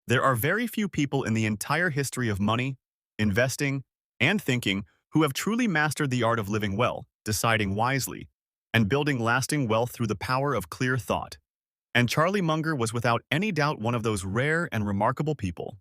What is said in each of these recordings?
There are very few people in the entire history of money, investing, and thinking who have truly mastered the art of living well, deciding wisely, and building lasting wealth through the power of clear thought. And Charlie Munger was without any doubt one of those rare and remarkable people.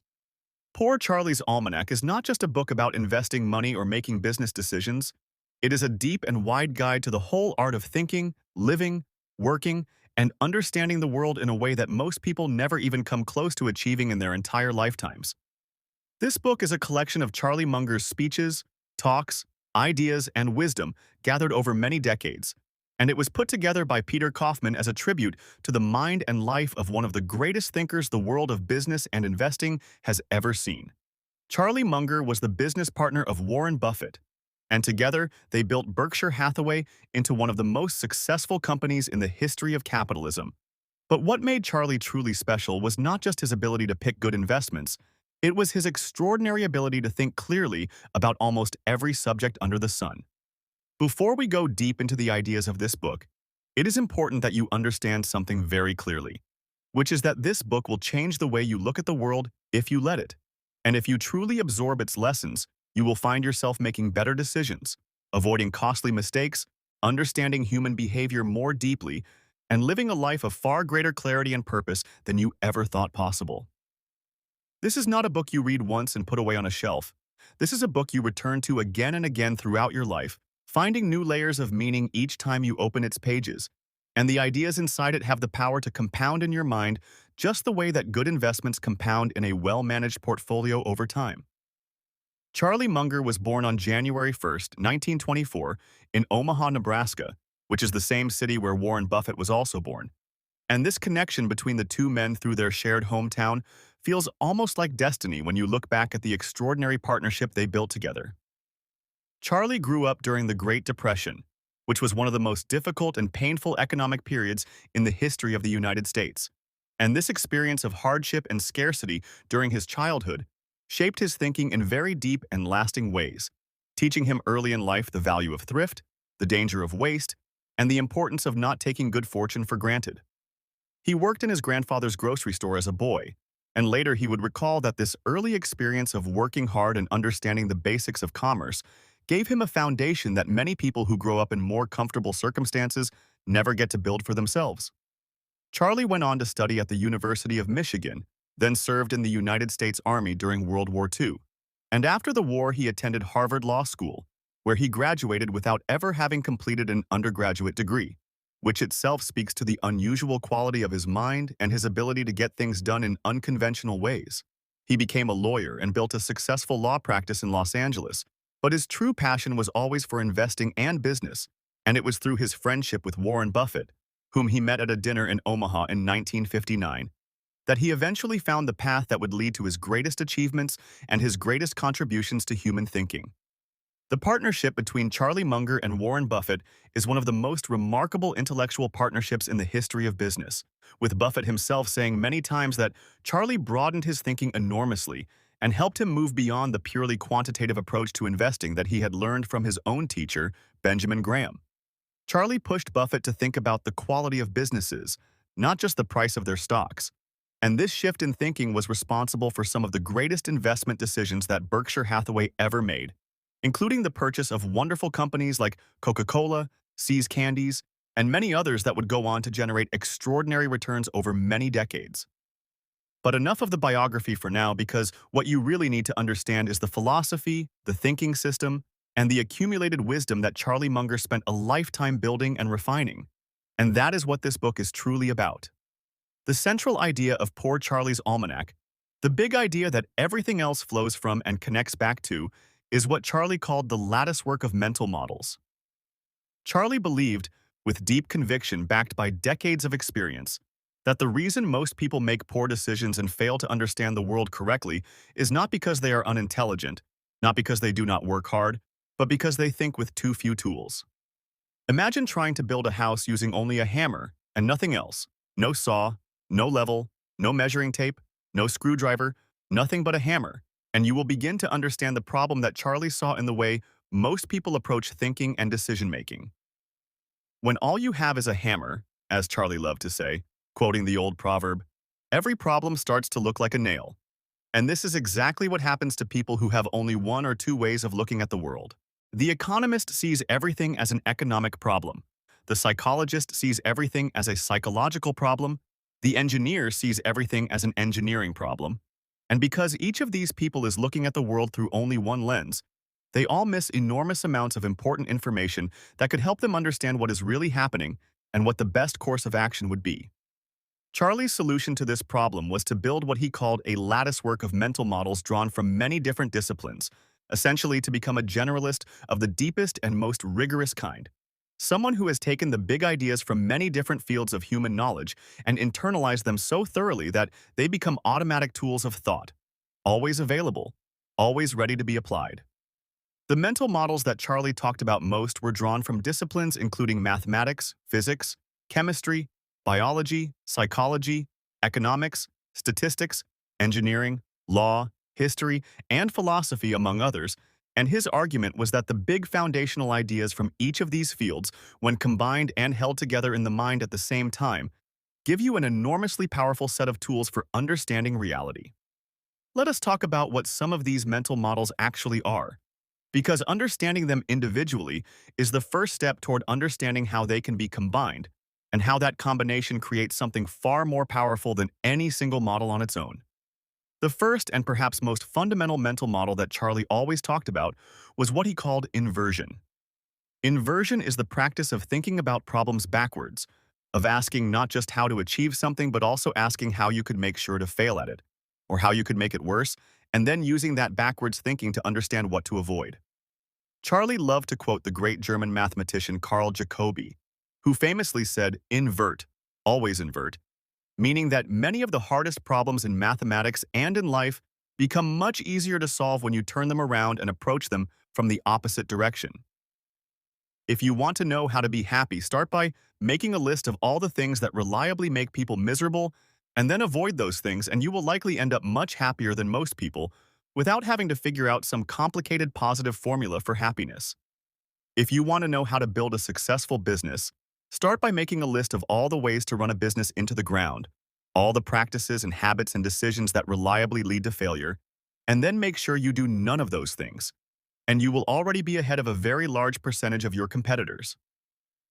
Poor Charlie's Almanack is not just a book about investing money or making business decisions. It is a deep and wide guide to the whole art of thinking, living, working, and understanding the world in a way that most people never even come close to achieving in their entire lifetimes. This book is a collection of Charlie Munger's speeches, talks, ideas, and wisdom gathered over many decades, and it was put together by Peter Kaufman as a tribute to the mind and life of one of the greatest thinkers the world of business and investing has ever seen. Charlie Munger was the business partner of Warren Buffett, and together they built Berkshire Hathaway into one of the most successful companies in the history of capitalism. But what made Charlie truly special was not just his ability to pick good investments, it was his extraordinary ability to think clearly about almost every subject under the sun. Before we go deep into the ideas of this book, it is important that you understand something very clearly, which is that this book will change the way you look at the world if you let it. And if you truly absorb its lessons, you will find yourself making better decisions, avoiding costly mistakes, understanding human behavior more deeply, and living a life of far greater clarity and purpose than you ever thought possible. This is not a book you read once and put away on a shelf. This is a book you return to again and again throughout your life, finding new layers of meaning each time you open its pages, and the ideas inside it have the power to compound in your mind just the way that good investments compound in a well-managed portfolio over time. Charlie Munger was born on January 1st, 1924, in Omaha, Nebraska, which is the same city where Warren Buffett was also born. And this connection between the two men through their shared hometown feels almost like destiny when you look back at the extraordinary partnership they built together. Charlie grew up during the Great Depression, which was one of the most difficult and painful economic periods in the history of the United States. And this experience of hardship and scarcity during his childhood shaped his thinking in very deep and lasting ways, teaching him early in life the value of thrift, the danger of waste, and the importance of not taking good fortune for granted. He worked in his grandfather's grocery store as a boy, and later he would recall that this early experience of working hard and understanding the basics of commerce gave him a foundation that many people who grow up in more comfortable circumstances never get to build for themselves. Charlie went on to study at the University of Michigan, then served in the United States Army during World War II, and after the war he attended Harvard Law School, where he graduated without ever having completed an undergraduate degree, which itself speaks to the unusual quality of his mind and his ability to get things done in unconventional ways. He became a lawyer and built a successful law practice in Los Angeles, but his true passion was always for investing and business, and it was through his friendship with Warren Buffett, whom he met at a dinner in Omaha in 1959, that he eventually found the path that would lead to his greatest achievements and his greatest contributions to human thinking. The partnership between Charlie Munger and Warren Buffett is one of the most remarkable intellectual partnerships in the history of business, with Buffett himself saying many times that Charlie broadened his thinking enormously and helped him move beyond the purely quantitative approach to investing that he had learned from his own teacher, Benjamin Graham. Charlie pushed Buffett to think about the quality of businesses, not just the price of their stocks. And this shift in thinking was responsible for some of the greatest investment decisions that Berkshire Hathaway ever made, including the purchase of wonderful companies like Coca-Cola, See's Candies, and many others that would go on to generate extraordinary returns over many decades. But enough of the biography for now, because what you really need to understand is the philosophy, the thinking system, and the accumulated wisdom that Charlie Munger spent a lifetime building and refining. And that is what this book is truly about. The central idea of Poor Charlie's Almanack, the big idea that everything else flows from and connects back to, is what Charlie called the latticework of mental models. Charlie believed, with deep conviction backed by decades of experience, that the reason most people make poor decisions and fail to understand the world correctly is not because they are unintelligent, not because they do not work hard, but because they think with too few tools. Imagine trying to build a house using only a hammer and nothing else. No saw, no level, no measuring tape, no screwdriver, nothing but a hammer, and you will begin to understand the problem that Charlie saw in the way most people approach thinking and decision-making. When all you have is a hammer, as Charlie loved to say, quoting the old proverb, every problem starts to look like a nail. And this is exactly what happens to people who have only one or two ways of looking at the world. The economist sees everything as an economic problem. The psychologist sees everything as a psychological problem. The engineer sees everything as an engineering problem. And because each of these people is looking at the world through only one lens, they all miss enormous amounts of important information that could help them understand what is really happening and what the best course of action would be. Charlie's solution to this problem was to build what he called a latticework of mental models drawn from many different disciplines, essentially to become a generalist of the deepest and most rigorous kind. Someone who has taken the big ideas from many different fields of human knowledge and internalized them so thoroughly that they become automatic tools of thought, always available, always ready to be applied. The mental models that Charlie talked about most were drawn from disciplines including mathematics, physics, chemistry, biology, psychology, economics, statistics, engineering, law, history, and philosophy, among others, and his argument was that the big foundational ideas from each of these fields, when combined and held together in the mind at the same time, give you an enormously powerful set of tools for understanding reality. Let us talk about what some of these mental models actually are, because understanding them individually is the first step toward understanding how they can be combined, and how that combination creates something far more powerful than any single model on its own. The first and perhaps most fundamental mental model that Charlie always talked about was what he called inversion. Inversion is the practice of thinking about problems backwards, of asking not just how to achieve something but also asking how you could make sure to fail at it, or how you could make it worse, and then using that backwards thinking to understand what to avoid. Charlie loved to quote the great German mathematician Carl Jacobi, who famously said, "Invert, always invert," meaning that many of the hardest problems in mathematics and in life become much easier to solve when you turn them around and approach them from the opposite direction. If you want to know how to be happy, start by making a list of all the things that reliably make people miserable, and then avoid those things, and you will likely end up much happier than most people without having to figure out some complicated positive formula for happiness. If you want to know how to build a successful business, start by making a list of all the ways to run a business into the ground, all the practices and habits and decisions that reliably lead to failure, and then make sure you do none of those things, and you will already be ahead of a very large percentage of your competitors.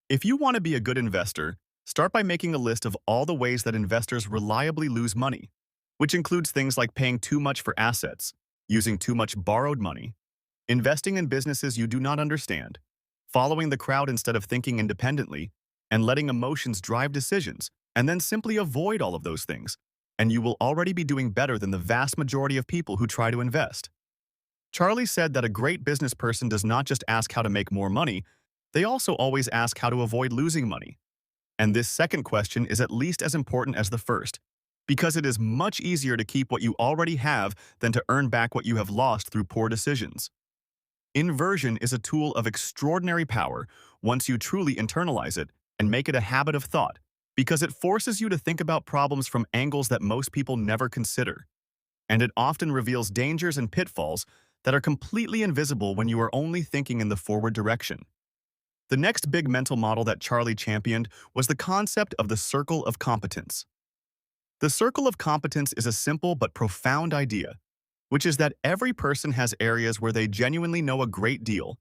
If you want to be a good investor, start by making a list of all the ways that investors reliably lose money, which includes things like paying too much for assets, using too much borrowed money, investing in businesses you do not understand, following the crowd instead of thinking independently, and letting emotions drive decisions, and then simply avoid all of those things, and you will already be doing better than the vast majority of people who try to invest. Charlie said that a great business person does not just ask how to make more money, they also always ask how to avoid losing money. And this second question is at least as important as the first, because it is much easier to keep what you already have than to earn back what you have lost through poor decisions. Inversion is a tool of extraordinary power once you truly internalize it and make it a habit of thought, because it forces you to think about problems from angles that most people never consider. And it often reveals dangers and pitfalls that are completely invisible when you are only thinking in the forward direction. The next big mental model that Charlie championed was the concept of the circle of competence. The circle of competence is a simple but profound idea, which is that every person has areas where they genuinely know a great deal,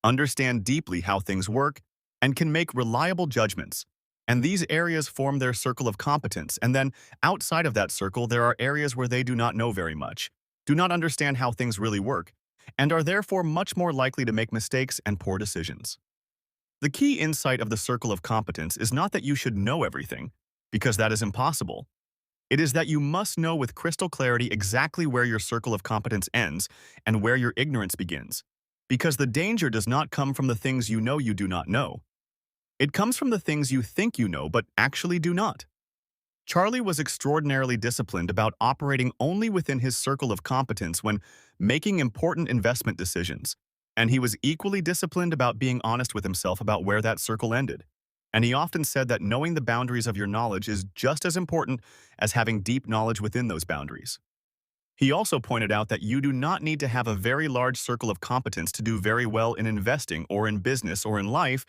understand deeply how things work, and can make reliable judgments. And these areas form their circle of competence, and then outside of that circle there are areas where they do not know very much, do not understand how things really work, and are therefore much more likely to make mistakes and poor decisions. The key insight of the circle of competence is not that you should know everything, because that is impossible. It is that you must know with crystal clarity exactly where your circle of competence ends and where your ignorance begins, because the danger does not come from the things you know you do not know. It comes from the things you think you know but actually do not. Charlie was extraordinarily disciplined about operating only within his circle of competence when making important investment decisions, and he was equally disciplined about being honest with himself about where that circle ended. And he often said that knowing the boundaries of your knowledge is just as important as having deep knowledge within those boundaries. He also pointed out that you do not need to have a very large circle of competence to do very well in investing or in business or in life.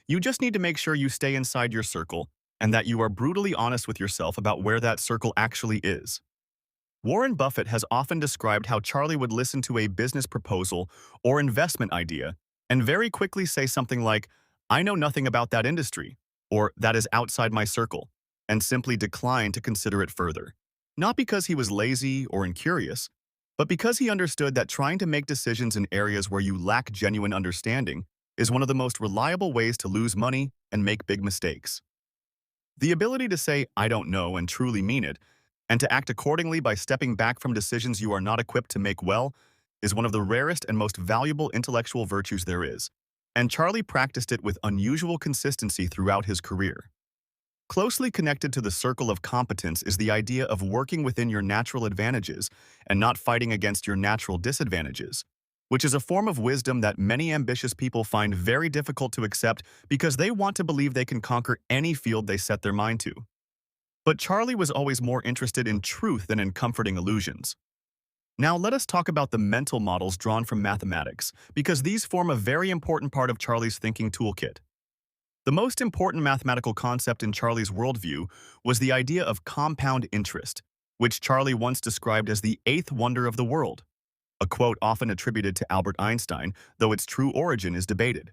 You just need to make sure you stay inside your circle and that you are brutally honest with yourself about where that circle actually is. Warren Buffett has often described how Charlie would listen to a business proposal or investment idea and very quickly say something like, "I know nothing about that industry," or "that is outside my circle," and simply decline to consider it further. Not because he was lazy or incurious, but because he understood that trying to make decisions in areas where you lack genuine understanding is one of the most reliable ways to lose money and make big mistakes. The ability to say, "I don't know," and truly mean it, and to act accordingly by stepping back from decisions you are not equipped to make well, is one of the rarest and most valuable intellectual virtues there is. And Charlie practiced it with unusual consistency throughout his career. Closely connected to the circle of competence is the idea of working within your natural advantages and not fighting against your natural disadvantages, which is a form of wisdom that many ambitious people find very difficult to accept because they want to believe they can conquer any field they set their mind to. But Charlie was always more interested in truth than in comforting illusions. Now let us talk about the mental models drawn from mathematics, because these form a very important part of Charlie's thinking toolkit. The most important mathematical concept in Charlie's worldview was the idea of compound interest, which Charlie once described as the eighth wonder of the world, a quote often attributed to Albert Einstein, though its true origin is debated.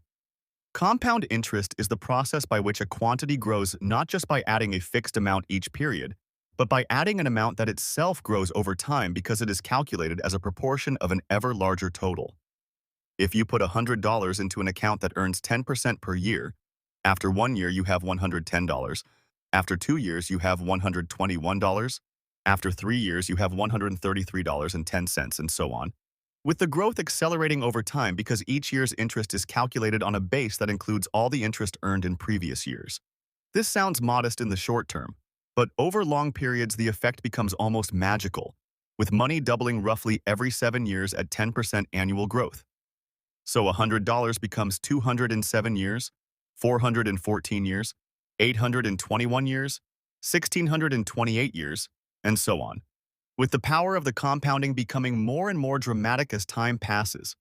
Compound interest is the process by which a quantity grows not just by adding a fixed amount each period, but by adding an amount that itself grows over time because it is calculated as a proportion of an ever larger total. If you put $100 into an account that earns 10% per year, after 1 year you have $110, after 2 years you have $121, after 3 years you have $133.10, and so on, with the growth accelerating over time because each year's interest is calculated on a base that includes all the interest earned in previous years. This sounds modest in the short term, but over long periods the effect becomes almost magical, with money doubling roughly every 7 years at 10% annual growth. So $100 becomes 207 years, 414 years, 821 years, 1628 years, and so on, with the power of the compounding becoming more and more dramatic as time passes.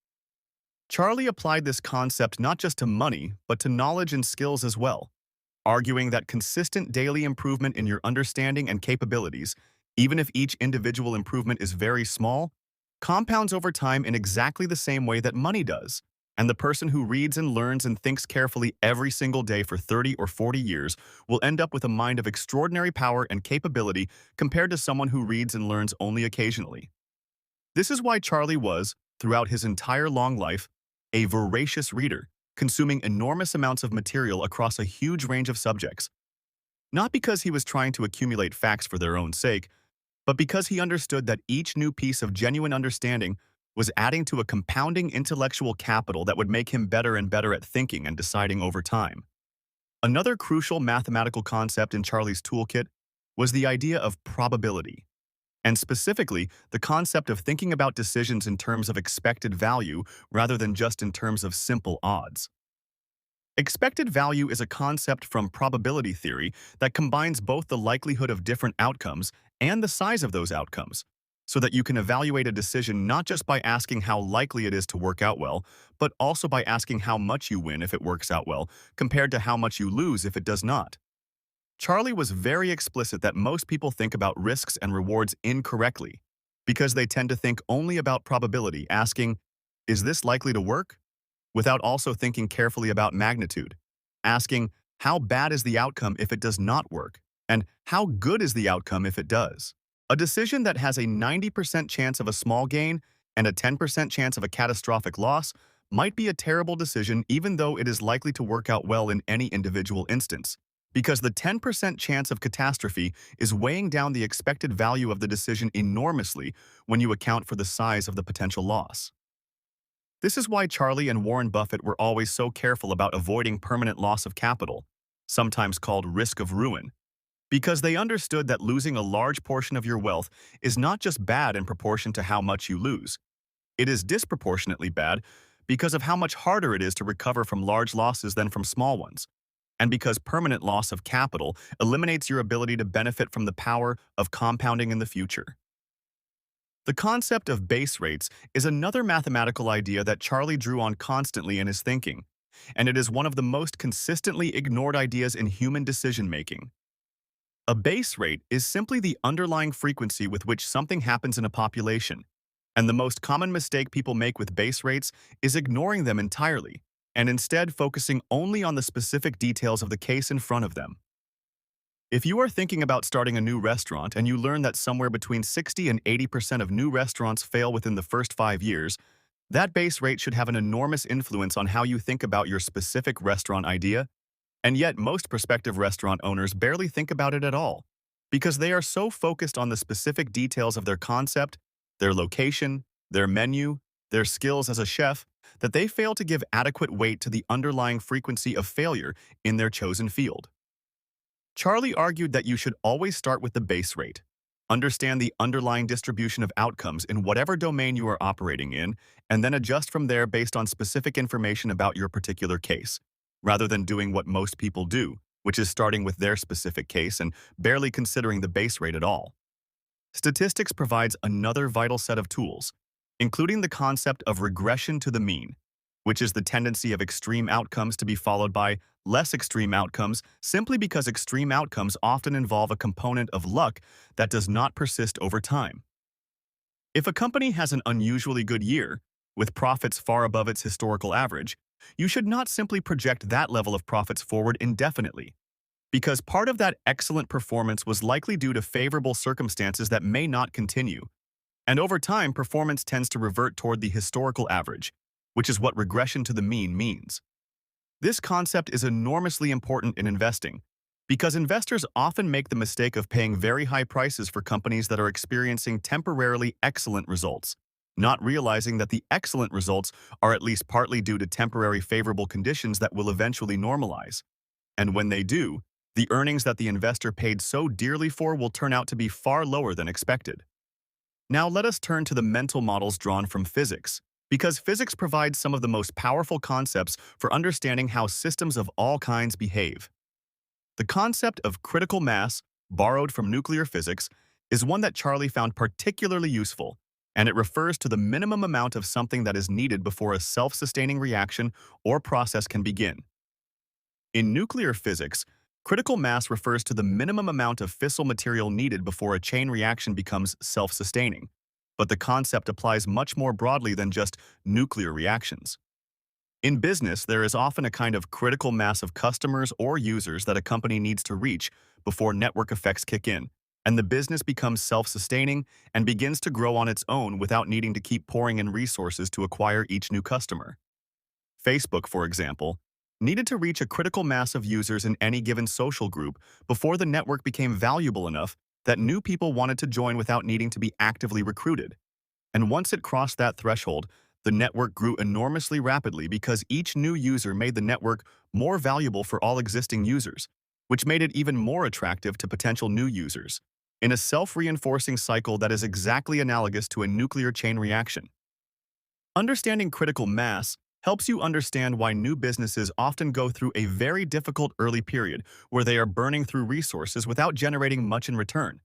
Charlie applied this concept not just to money, but to knowledge and skills as well, arguing that consistent daily improvement in your understanding and capabilities, even if each individual improvement is very small, compounds over time in exactly the same way that money does. And the person who reads and learns and thinks carefully every single day for 30 or 40 years will end up with a mind of extraordinary power and capability compared to someone who reads and learns only occasionally. This is why Charlie was, throughout his entire long life, a voracious reader, consuming enormous amounts of material across a huge range of subjects. Not because he was trying to accumulate facts for their own sake, but because he understood that each new piece of genuine understanding was adding to a compounding intellectual capital that would make him better and better at thinking and deciding over time. Another crucial mathematical concept in Charlie's toolkit was the idea of probability, and specifically the concept of thinking about decisions in terms of expected value rather than just in terms of simple odds. Expected value is a concept from probability theory that combines both the likelihood of different outcomes and the size of those outcomes, so that you can evaluate a decision not just by asking how likely it is to work out well, but also by asking how much you win if it works out well, compared to how much you lose if it does not. Charlie was very explicit that most people think about risks and rewards incorrectly, because they tend to think only about probability, asking, "Is this likely to work?" without also thinking carefully about magnitude, asking, "How bad is the outcome if it does not work?" and "How good is the outcome if it does?" A decision that has a 90% chance of a small gain and a 10% chance of a catastrophic loss might be a terrible decision even though it is likely to work out well in any individual instance, because the 10% chance of catastrophe is weighing down the expected value of the decision enormously when you account for the size of the potential loss. This is why Charlie and Warren Buffett were always so careful about avoiding permanent loss of capital, sometimes called risk of ruin, because they understood that losing a large portion of your wealth is not just bad in proportion to how much you lose. It is disproportionately bad because of how much harder it is to recover from large losses than from small ones, and because permanent loss of capital eliminates your ability to benefit from the power of compounding in the future. The concept of base rates is another mathematical idea that Charlie drew on constantly in his thinking, and it is one of the most consistently ignored ideas in human decision-making. A base rate is simply the underlying frequency with which something happens in a population, and the most common mistake people make with base rates is ignoring them entirely, and instead focusing only on the specific details of the case in front of them. If you are thinking about starting a new restaurant and you learn that somewhere between 60 and 80% of new restaurants fail within the first 5 years, that base rate should have an enormous influence on how you think about your specific restaurant idea, and yet most prospective restaurant owners barely think about it at all, because they are so focused on the specific details of their concept, their location, their menu, their skills as a chef, that they fail to give adequate weight to the underlying frequency of failure in their chosen field. Charlie argued that you should always start with the base rate. Understand the underlying distribution of outcomes in whatever domain you are operating in, and then adjust from there based on specific information about your particular case, rather than doing what most people do, which is starting with their specific case and barely considering the base rate at all. Statistics provides another vital set of tools, including the concept of regression to the mean, which is the tendency of extreme outcomes to be followed by less extreme outcomes simply because extreme outcomes often involve a component of luck that does not persist over time. If a company has an unusually good year, with profits far above its historical average, you should not simply project that level of profits forward indefinitely, because part of that excellent performance was likely due to favorable circumstances that may not continue, and over time performance tends to revert toward the historical average, which is what regression to the mean means. This concept is enormously important in investing, because investors often make the mistake of paying very high prices for companies that are experiencing temporarily excellent results, not realizing that the excellent results are at least partly due to temporary favorable conditions that will eventually normalize. And when they do, the earnings that the investor paid so dearly for will turn out to be far lower than expected. Now let us turn to the mental models drawn from physics, because physics provides some of the most powerful concepts for understanding how systems of all kinds behave. The concept of critical mass, borrowed from nuclear physics, is one that Charlie found particularly useful, and it refers to the minimum amount of something that is needed before a self-sustaining reaction or process can begin. In nuclear physics, critical mass refers to the minimum amount of fissile material needed before a chain reaction becomes self-sustaining, but the concept applies much more broadly than just nuclear reactions. In business, there is often a kind of critical mass of customers or users that a company needs to reach before network effects kick in, and the business becomes self-sustaining and begins to grow on its own without needing to keep pouring in resources to acquire each new customer. Facebook, for example, needed to reach a critical mass of users in any given social group before the network became valuable enough that new people wanted to join without needing to be actively recruited. And once it crossed that threshold, the network grew enormously rapidly because each new user made the network more valuable for all existing users, which made it even more attractive to potential new users, in a self-reinforcing cycle that is exactly analogous to a nuclear chain reaction. Understanding critical mass helps you understand why new businesses often go through a very difficult early period where they are burning through resources without generating much in return,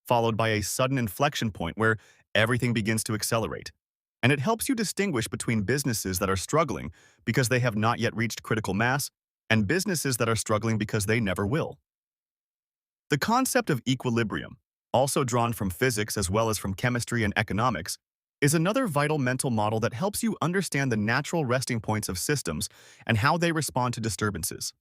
followed by a sudden inflection point where everything begins to accelerate. And it helps you distinguish between businesses that are struggling because they have not yet reached critical mass and businesses that are struggling because they never will. The concept of equilibrium, also drawn from physics as well as from chemistry and economics, is another vital mental model that helps you understand the natural resting points of systems and how they respond to disturbances.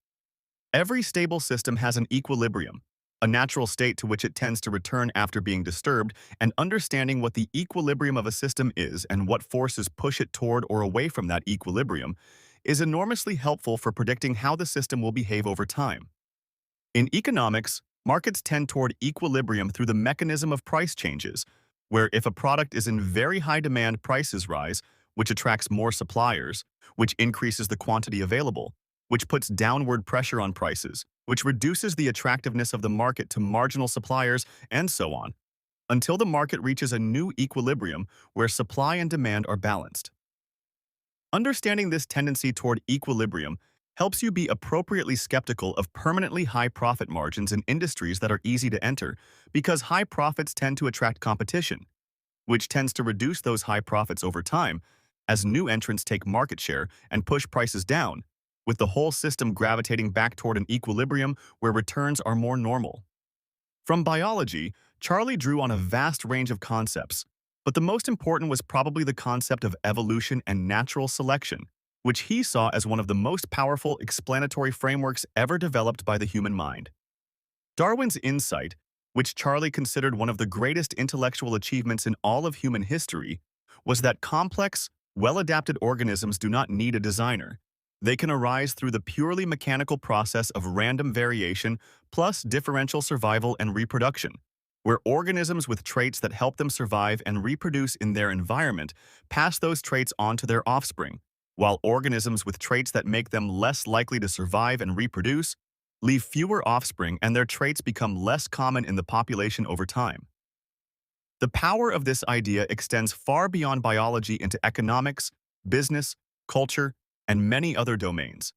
Every stable system has an equilibrium, a natural state to which it tends to return after being disturbed, and understanding what the equilibrium of a system is and what forces push it toward or away from that equilibrium is enormously helpful for predicting how the system will behave over time. In economics, markets tend toward equilibrium through the mechanism of price changes, where if a product is in very high demand, prices rise, which attracts more suppliers, which increases the quantity available, which puts downward pressure on prices, which reduces the attractiveness of the market to marginal suppliers, and so on, until the market reaches a new equilibrium where supply and demand are balanced. Understanding this tendency toward equilibrium helps you be appropriately skeptical of permanently high profit margins in industries that are easy to enter, because high profits tend to attract competition, which tends to reduce those high profits over time as new entrants take market share and push prices down, with the whole system gravitating back toward an equilibrium where returns are more normal. From biology, Charlie drew on a vast range of concepts, but the most important was probably the concept of evolution and natural selection, which he saw as one of the most powerful explanatory frameworks ever developed by the human mind. Darwin's insight, which Charlie considered one of the greatest intellectual achievements in all of human history, was that complex, well-adapted organisms do not need a designer. They can arise through the purely mechanical process of random variation plus differential survival and reproduction, where organisms with traits that help them survive and reproduce in their environment pass those traits on to their offspring, while organisms with traits that make them less likely to survive and reproduce leave fewer offspring and their traits become less common in the population over time. The power of this idea extends far beyond biology into economics, business, culture, and many other domains.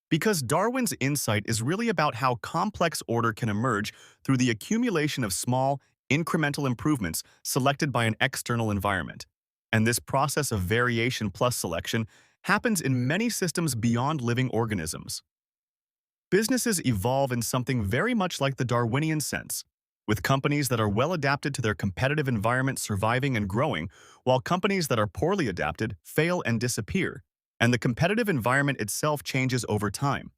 Because Darwin's insight is really about how complex order can emerge through the accumulation of small, incremental improvements selected by an external environment. And this process of variation plus selection happens in many systems beyond living organisms. Businesses evolve in something very much like the Darwinian sense, with companies that are well adapted to their competitive environment surviving and growing, while companies that are poorly adapted fail and disappear, and the competitive environment itself changes over time,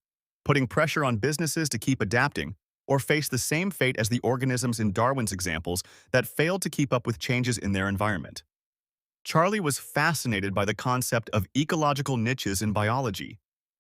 putting pressure on businesses to keep adapting or face the same fate as the organisms in Darwin's examples that failed to keep up with changes in their environment. Charlie was fascinated by the concept of ecological niches in biology,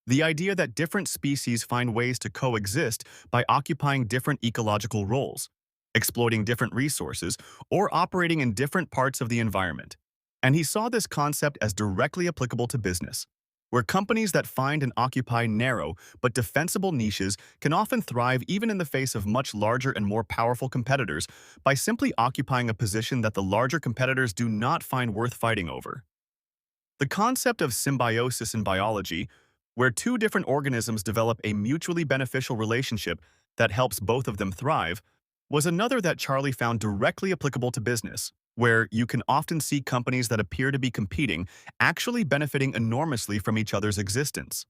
the idea that different species find ways to coexist by occupying different ecological roles, exploiting different resources, or operating in different parts of the environment. And he saw this concept as directly applicable to business, where companies that find and occupy narrow but defensible niches can often thrive even in the face of much larger and more powerful competitors by simply occupying a position that the larger competitors do not find worth fighting over. The concept of symbiosis in biology, where two different organisms develop a mutually beneficial relationship that helps both of them thrive, was another that Charlie found directly applicable to business, where you can often see companies that appear to be competing actually benefiting enormously from each other's existence.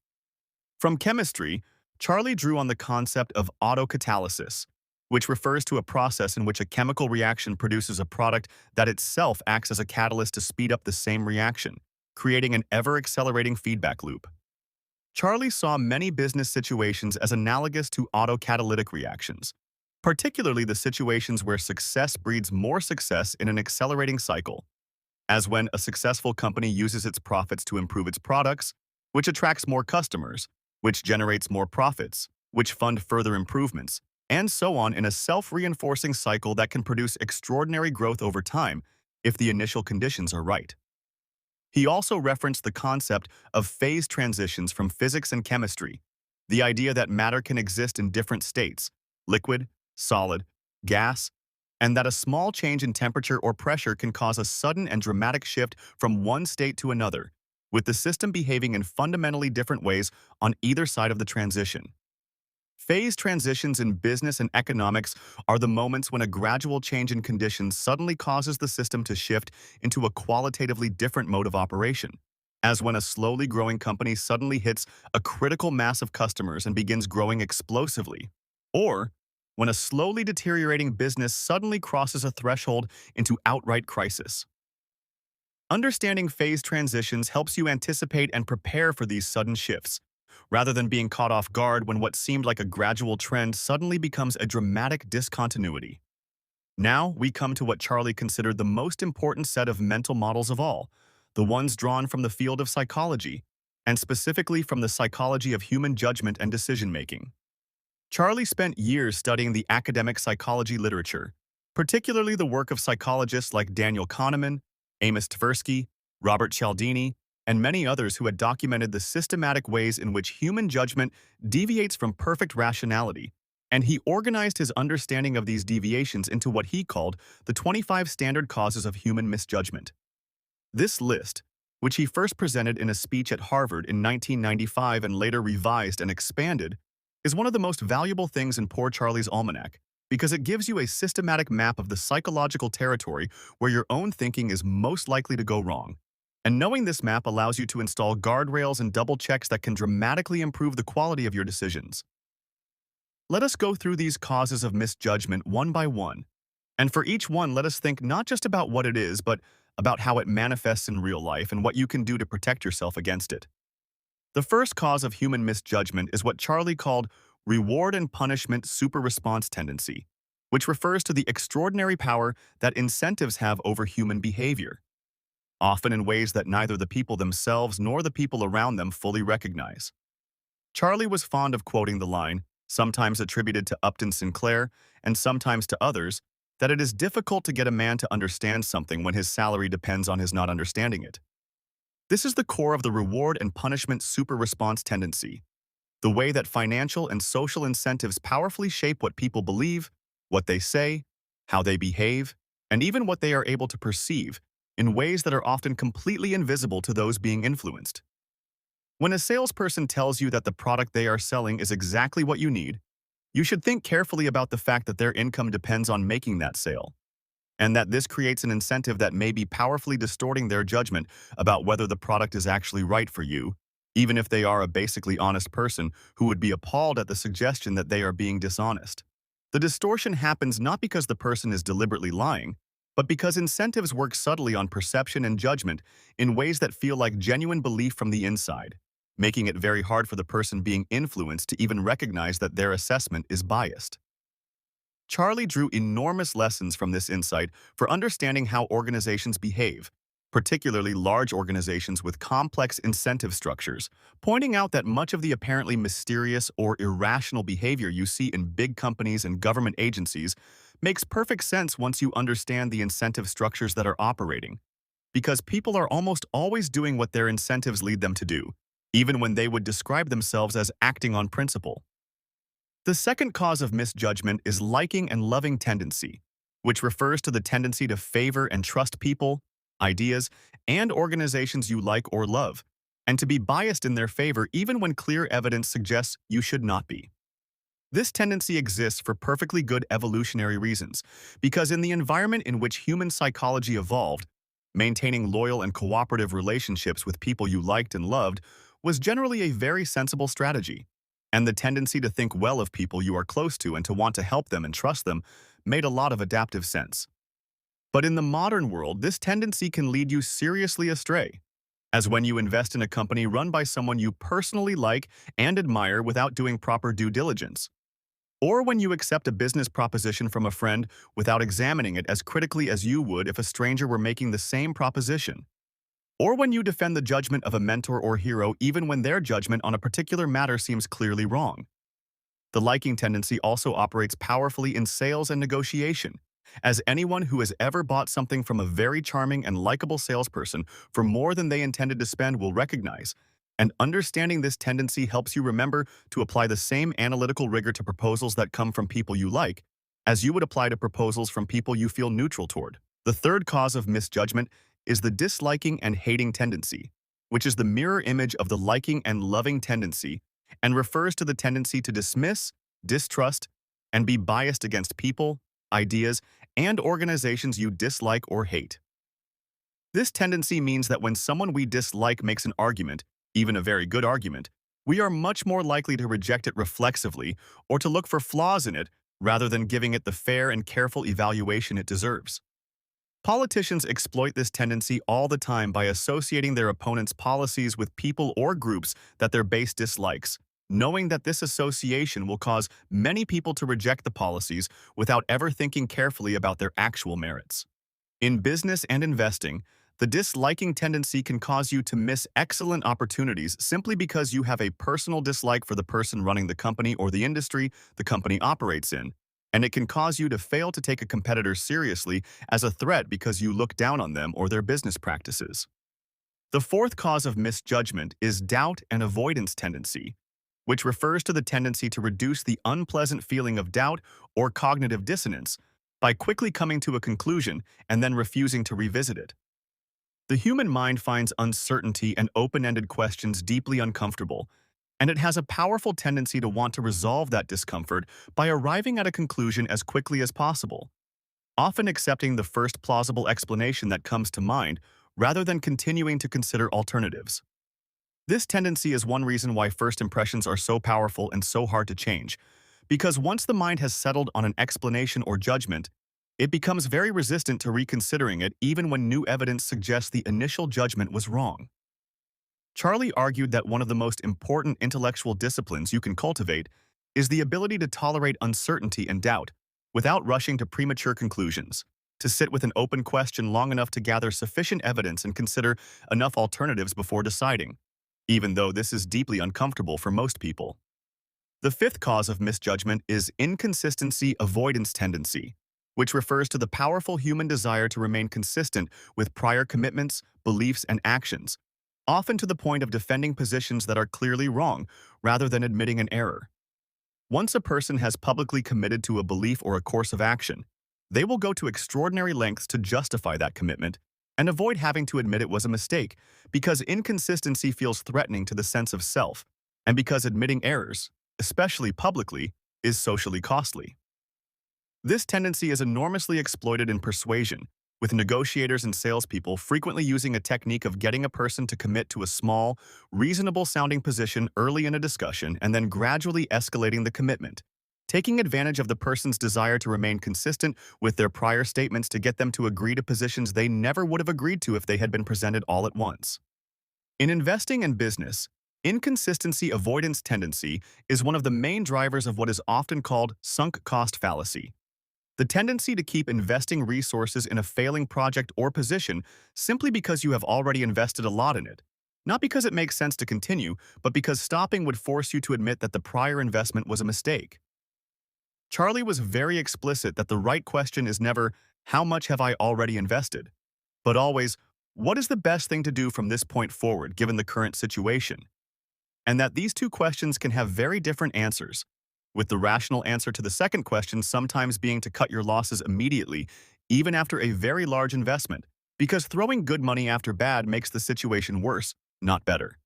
From chemistry, Charlie drew on the concept of autocatalysis, which refers to a process in which a chemical reaction produces a product that itself acts as a catalyst to speed up the same reaction, creating an ever-accelerating feedback loop. Charlie saw many business situations as analogous to autocatalytic reactions, particularly the situations where success breeds more success in an accelerating cycle, as when a successful company uses its profits to improve its products, which attracts more customers, which generates more profits, which fund further improvements, and so on in a self-reinforcing cycle that can produce extraordinary growth over time if the initial conditions are right. He also referenced the concept of phase transitions from physics and chemistry, the idea that matter can exist in different states, liquid, solid, gas, and that a small change in temperature or pressure can cause a sudden and dramatic shift from one state to another, with the system behaving in fundamentally different ways on either side of the transition. Phase transitions in business and economics are the moments when a gradual change in conditions suddenly causes the system to shift into a qualitatively different mode of operation, as when a slowly growing company suddenly hits a critical mass of customers and begins growing explosively, or when a slowly deteriorating business suddenly crosses a threshold into outright crisis. Understanding phase transitions helps you anticipate and prepare for these sudden shifts, rather than being caught off guard when what seemed like a gradual trend suddenly becomes a dramatic discontinuity. Now we come to what Charlie considered the most important set of mental models of all, the ones drawn from the field of psychology, and specifically from the psychology of human judgment and decision-making. Charlie spent years studying the academic psychology literature, particularly the work of psychologists like Daniel Kahneman, Amos Tversky, Robert Cialdini, and many others who had documented the systematic ways in which human judgment deviates from perfect rationality, and he organized his understanding of these deviations into what he called the 25 standard causes of human misjudgment. This list, which he first presented in a speech at Harvard in 1995 and later revised and expanded, is one of the most valuable things in Poor Charlie's Almanack, because it gives you a systematic map of the psychological territory where your own thinking is most likely to go wrong. And knowing this map allows you to install guardrails and double checks that can dramatically improve the quality of your decisions. Let us go through these causes of misjudgment one by one. And for each one, let us think not just about what it is, but about how it manifests in real life and what you can do to protect yourself against it. The first cause of human misjudgment is what Charlie called reward and punishment super response tendency, which refers to the extraordinary power that incentives have over human behavior, often in ways that neither the people themselves nor the people around them fully recognize. Charlie was fond of quoting the line, sometimes attributed to Upton Sinclair and sometimes to others, that it is difficult to get a man to understand something when his salary depends on his not understanding it. This is the core of the reward and punishment super response tendency, the way that financial and social incentives powerfully shape what people believe, what they say, how they behave, and even what they are able to perceive in ways that are often completely invisible to those being influenced. When a salesperson tells you that the product they are selling is exactly what you need, you should think carefully about the fact that their income depends on making that sale, and that this creates an incentive that may be powerfully distorting their judgment about whether the product is actually right for you, even if they are a basically honest person who would be appalled at the suggestion that they are being dishonest. The distortion happens not because the person is deliberately lying, but because incentives work subtly on perception and judgment in ways that feel like genuine belief from the inside, making it very hard for the person being influenced to even recognize that their assessment is biased. Charlie drew enormous lessons from this insight for understanding how organizations behave, particularly large organizations with complex incentive structures, pointing out that much of the apparently mysterious or irrational behavior you see in big companies and government agencies makes perfect sense once you understand the incentive structures that are operating, because people are almost always doing what their incentives lead them to do, even when they would describe themselves as acting on principle. The second cause of misjudgment is liking and loving tendency, which refers to the tendency to favor and trust people, ideas, and organizations you like or love, and to be biased in their favor even when clear evidence suggests you should not be. This tendency exists for perfectly good evolutionary reasons, because in the environment in which human psychology evolved, maintaining loyal and cooperative relationships with people you liked and loved was generally a very sensible strategy, and the tendency to think well of people you are close to and to want to help them and trust them made a lot of adaptive sense. But in the modern world, this tendency can lead you seriously astray, as when you invest in a company run by someone you personally like and admire without doing proper due diligence, or when you accept a business proposition from a friend without examining it as critically as you would if a stranger were making the same proposition, or when you defend the judgment of a mentor or hero even when their judgment on a particular matter seems clearly wrong. The liking tendency also operates powerfully in sales and negotiation, as anyone who has ever bought something from a very charming and likable salesperson for more than they intended to spend will recognize, and understanding this tendency helps you remember to apply the same analytical rigor to proposals that come from people you like as you would apply to proposals from people you feel neutral toward. The third cause of misjudgment is the disliking and hating tendency, which is the mirror image of the liking and loving tendency and refers to the tendency to dismiss, distrust, and be biased against people, ideas, and organizations you dislike or hate. This tendency means that when someone we dislike makes an argument, even a very good argument, we are much more likely to reject it reflexively or to look for flaws in it rather than giving it the fair and careful evaluation it deserves. Politicians exploit this tendency all the time by associating their opponents' policies with people or groups that their base dislikes, knowing that this association will cause many people to reject the policies without ever thinking carefully about their actual merits. In business and investing, the disliking tendency can cause you to miss excellent opportunities simply because you have a personal dislike for the person running the company or the industry the company operates in, and it can cause you to fail to take a competitor seriously as a threat because you look down on them or their business practices. The fourth cause of misjudgment is doubt and avoidance tendency, which refers to the tendency to reduce the unpleasant feeling of doubt or cognitive dissonance by quickly coming to a conclusion and then refusing to revisit it. The human mind finds uncertainty and open-ended questions deeply uncomfortable, and it has a powerful tendency to want to resolve that discomfort by arriving at a conclusion as quickly as possible, often accepting the first plausible explanation that comes to mind rather than continuing to consider alternatives. This tendency is one reason why first impressions are so powerful and so hard to change, because once the mind has settled on an explanation or judgment, it becomes very resistant to reconsidering it even when new evidence suggests the initial judgment was wrong. Charlie argued that one of the most important intellectual disciplines you can cultivate is the ability to tolerate uncertainty and doubt without rushing to premature conclusions, to sit with an open question long enough to gather sufficient evidence and consider enough alternatives before deciding, even though this is deeply uncomfortable for most people. The fifth cause of misjudgment is inconsistency avoidance tendency, which refers to the powerful human desire to remain consistent with prior commitments, beliefs, and actions, often to the point of defending positions that are clearly wrong rather than admitting an error. Once a person has publicly committed to a belief or a course of action, they will go to extraordinary lengths to justify that commitment and avoid having to admit it was a mistake because inconsistency feels threatening to the sense of self and because admitting errors, especially publicly, is socially costly. This tendency is enormously exploited in persuasion, with negotiators and salespeople frequently using a technique of getting a person to commit to a small, reasonable-sounding position early in a discussion and then gradually escalating the commitment, taking advantage of the person's desire to remain consistent with their prior statements to get them to agree to positions they never would have agreed to if they had been presented all at once. In investing and business, inconsistency avoidance tendency is one of the main drivers of what is often called sunk cost fallacy. The tendency to keep investing resources in a failing project or position simply because you have already invested a lot in it. Not because it makes sense to continue, but because stopping would force you to admit that the prior investment was a mistake. Charlie was very explicit that the right question is never, "How much have I already invested?" but always, "What is the best thing to do from this point forward given the current situation?" And that these two questions can have very different answers, with the rational answer to the second question sometimes being to cut your losses immediately, even after a very large investment, because throwing good money after bad makes the situation worse, not better.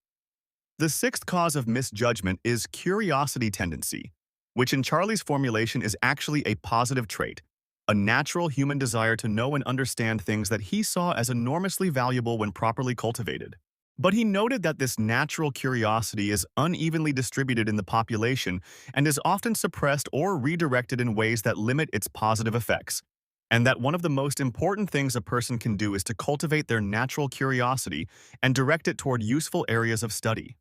The sixth cause of misjudgment is curiosity tendency, which in Charlie's formulation is actually a positive trait, a natural human desire to know and understand things that he saw as enormously valuable when properly cultivated. But he noted that this natural curiosity is unevenly distributed in the population and is often suppressed or redirected in ways that limit its positive effects, and that one of the most important things a person can do is to cultivate their natural curiosity and direct it toward useful areas of study.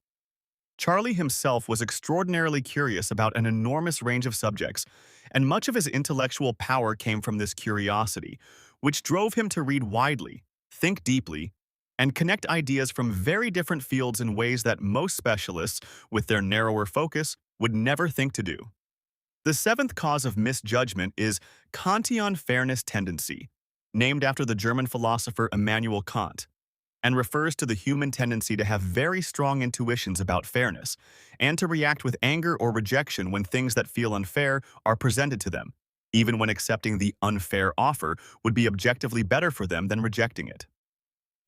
Charlie himself was extraordinarily curious about an enormous range of subjects, and much of his intellectual power came from this curiosity, which drove him to read widely, think deeply, and connect ideas from very different fields in ways that most specialists, with their narrower focus, would never think to do. The seventh cause of misjudgment is Kantian fairness tendency, named after the German philosopher Immanuel Kant, and refers to the human tendency to have very strong intuitions about fairness, and to react with anger or rejection when things that feel unfair are presented to them, even when accepting the unfair offer would be objectively better for them than rejecting it.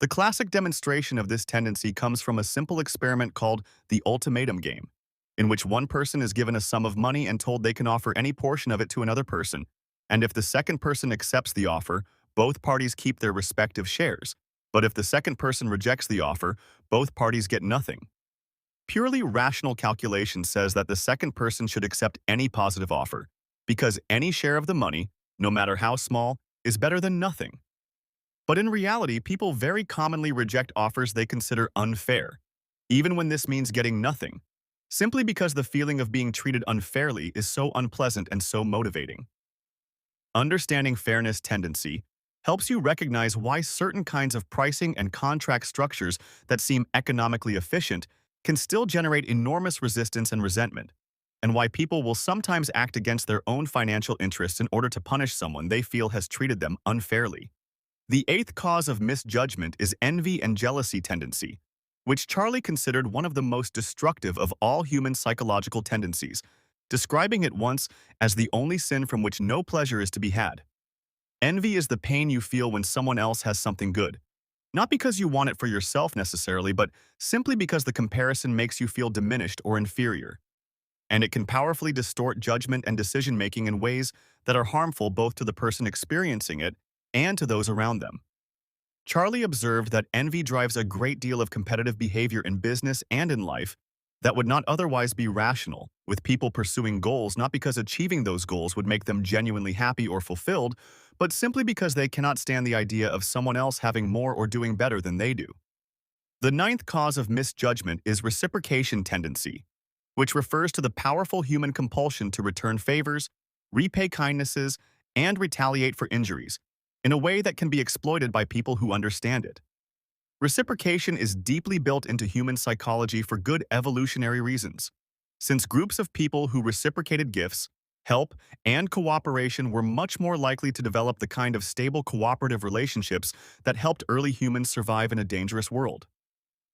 The classic demonstration of this tendency comes from a simple experiment called the ultimatum game, in which one person is given a sum of money and told they can offer any portion of it to another person, and if the second person accepts the offer, both parties keep their respective shares, but if the second person rejects the offer, both parties get nothing. Purely rational calculation says that the second person should accept any positive offer, because any share of the money, no matter how small, is better than nothing. But in reality, people very commonly reject offers they consider unfair, even when this means getting nothing, simply because the feeling of being treated unfairly is so unpleasant and so motivating. Understanding fairness tendency helps you recognize why certain kinds of pricing and contract structures that seem economically efficient can still generate enormous resistance and resentment, and why people will sometimes act against their own financial interests in order to punish someone they feel has treated them unfairly. The eighth cause of misjudgment is envy and jealousy tendency, which Charlie considered one of the most destructive of all human psychological tendencies, describing it once as the only sin from which no pleasure is to be had. Envy is the pain you feel when someone else has something good, not because you want it for yourself necessarily, but simply because the comparison makes you feel diminished or inferior. And it can powerfully distort judgment and decision-making in ways that are harmful both to the person experiencing it and to those around them. Charlie observed that envy drives a great deal of competitive behavior in business and in life that would not otherwise be rational, with people pursuing goals not because achieving those goals would make them genuinely happy or fulfilled, but simply because they cannot stand the idea of someone else having more or doing better than they do. The ninth cause of misjudgment is reciprocation tendency, which refers to the powerful human compulsion to return favors, repay kindnesses, and retaliate for injuries, in a way that can be exploited by people who understand it. Reciprocation is deeply built into human psychology for good evolutionary reasons. Since groups of people who reciprocated gifts, help, and cooperation were much more likely to develop the kind of stable cooperative relationships that helped early humans survive in a dangerous world.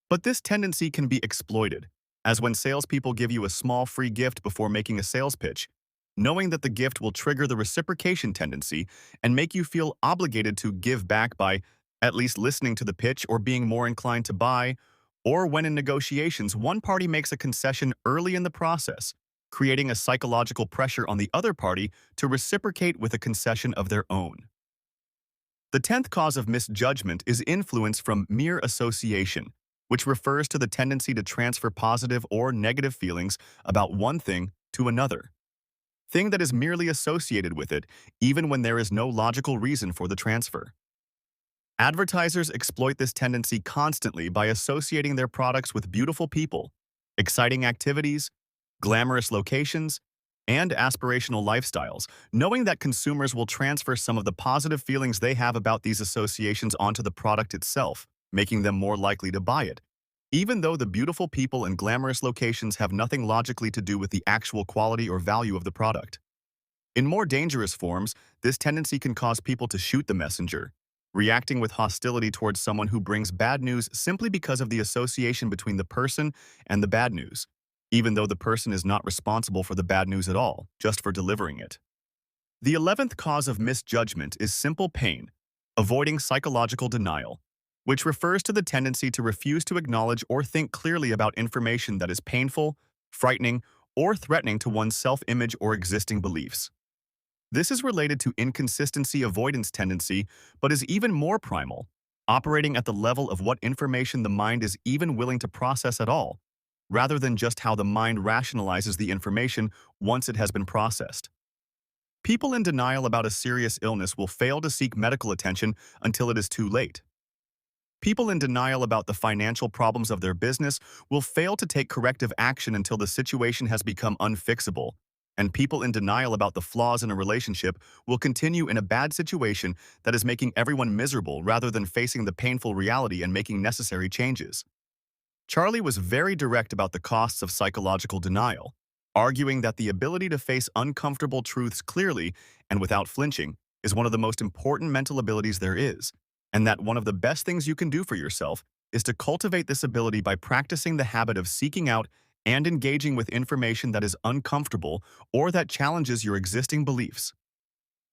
But this tendency can be exploited, as when salespeople give you a small free gift before making a sales pitch, knowing that the gift will trigger the reciprocation tendency and make you feel obligated to give back by at least listening to the pitch or being more inclined to buy, or when in negotiations one party makes a concession early in the process, creating a psychological pressure on the other party to reciprocate with a concession of their own. The 10th cause of misjudgment is influence from mere association, which refers to the tendency to transfer positive or negative feelings about one thing to another thing that is merely associated with it, even when there is no logical reason for the transfer. Advertisers exploit this tendency constantly by associating their products with beautiful people, exciting activities, glamorous locations, and aspirational lifestyles, knowing that consumers will transfer some of the positive feelings they have about these associations onto the product itself, making them more likely to buy it, even though the beautiful people and glamorous locations have nothing logically to do with the actual quality or value of the product. In more dangerous forms, this tendency can cause people to shoot the messenger, reacting with hostility towards someone who brings bad news simply because of the association between the person and the bad news, even though the person is not responsible for the bad news at all, just for delivering it. The 11th cause of misjudgment is simple pain, avoiding psychological denial, which refers to the tendency to refuse to acknowledge or think clearly about information that is painful, frightening, or threatening to one's self-image or existing beliefs. This is related to inconsistency avoidance tendency, but is even more primal, operating at the level of what information the mind is even willing to process at all, rather than just how the mind rationalizes the information once it has been processed. People in denial about a serious illness will fail to seek medical attention until it is too late. People in denial about the financial problems of their business will fail to take corrective action until the situation has become unfixable, and people in denial about the flaws in a relationship will continue in a bad situation that is making everyone miserable rather than facing the painful reality and making necessary changes. Charlie was very direct about the costs of psychological denial, arguing that the ability to face uncomfortable truths clearly and without flinching is one of the most important mental abilities there is, and that one of the best things you can do for yourself is to cultivate this ability by practicing the habit of seeking out and engaging with information that is uncomfortable or that challenges your existing beliefs.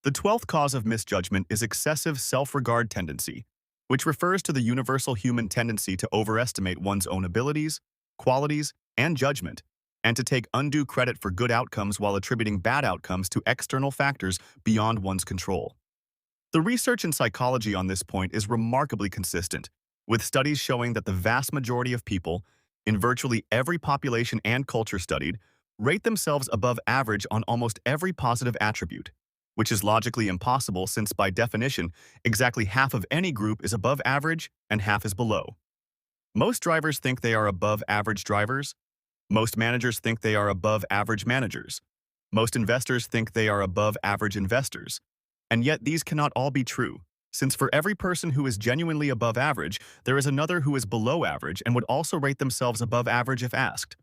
The 12th cause of misjudgment is excessive self-regard tendency, which refers to the universal human tendency to overestimate one's own abilities, qualities, and judgment, and to take undue credit for good outcomes while attributing bad outcomes to external factors beyond one's control. The research in psychology on this point is remarkably consistent, with studies showing that the vast majority of people, in virtually every population and culture studied, rate themselves above average on almost every positive attribute, which is logically impossible since, by definition, exactly half of any group is above average and half is below. Most drivers think they are above average drivers. Most managers think they are above average managers. Most investors think they are above average investors. And yet these cannot all be true, since for every person who is genuinely above average, there is another who is below average and would also rate themselves above average if asked.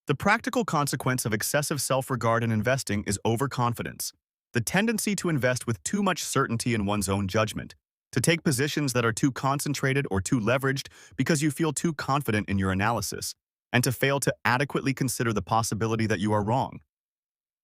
The practical consequence of excessive self-regard in investing is overconfidence, the tendency to invest with too much certainty in one's own judgment, to take positions that are too concentrated or too leveraged because you feel too confident in your analysis, and to fail to adequately consider the possibility that you are wrong.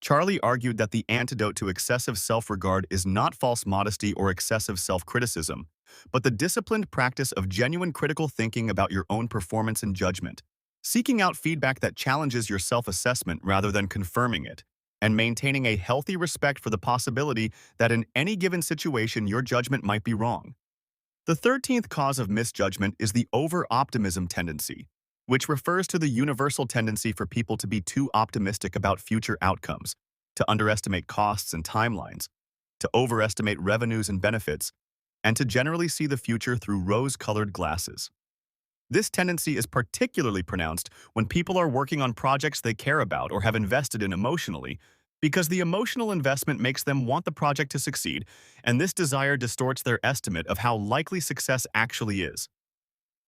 Charlie argued that the antidote to excessive self-regard is not false modesty or excessive self-criticism, but the disciplined practice of genuine critical thinking about your own performance and judgment, seeking out feedback that challenges your self-assessment rather than confirming it, and maintaining a healthy respect for the possibility that in any given situation your judgment might be wrong. The 13th cause of misjudgment is the over-optimism tendency, which refers to the universal tendency for people to be too optimistic about future outcomes, to underestimate costs and timelines, to overestimate revenues and benefits, and to generally see the future through rose-colored glasses. This tendency is particularly pronounced when people are working on projects they care about or have invested in emotionally, because the emotional investment makes them want the project to succeed, and this desire distorts their estimate of how likely success actually is.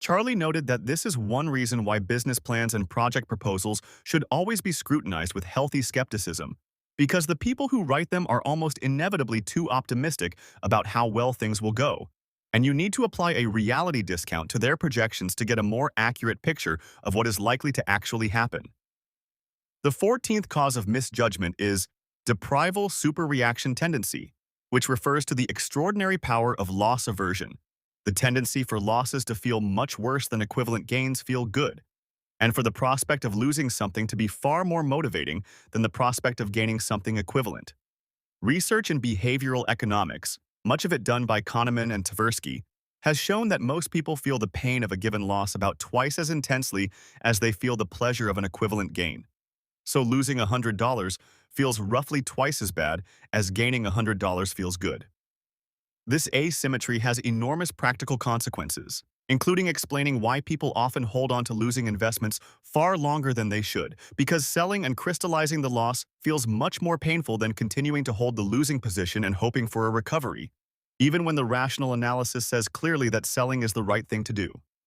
Charlie noted that this is one reason why business plans and project proposals should always be scrutinized with healthy skepticism, because the people who write them are almost inevitably too optimistic about how well things will go, and you need to apply a reality discount to their projections to get a more accurate picture of what is likely to actually happen. The 14th cause of misjudgment is deprival superreaction tendency, which refers to the extraordinary power of loss aversion, the tendency for losses to feel much worse than equivalent gains feel good, and for the prospect of losing something to be far more motivating than the prospect of gaining something equivalent. Research in behavioral economics, much of it done by Kahneman and Tversky, has shown that most people feel the pain of a given loss about twice as intensely as they feel the pleasure of an equivalent gain. So losing $100 feels roughly twice as bad as gaining $100 feels good. This asymmetry has enormous practical consequences, including explaining why people often hold on to losing investments far longer than they should, because selling and crystallizing the loss feels much more painful than continuing to hold the losing position and hoping for a recovery, even when the rational analysis says clearly that selling is the right thing to do.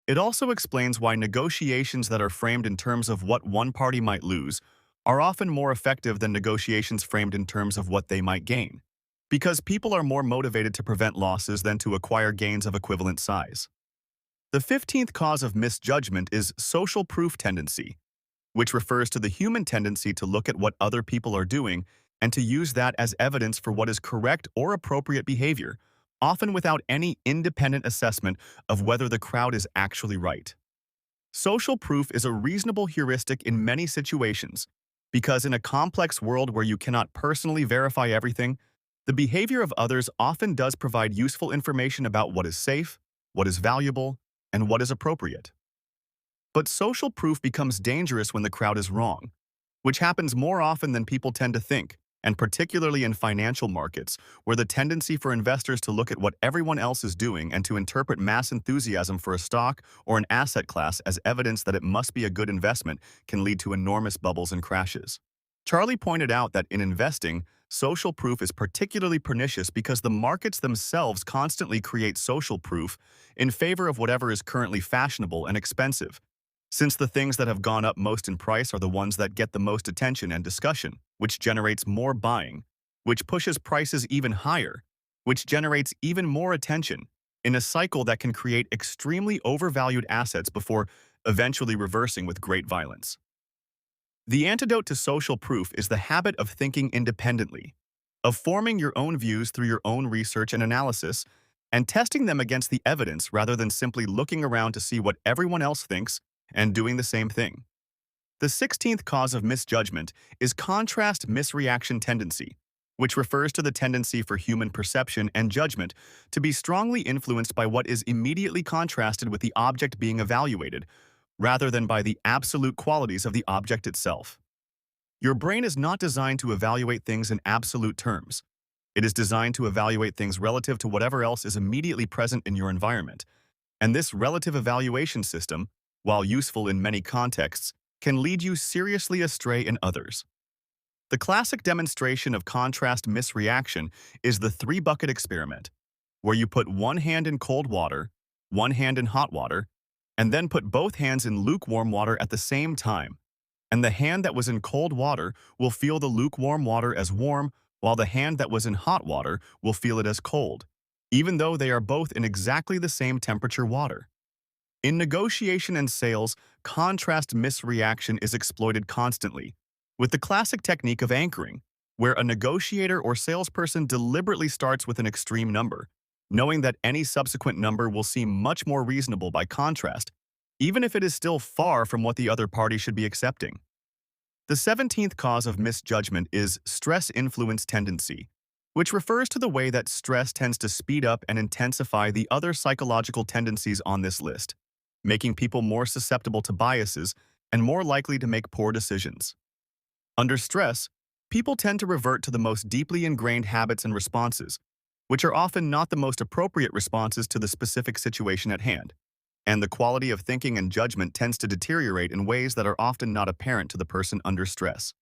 It also explains why negotiations that are framed in terms of what one party might lose are often more effective than negotiations framed in terms of what they might gain, because people are more motivated to prevent losses than to acquire gains of equivalent size. The 15th cause of misjudgment is social proof tendency, which refers to the human tendency to look at what other people are doing and to use that as evidence for what is correct or appropriate behavior, often without any independent assessment of whether the crowd is actually right. Social proof is a reasonable heuristic in many situations, because in a complex world where you cannot personally verify everything, the behavior of others often does provide useful information about what is safe, what is valuable, and what is appropriate. But social proof becomes dangerous when the crowd is wrong, which happens more often than people tend to think, and particularly in financial markets, where the tendency for investors to look at what everyone else is doing and to interpret mass enthusiasm for a stock or an asset class as evidence that it must be a good investment can lead to enormous bubbles and crashes. Charlie pointed out that in investing, social proof is particularly pernicious because the markets themselves constantly create social proof in favor of whatever is currently fashionable and expensive, since the things that have gone up most in price are the ones that get the most attention and discussion, which generates more buying, which pushes prices even higher, which generates even more attention, in a cycle that can create extremely overvalued assets before eventually reversing with great violence. The antidote to social proof is the habit of thinking independently, of forming your own views through your own research and analysis, and testing them against the evidence rather than simply looking around to see what everyone else thinks and doing the same thing. The 16th cause of misjudgment is contrast misreaction tendency, which refers to the tendency for human perception and judgment to be strongly influenced by what is immediately contrasted with the object being evaluated, rather than by the absolute qualities of the object itself. Your brain is not designed to evaluate things in absolute terms. It is designed to evaluate things relative to whatever else is immediately present in your environment, and this relative evaluation system, while useful in many contexts, can lead you seriously astray in others. The classic demonstration of contrast misreaction is the three-bucket experiment, where you put one hand in cold water, one hand in hot water, and then put both hands in lukewarm water at the same time, and the hand that was in cold water will feel the lukewarm water as warm, while the hand that was in hot water will feel it as cold, even though they are both in exactly the same temperature water. In negotiation and sales, contrast misreaction is exploited constantly, with the classic technique of anchoring, where a negotiator or salesperson deliberately starts with an extreme number, knowing that any subsequent number will seem much more reasonable by contrast, even if it is still far from what the other party should be accepting. The 17th cause of misjudgment is stress influence tendency, which refers to the way that stress tends to speed up and intensify the other psychological tendencies on this list, making people more susceptible to biases and more likely to make poor decisions. Under stress, people tend to revert to the most deeply ingrained habits and responses, which are often not the most appropriate responses to the specific situation at hand, and the quality of thinking and judgment tends to deteriorate in ways that are often not apparent to the person under stress.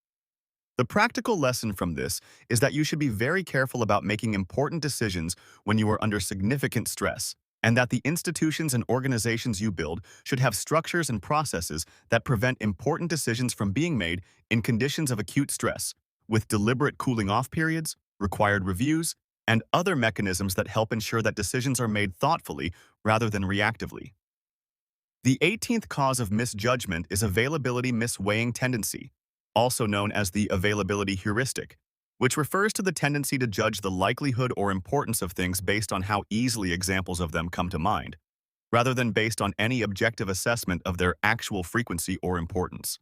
The practical lesson from this is that you should be very careful about making important decisions when you are under significant stress, and that the institutions and organizations you build should have structures and processes that prevent important decisions from being made in conditions of acute stress, with deliberate cooling off periods, required reviews, and other mechanisms that help ensure that decisions are made thoughtfully rather than reactively. The 18th cause of misjudgment is availability misweighing tendency, also known as the availability heuristic, which refers to the tendency to judge the likelihood or importance of things based on how easily examples of them come to mind, rather than based on any objective assessment of their actual frequency or importance.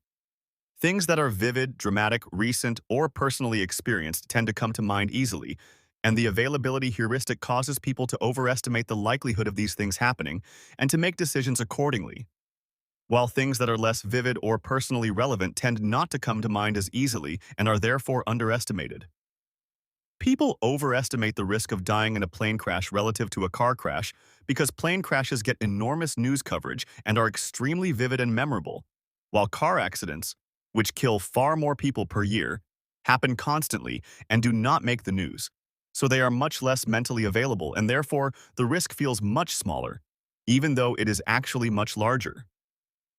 Things that are vivid, dramatic, recent, or personally experienced tend to come to mind easily, and the availability heuristic causes people to overestimate the likelihood of these things happening and to make decisions accordingly, while things that are less vivid or personally relevant tend not to come to mind as easily and are therefore underestimated. People overestimate the risk of dying in a plane crash relative to a car crash because plane crashes get enormous news coverage and are extremely vivid and memorable, while car accidents, which kill far more people per year, happen constantly and do not make the news, so they are much less mentally available and therefore the risk feels much smaller, even though it is actually much larger.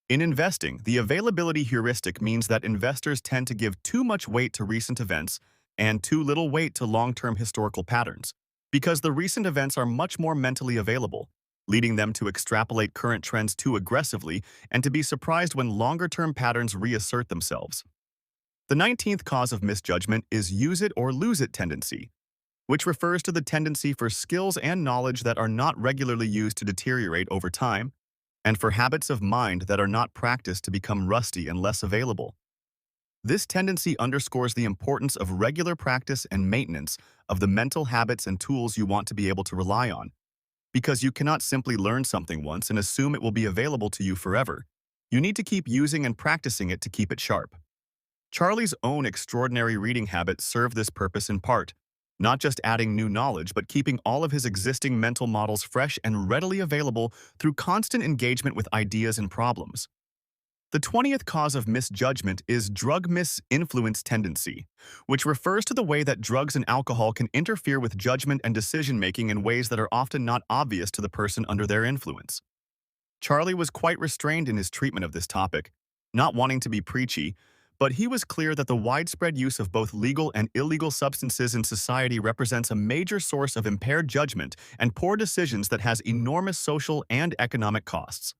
In investing, the availability heuristic means that investors tend to give too much weight to recent events and too little weight to long-term historical patterns, because the recent events are much more mentally available, leading them to extrapolate current trends too aggressively and to be surprised when longer-term patterns reassert themselves. The 19th cause of misjudgment is use it or lose it tendency, which refers to the tendency for skills and knowledge that are not regularly used to deteriorate over time, and for habits of mind that are not practiced to become rusty and less available. This tendency underscores the importance of regular practice and maintenance of the mental habits and tools you want to be able to rely on, because you cannot simply learn something once and assume it will be available to you forever. You need to keep using and practicing it to keep it sharp. Charlie's own extraordinary reading habit served this purpose in part, not just adding new knowledge, but keeping all of his existing mental models fresh and readily available through constant engagement with ideas and problems. The 20th cause of misjudgment is drug misinfluence tendency, which refers to the way that drugs and alcohol can interfere with judgment and decision-making in ways that are often not obvious to the person under their influence. Charlie was quite restrained in his treatment of this topic, not wanting to be preachy, but he was clear that the widespread use of both legal and illegal substances in society represents a major source of impaired judgment and poor decisions that has enormous social and economic costs.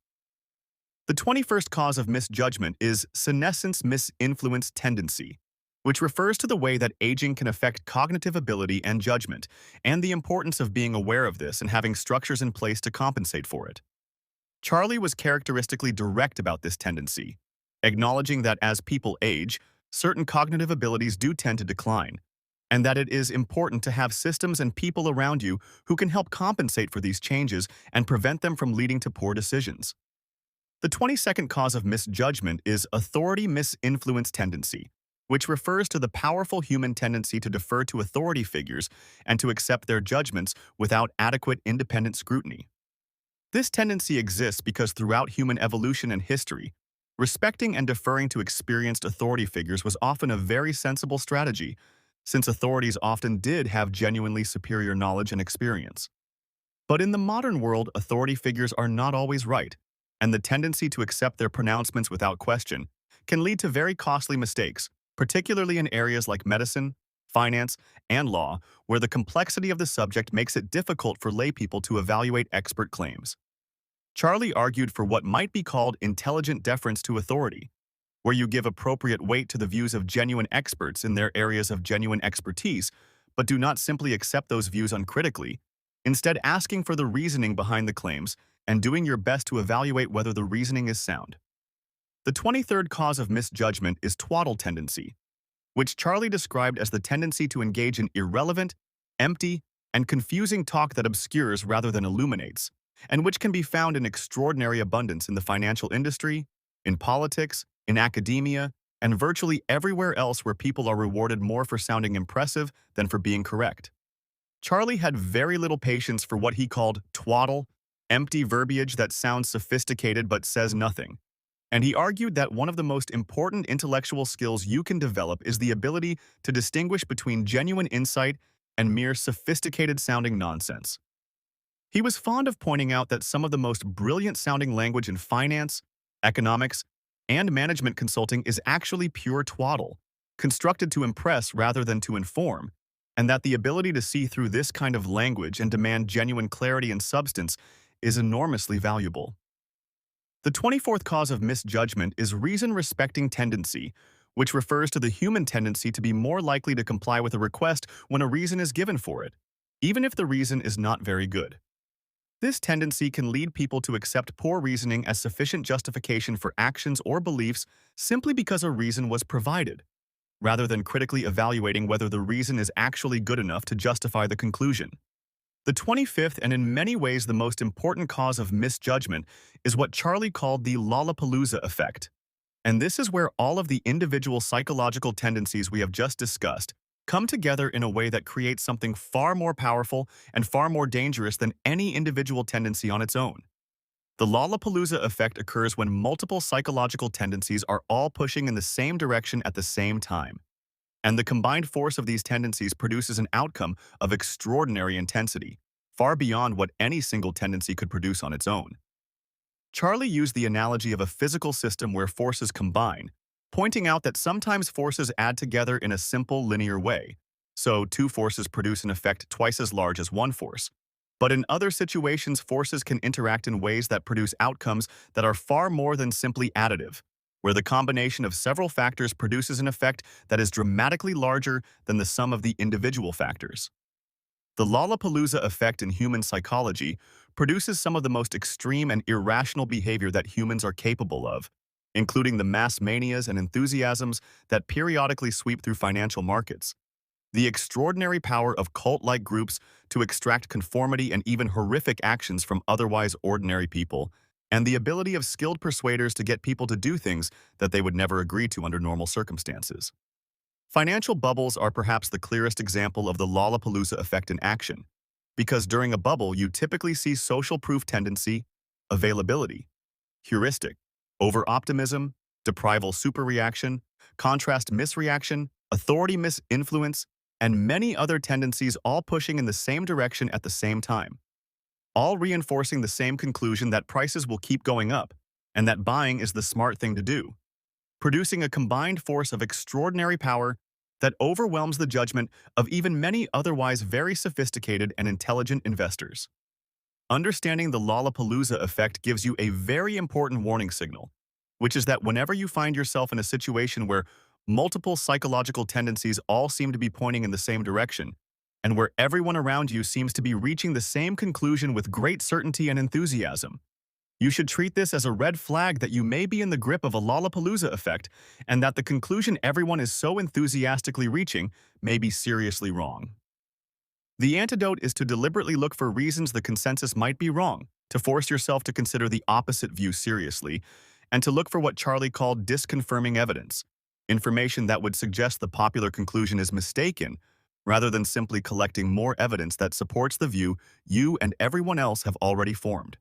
The 21st cause of misjudgment is senescence misinfluence tendency, which refers to the way that aging can affect cognitive ability and judgment, and the importance of being aware of this and having structures in place to compensate for it. Charlie was characteristically direct about this tendency, acknowledging that as people age, certain cognitive abilities do tend to decline, and that it is important to have systems and people around you who can help compensate for these changes and prevent them from leading to poor decisions. The 22nd cause of misjudgment is authority misinfluence tendency, which refers to the powerful human tendency to defer to authority figures and to accept their judgments without adequate independent scrutiny. This tendency exists because throughout human evolution and history, respecting and deferring to experienced authority figures was often a very sensible strategy, since authorities often did have genuinely superior knowledge and experience. But in the modern world, authority figures are not always right, and the tendency to accept their pronouncements without question can lead to very costly mistakes, particularly in areas like medicine, finance, and law, where the complexity of the subject makes it difficult for laypeople to evaluate expert claims. Charlie argued for what might be called intelligent deference to authority, where you give appropriate weight to the views of genuine experts in their areas of genuine expertise, but do not simply accept those views uncritically, instead asking for the reasoning behind the claims and doing your best to evaluate whether the reasoning is sound. The 23rd cause of misjudgment is twaddle tendency, which Charlie described as the tendency to engage in irrelevant, empty, and confusing talk that obscures rather than illuminates, and which can be found in extraordinary abundance in the financial industry, in politics, in academia, and virtually everywhere else where people are rewarded more for sounding impressive than for being correct. Charlie had very little patience for what he called twaddle, empty verbiage that sounds sophisticated but says nothing. And he argued that one of the most important intellectual skills you can develop is the ability to distinguish between genuine insight and mere sophisticated-sounding nonsense. He was fond of pointing out that some of the most brilliant-sounding language in finance, economics, and management consulting is actually pure twaddle, constructed to impress rather than to inform, and that the ability to see through this kind of language and demand genuine clarity and substance is enormously valuable. The 24th cause of misjudgment is reason-respecting tendency, which refers to the human tendency to be more likely to comply with a request when a reason is given for it, even if the reason is not very good. This tendency can lead people to accept poor reasoning as sufficient justification for actions or beliefs simply because a reason was provided, rather than critically evaluating whether the reason is actually good enough to justify the conclusion. The 25th, and in many ways the most important cause of misjudgment, is what Charlie called the Lollapalooza effect. And this is where all of the individual psychological tendencies we have just discussed come together in a way that creates something far more powerful and far more dangerous than any individual tendency on its own. The Lollapalooza effect occurs when multiple psychological tendencies are all pushing in the same direction at the same time. And the combined force of these tendencies produces an outcome of extraordinary intensity, far beyond what any single tendency could produce on its own. Charlie used the analogy of a physical system where forces combine, pointing out that sometimes forces add together in a simple linear way, so two forces produce an effect twice as large as one force. But in other situations, forces can interact in ways that produce outcomes that are far more than simply additive, where the combination of several factors produces an effect that is dramatically larger than the sum of the individual factors. The Lollapalooza effect in human psychology produces some of the most extreme and irrational behavior that humans are capable of, including the mass manias and enthusiasms that periodically sweep through financial markets. The extraordinary power of cult-like groups to extract conformity and even horrific actions from otherwise ordinary people, and the ability of skilled persuaders to get people to do things that they would never agree to under normal circumstances. Financial bubbles are perhaps the clearest example of the Lollapalooza effect in action, because during a bubble you typically see social proof tendency, availability, heuristic, over-optimism, deprival superreaction, contrast misreaction, authority misinfluence, and many other tendencies all pushing in the same direction at the same time, all reinforcing the same conclusion that prices will keep going up and that buying is the smart thing to do, producing a combined force of extraordinary power that overwhelms the judgment of even many otherwise very sophisticated and intelligent investors. Understanding the Lollapalooza effect gives you a very important warning signal, which is that whenever you find yourself in a situation where multiple psychological tendencies all seem to be pointing in the same direction, and where everyone around you seems to be reaching the same conclusion with great certainty and enthusiasm, you should treat this as a red flag that you may be in the grip of a Lollapalooza effect and that the conclusion everyone is so enthusiastically reaching may be seriously wrong. The antidote is to deliberately look for reasons the consensus might be wrong, to force yourself to consider the opposite view seriously, and to look for what Charlie called disconfirming evidence, information that would suggest the popular conclusion is mistaken, rather than simply collecting more evidence that supports the view you and everyone else have already formed.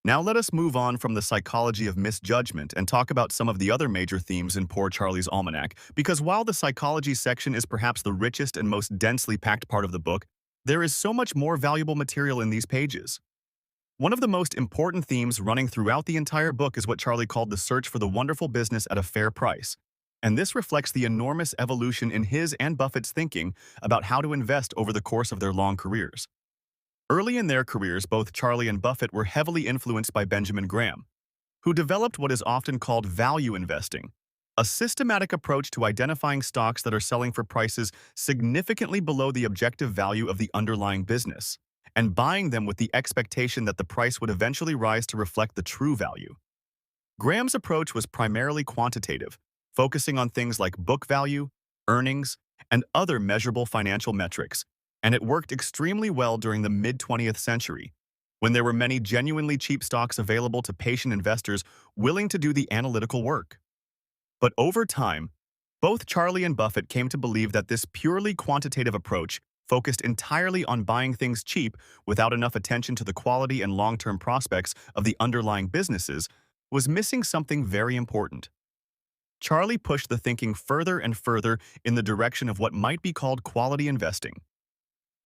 Now let us move on from the psychology of misjudgment and talk about some of the other major themes in Poor Charlie's Almanack, because while the psychology section is perhaps the richest and most densely packed part of the book, there is so much more valuable material in these pages. One of the most important themes running throughout the entire book is what Charlie called the search for the wonderful business at a fair price. And this reflects the enormous evolution in his and Buffett's thinking about how to invest over the course of their long careers. Early in their careers, both Charlie and Buffett were heavily influenced by Benjamin Graham, who developed what is often called value investing, a systematic approach to identifying stocks that are selling for prices significantly below the objective value of the underlying business, and buying them with the expectation that the price would eventually rise to reflect the true value. Graham's approach was primarily quantitative, focusing on things like book value, earnings, and other measurable financial metrics, And it worked extremely well during the mid-20th century, when there were many genuinely cheap stocks available to patient investors willing to do the analytical work. But over time, both Charlie and Buffett came to believe that this purely quantitative approach, focused entirely on buying things cheap without enough attention to the quality and long-term prospects of the underlying businesses, was missing something very important. Charlie pushed the thinking further and further in the direction of what might be called quality investing,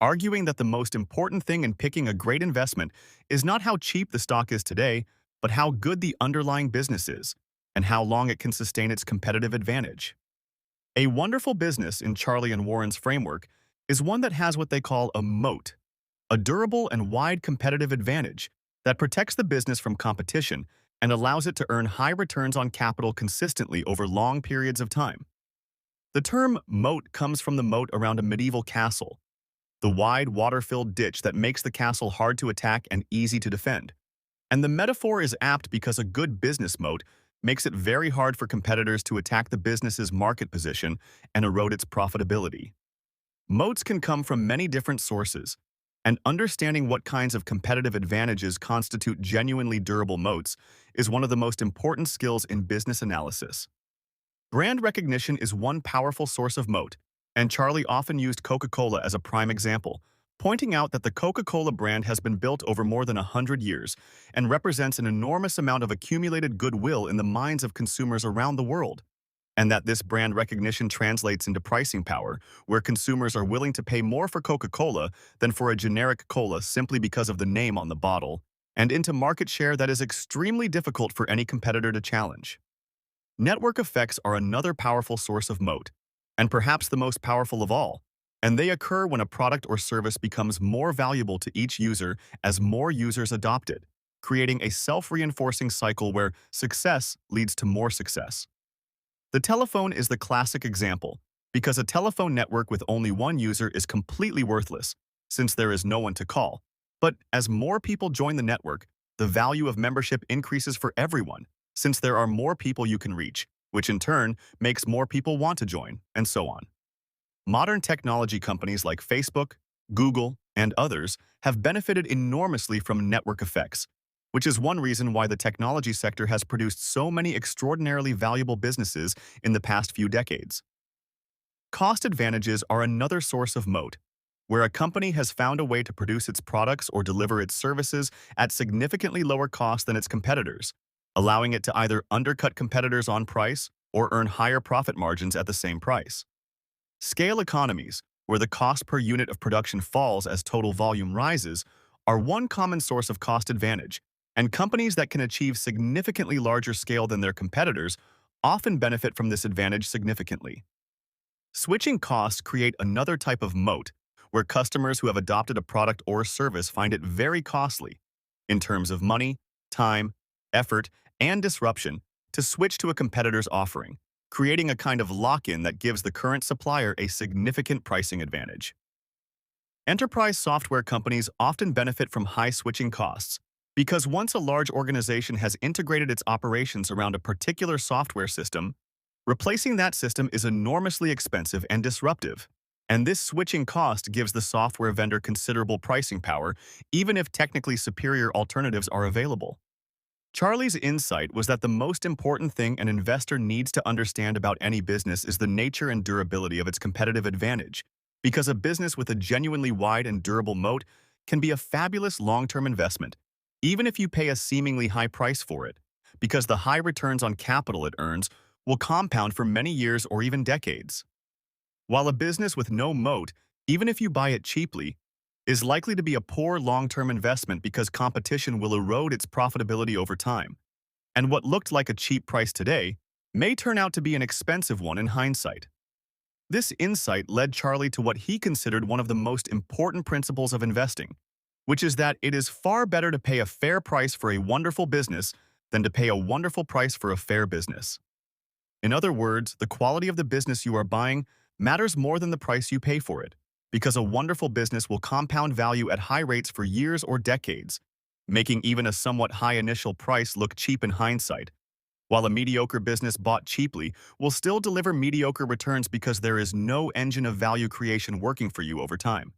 arguing that the most important thing in picking a great investment is not how cheap the stock is today, but how good the underlying business is and how long it can sustain its competitive advantage. A wonderful business in Charlie and Warren's framework is one that has what they call a moat, a durable and wide competitive advantage that protects the business from competition and allows it to earn high returns on capital consistently over long periods of time. The term moat comes from the moat around a medieval castle, the wide, water-filled ditch that makes the castle hard to attack and easy to defend. And the metaphor is apt because a good business moat makes it very hard for competitors to attack the business's market position and erode its profitability. Moats can come from many different sources, and understanding what kinds of competitive advantages constitute genuinely durable moats is one of the most important skills in business analysis. Brand recognition is one powerful source of moat, and Charlie often used Coca-Cola as a prime example, pointing out that the Coca-Cola brand has been built over more than 100 years and represents an enormous amount of accumulated goodwill in the minds of consumers around the world, and that this brand recognition translates into pricing power, where consumers are willing to pay more for Coca-Cola than for a generic cola simply because of the name on the bottle, and into market share that is extremely difficult for any competitor to challenge. Network effects are another powerful source of moat, and perhaps the most powerful of all, and they occur when a product or service becomes more valuable to each user as more users adopt it, creating a self-reinforcing cycle where success leads to more success. The telephone is the classic example, because a telephone network with only one user is completely worthless, since there is no one to call. But as more people join the network, the value of membership increases for everyone, since there are more people you can reach, which in turn makes more people want to join, and so on. Modern technology companies like Facebook, Google, and others have benefited enormously from network effects, which is one reason why the technology sector has produced so many extraordinarily valuable businesses in the past few decades. Cost advantages are another source of moat, where a company has found a way to produce its products or deliver its services at significantly lower cost than its competitors, allowing it to either undercut competitors on price or earn higher profit margins at the same price. Scale economies, where the cost per unit of production falls as total volume rises, are one common source of cost advantage, and companies that can achieve significantly larger scale than their competitors often benefit from this advantage significantly. Switching costs create another type of moat, where customers who have adopted a product or service find it very costly, in terms of money, time, effort, and disruption, to switch to a competitor's offering, creating a kind of lock-in that gives the current supplier a significant pricing advantage. Enterprise software companies often benefit from high switching costs, because once a large organization has integrated its operations around a particular software system, replacing that system is enormously expensive and disruptive, and this switching cost gives the software vendor considerable pricing power, even if technically superior alternatives are available. Charlie's insight was that the most important thing an investor needs to understand about any business is the nature and durability of its competitive advantage, because a business with a genuinely wide and durable moat can be a fabulous long-term investment, even if you pay a seemingly high price for it, because the high returns on capital it earns will compound for many years or even decades. While a business with no moat, even if you buy it cheaply, is likely to be a poor long-term investment because competition will erode its profitability over time, and what looked like a cheap price today may turn out to be an expensive one in hindsight. This insight led Charlie to what he considered one of the most important principles of investing, which is that it is far better to pay a fair price for a wonderful business than to pay a wonderful price for a fair business. In other words, the quality of the business you are buying matters more than the price you pay for it, because a wonderful business will compound value at high rates for years or decades, making even a somewhat high initial price look cheap in hindsight, while a mediocre business bought cheaply will still deliver mediocre returns because there is no engine of value creation working for you over time.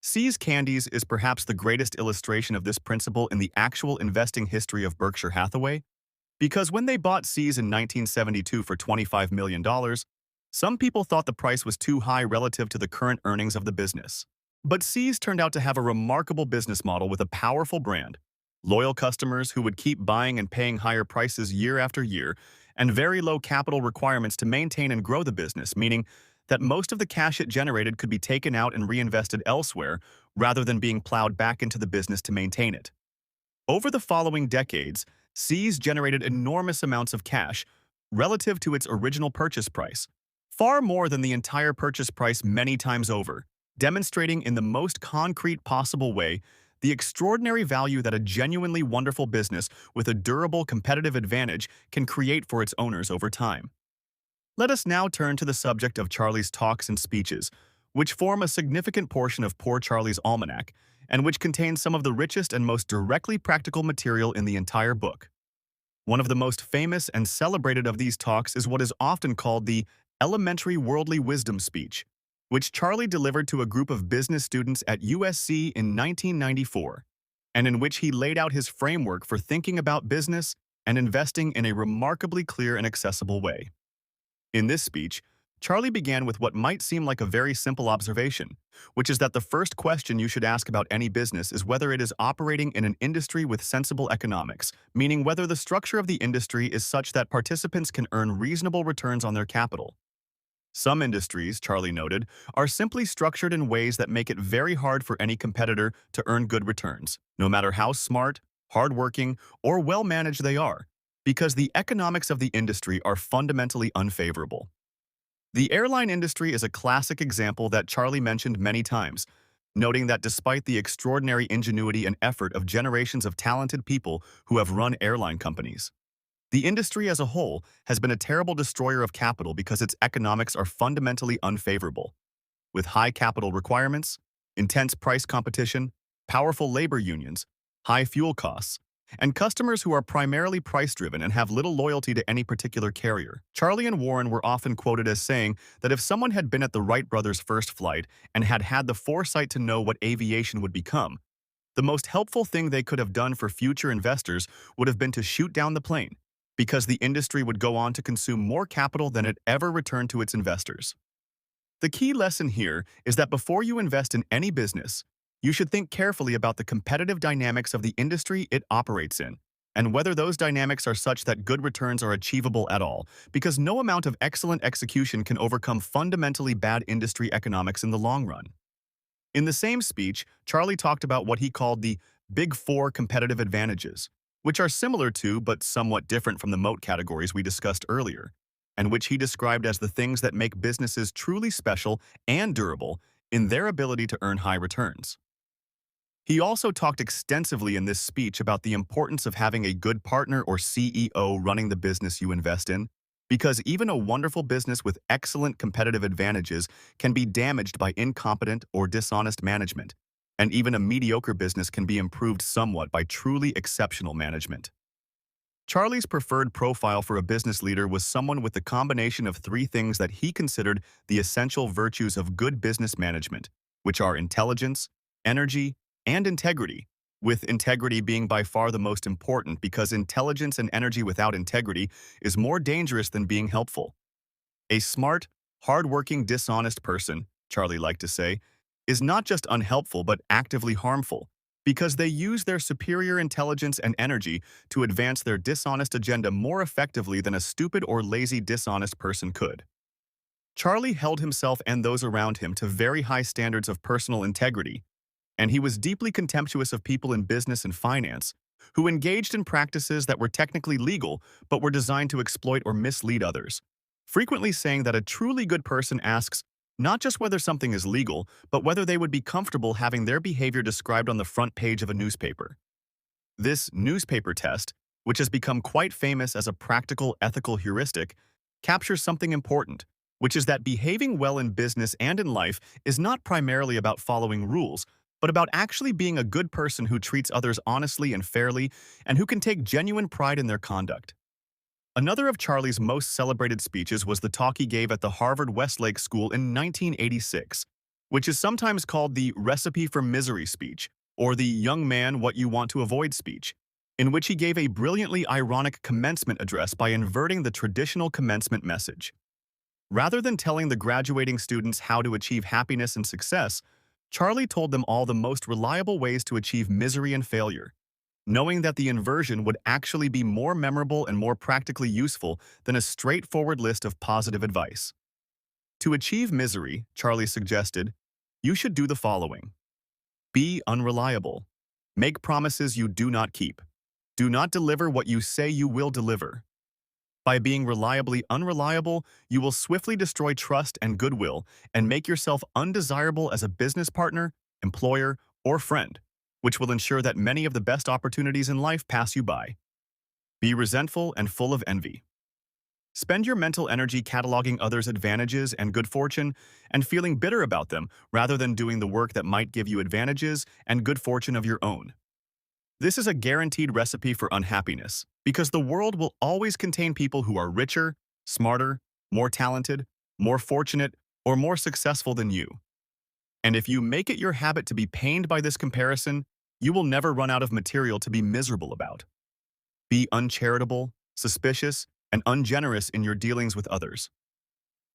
See's Candies is perhaps the greatest illustration of this principle in the actual investing history of Berkshire Hathaway, because when they bought See's in 1972 for $25 million, some people thought the price was too high relative to the current earnings of the business. But See's turned out to have a remarkable business model with a powerful brand, loyal customers who would keep buying and paying higher prices year after year, and very low capital requirements to maintain and grow the business, meaning that most of the cash it generated could be taken out and reinvested elsewhere rather than being plowed back into the business to maintain it. Over the following decades, See's generated enormous amounts of cash relative to its original purchase price, far more than the entire purchase price many times over, demonstrating in the most concrete possible way the extraordinary value that a genuinely wonderful business with a durable competitive advantage can create for its owners over time. Let us now turn to the subject of Charlie's talks and speeches, which form a significant portion of Poor Charlie's Almanack, and which contains some of the richest and most directly practical material in the entire book. One of the most famous and celebrated of these talks is what is often called the Elementary Worldly Wisdom speech, which Charlie delivered to a group of business students at USC in 1994, and in which he laid out his framework for thinking about business and investing in a remarkably clear and accessible way. In this speech, Charlie began with what might seem like a very simple observation, which is that the first question you should ask about any business is whether it is operating in an industry with sensible economics, meaning whether the structure of the industry is such that participants can earn reasonable returns on their capital. Some industries, Charlie noted, are simply structured in ways that make it very hard for any competitor to earn good returns, no matter how smart, hardworking, or well-managed they are, because the economics of the industry are fundamentally unfavorable. The airline industry is a classic example that Charlie mentioned many times, noting that despite the extraordinary ingenuity and effort of generations of talented people who have run airline companies, the industry as a whole has been a terrible destroyer of capital because its economics are fundamentally unfavorable. With high capital requirements, intense price competition, powerful labor unions, high fuel costs, and customers who are primarily price-driven and have little loyalty to any particular carrier. Charlie and Warren were often quoted as saying that if someone had been at the Wright brothers' first flight and had had the foresight to know what aviation would become, the most helpful thing they could have done for future investors would have been to shoot down the plane, because the industry would go on to consume more capital than it ever returned to its investors. The key lesson here is that before you invest in any business, you should think carefully about the competitive dynamics of the industry it operates in, and whether those dynamics are such that good returns are achievable at all, because no amount of excellent execution can overcome fundamentally bad industry economics in the long run. In the same speech, Charlie talked about what he called the Big Four competitive advantages, which are similar to but somewhat different from the moat categories we discussed earlier, and which he described as the things that make businesses truly special and durable in their ability to earn high returns. He also talked extensively in this speech about the importance of having a good partner or CEO running the business you invest in, because even a wonderful business with excellent competitive advantages can be damaged by incompetent or dishonest management, and even a mediocre business can be improved somewhat by truly exceptional management. Charlie's preferred profile for a business leader was someone with the combination of three things that he considered the essential virtues of good business management, which are intelligence, energy, and integrity, with integrity being by far the most important because intelligence and energy without integrity is more dangerous than being helpful. A smart, hard-working, dishonest person, Charlie liked to say, is not just unhelpful but actively harmful, because they use their superior intelligence and energy to advance their dishonest agenda more effectively than a stupid or lazy dishonest person could. Charlie held himself and those around him to very high standards of personal integrity, and he was deeply contemptuous of people in business and finance who engaged in practices that were technically legal but were designed to exploit or mislead others, frequently saying that a truly good person asks not just whether something is legal, but whether they would be comfortable having their behavior described on the front page of a newspaper. This newspaper test, which has become quite famous as a practical ethical heuristic, captures something important, which is that behaving well in business and in life is not primarily about following rules, but about actually being a good person who treats others honestly and fairly and who can take genuine pride in their conduct. Another of Charlie's most celebrated speeches was the talk he gave at the Harvard Westlake School in 1986, which is sometimes called the recipe for misery speech, or the young man what you want to avoid speech, in which he gave a brilliantly ironic commencement address by inverting the traditional commencement message. Rather than telling the graduating students how to achieve happiness and success, Charlie told them all the most reliable ways to achieve misery and failure, knowing that the inversion would actually be more memorable and more practically useful than a straightforward list of positive advice. To achieve misery, Charlie suggested, you should do the following. Be unreliable. Make promises you do not keep. Do not deliver what you say you will deliver. By being reliably unreliable, you will swiftly destroy trust and goodwill and make yourself undesirable as a business partner, employer, or friend, which will ensure that many of the best opportunities in life pass you by. Be resentful and full of envy. Spend your mental energy cataloging others' advantages and good fortune and feeling bitter about them rather than doing the work that might give you advantages and good fortune of your own. This is a guaranteed recipe for unhappiness because the world will always contain people who are richer, smarter, more talented, more fortunate, or more successful than you. And if you make it your habit to be pained by this comparison, you will never run out of material to be miserable about. Be uncharitable, suspicious, and ungenerous in your dealings with others.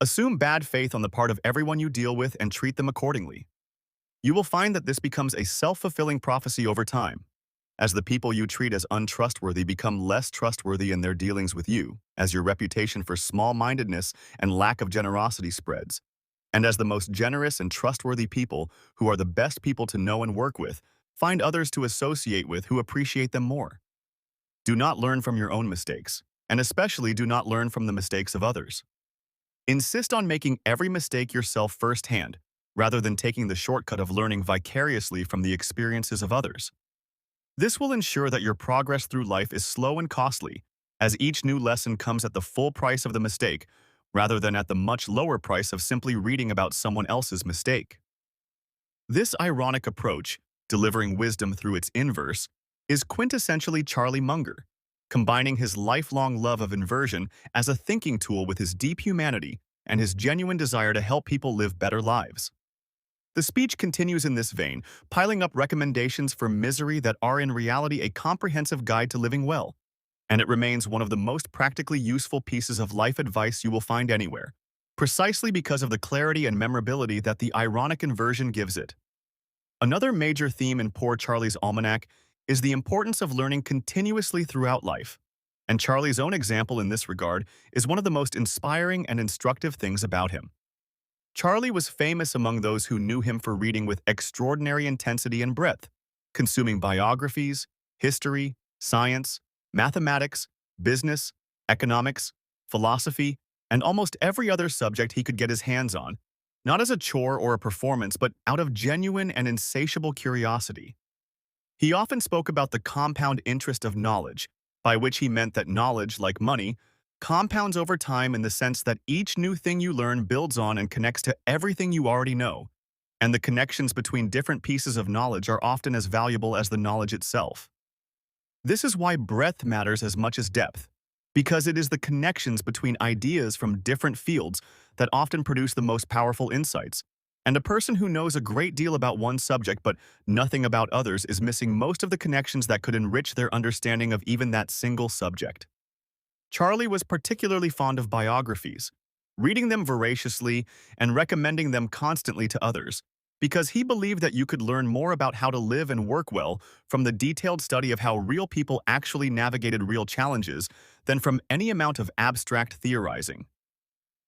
Assume bad faith on the part of everyone you deal with and treat them accordingly. You will find that this becomes a self-fulfilling prophecy over time, as the people you treat as untrustworthy become less trustworthy in their dealings with you, as your reputation for small-mindedness and lack of generosity spreads, and as the most generous and trustworthy people, who are the best people to know and work with, find others to associate with who appreciate them more. Do not learn from your own mistakes, and especially do not learn from the mistakes of others. Insist on making every mistake yourself firsthand, rather than taking the shortcut of learning vicariously from the experiences of others. This will ensure that your progress through life is slow and costly, as each new lesson comes at the full price of the mistake, rather than at the much lower price of simply reading about someone else's mistake. This ironic approach, delivering wisdom through its inverse, is quintessentially Charlie Munger, combining his lifelong love of inversion as a thinking tool with his deep humanity and his genuine desire to help people live better lives. The speech continues in this vein, piling up recommendations for misery that are in reality a comprehensive guide to living well, and it remains one of the most practically useful pieces of life advice you will find anywhere, precisely because of the clarity and memorability that the ironic inversion gives it. Another major theme in Poor Charlie's Almanack is the importance of learning continuously throughout life, and Charlie's own example in this regard is one of the most inspiring and instructive things about him. Charlie was famous among those who knew him for reading with extraordinary intensity and breadth, consuming biographies, history, science, mathematics, business, economics, philosophy, and almost every other subject he could get his hands on, not as a chore or a performance, but out of genuine and insatiable curiosity. He often spoke about the compound interest of knowledge, by which he meant that knowledge, like money, compounds over time in the sense that each new thing you learn builds on and connects to everything you already know, and the connections between different pieces of knowledge are often as valuable as the knowledge itself. This is why breadth matters as much as depth, because it is the connections between ideas from different fields that often produce the most powerful insights, and a person who knows a great deal about one subject but nothing about others is missing most of the connections that could enrich their understanding of even that single subject. Charlie was particularly fond of biographies, reading them voraciously and recommending them constantly to others, because he believed that you could learn more about how to live and work well from the detailed study of how real people actually navigated real challenges than from any amount of abstract theorizing.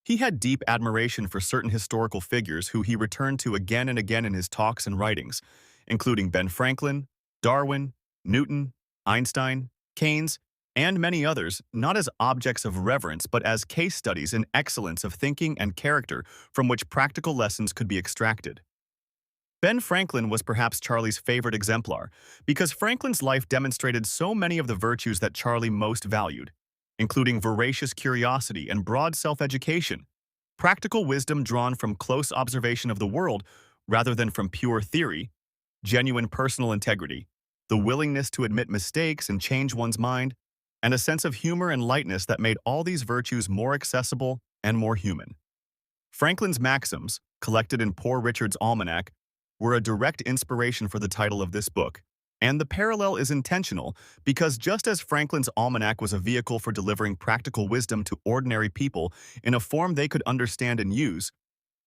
He had deep admiration for certain historical figures who he returned to again and again in his talks and writings, including Ben Franklin, Darwin, Newton, Einstein, Keynes, and many others, not as objects of reverence but as case studies in excellence of thinking and character from which practical lessons could be extracted. Ben Franklin was perhaps Charlie's favorite exemplar, because Franklin's life demonstrated so many of the virtues that Charlie most valued, including voracious curiosity and broad self-education, practical wisdom drawn from close observation of the world rather than from pure theory, genuine personal integrity, the willingness to admit mistakes and change one's mind, and a sense of humor and lightness that made all these virtues more accessible and more human. Franklin's maxims, collected in Poor Richard's Almanack, were a direct inspiration for the title of this book. And the parallel is intentional because just as Franklin's Almanack was a vehicle for delivering practical wisdom to ordinary people in a form they could understand and use,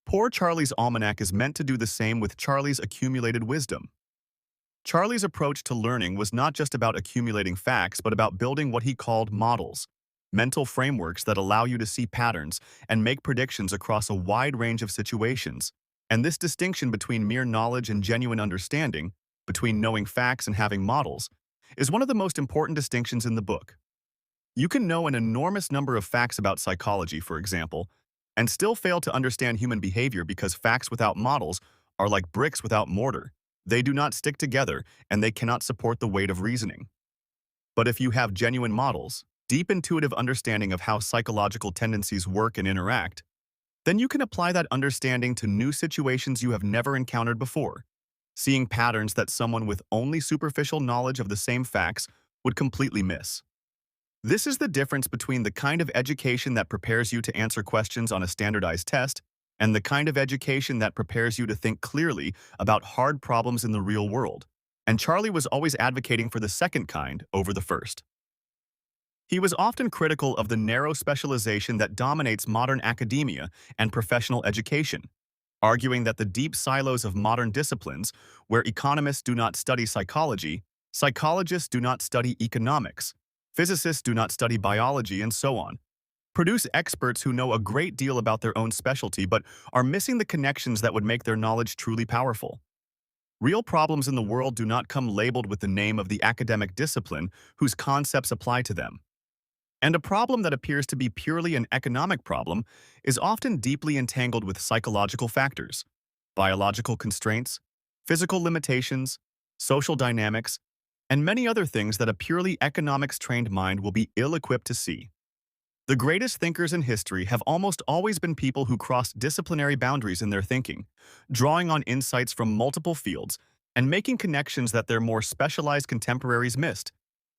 Poor Charlie's Almanack is meant to do the same with Charlie's accumulated wisdom. Charlie's approach to learning was not just about accumulating facts, but about building what he called models, mental frameworks that allow you to see patterns and make predictions across a wide range of situations. And this distinction between mere knowledge and genuine understanding, between knowing facts and having models, is one of the most important distinctions in the book. You can know an enormous number of facts about psychology, for example, and still fail to understand human behavior because facts without models are like bricks without mortar. They do not stick together, and they cannot support the weight of reasoning. But if you have genuine models, deep intuitive understanding of how psychological tendencies work and interact, then you can apply that understanding to new situations you have never encountered before, seeing patterns that someone with only superficial knowledge of the same facts would completely miss. This is the difference between the kind of education that prepares you to answer questions on a standardized test and the kind of education that prepares you to think clearly about hard problems in the real world. And Charlie was always advocating for the second kind over the first. He was often critical of the narrow specialization that dominates modern academia and professional education, arguing that the deep silos of modern disciplines, where economists do not study psychology, psychologists do not study economics, physicists do not study biology, and so on, produce experts who know a great deal about their own specialty but are missing the connections that would make their knowledge truly powerful. Real problems in the world do not come labeled with the name of the academic discipline whose concepts apply to them. And a problem that appears to be purely an economic problem is often deeply entangled with psychological factors, biological constraints, physical limitations, social dynamics, and many other things that a purely economics-trained mind will be ill-equipped to see. The greatest thinkers in history have almost always been people who crossed disciplinary boundaries in their thinking, drawing on insights from multiple fields and making connections that their more specialized contemporaries missed.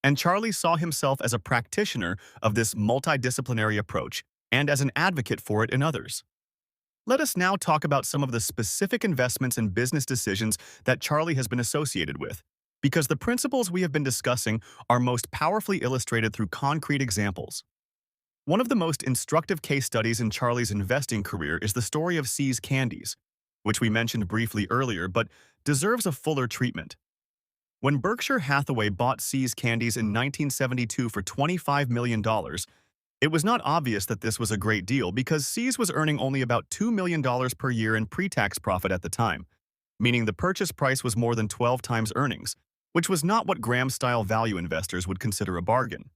And Charlie saw himself as a practitioner of this multidisciplinary approach and as an advocate for it in others. Let us now talk about some of the specific investments and business decisions that Charlie has been associated with, because the principles we have been discussing are most powerfully illustrated through concrete examples. One of the most instructive case studies in Charlie's investing career is the story of See's Candies, which we mentioned briefly earlier but deserves a fuller treatment. When Berkshire Hathaway bought See's Candies in 1972 for $25 million, it was not obvious that this was a great deal because See's was earning only about $2 million per year in pre-tax profit at the time, meaning the purchase price was more than 12 times earnings, which was not what Graham-style value investors would consider a bargain.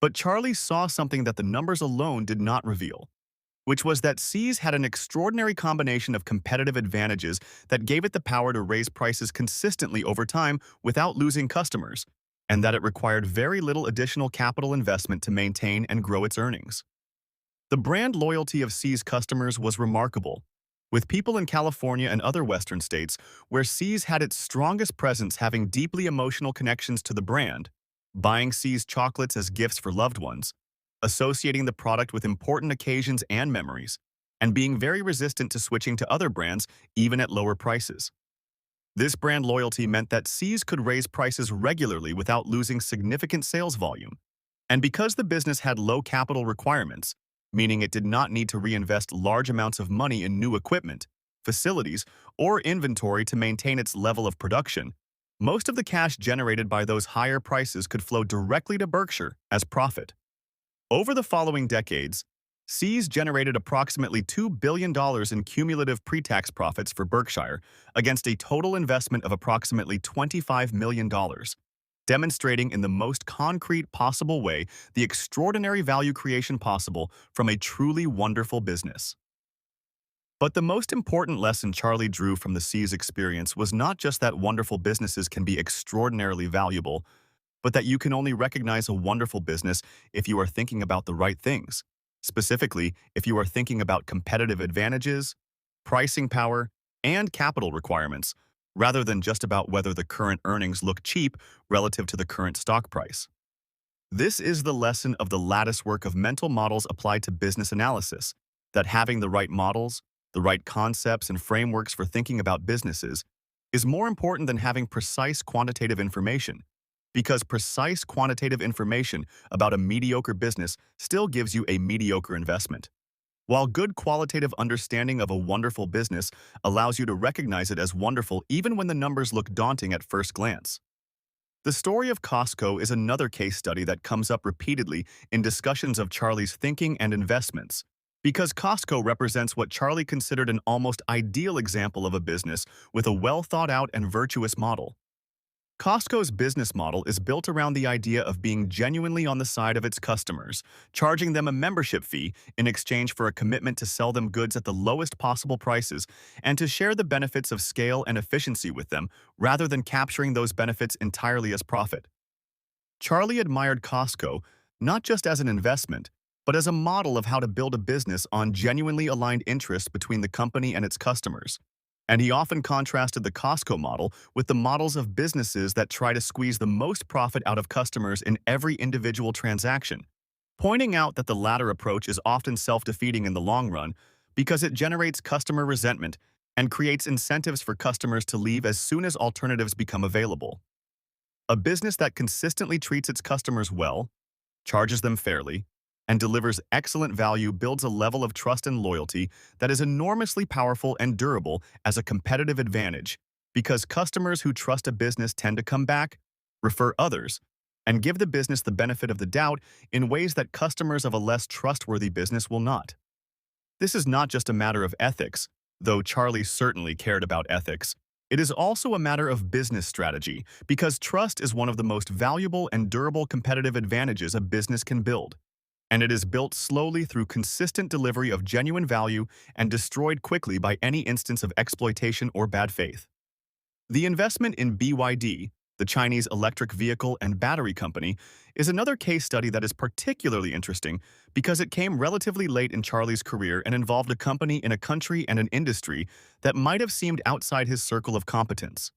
But Charlie saw something that the numbers alone did not reveal, which was that See's had an extraordinary combination of competitive advantages that gave it the power to raise prices consistently over time without losing customers, and that it required very little additional capital investment to maintain and grow its earnings. The brand loyalty of See's customers was remarkable, with people in California and other Western states where See's had its strongest presence having deeply emotional connections to the brand, buying See's chocolates as gifts for loved ones, associating the product with important occasions and memories, and being very resistant to switching to other brands even at lower prices. This brand loyalty meant that See's could raise prices regularly without losing significant sales volume. And because the business had low capital requirements, meaning it did not need to reinvest large amounts of money in new equipment, facilities, or inventory to maintain its level of production, most of the cash generated by those higher prices could flow directly to Berkshire as profit. Over the following decades, See's generated approximately $2 billion in cumulative pre-tax profits for Berkshire against a total investment of approximately $25 million, demonstrating in the most concrete possible way the extraordinary value creation possible from a truly wonderful business. But the most important lesson Charlie drew from the See's experience was not just that wonderful businesses can be extraordinarily valuable, but that you can only recognize a wonderful business if you are thinking about the right things. Specifically, if you are thinking about competitive advantages, pricing power, and capital requirements, rather than just about whether the current earnings look cheap relative to the current stock price. This is the lesson of the lattice work of mental models applied to business analysis, that having the right models, the right concepts and frameworks for thinking about businesses is more important than having precise quantitative information, because precise quantitative information about a mediocre business still gives you a mediocre investment, while good qualitative understanding of a wonderful business allows you to recognize it as wonderful even when the numbers look daunting at first glance. The story of Costco is another case study that comes up repeatedly in discussions of Charlie's thinking and investments, because Costco represents what Charlie considered an almost ideal example of a business with a well-thought-out and virtuous model. Costco's business model is built around the idea of being genuinely on the side of its customers, charging them a membership fee in exchange for a commitment to sell them goods at the lowest possible prices and to share the benefits of scale and efficiency with them rather than capturing those benefits entirely as profit. Charlie admired Costco not just as an investment, but as a model of how to build a business on genuinely aligned interests between the company and its customers. And he often contrasted the Costco model with the models of businesses that try to squeeze the most profit out of customers in every individual transaction, pointing out that the latter approach is often self-defeating in the long run because it generates customer resentment and creates incentives for customers to leave as soon as alternatives become available. A business that consistently treats its customers well, charges them fairly, and delivers excellent value builds a level of trust and loyalty that is enormously powerful and durable as a competitive advantage, because customers who trust a business tend to come back, refer others, and give the business the benefit of the doubt in ways that customers of a less trustworthy business will not. This is not just a matter of ethics, though Charlie certainly cared about ethics. It is also a matter of business strategy, because trust is one of the most valuable and durable competitive advantages a business can build, and it is built slowly through consistent delivery of genuine value and destroyed quickly by any instance of exploitation or bad faith. The investment in BYD, the Chinese electric vehicle and battery company, is another case study that is particularly interesting because it came relatively late in Charlie's career and involved a company in a country and an industry that might have seemed outside his circle of competence.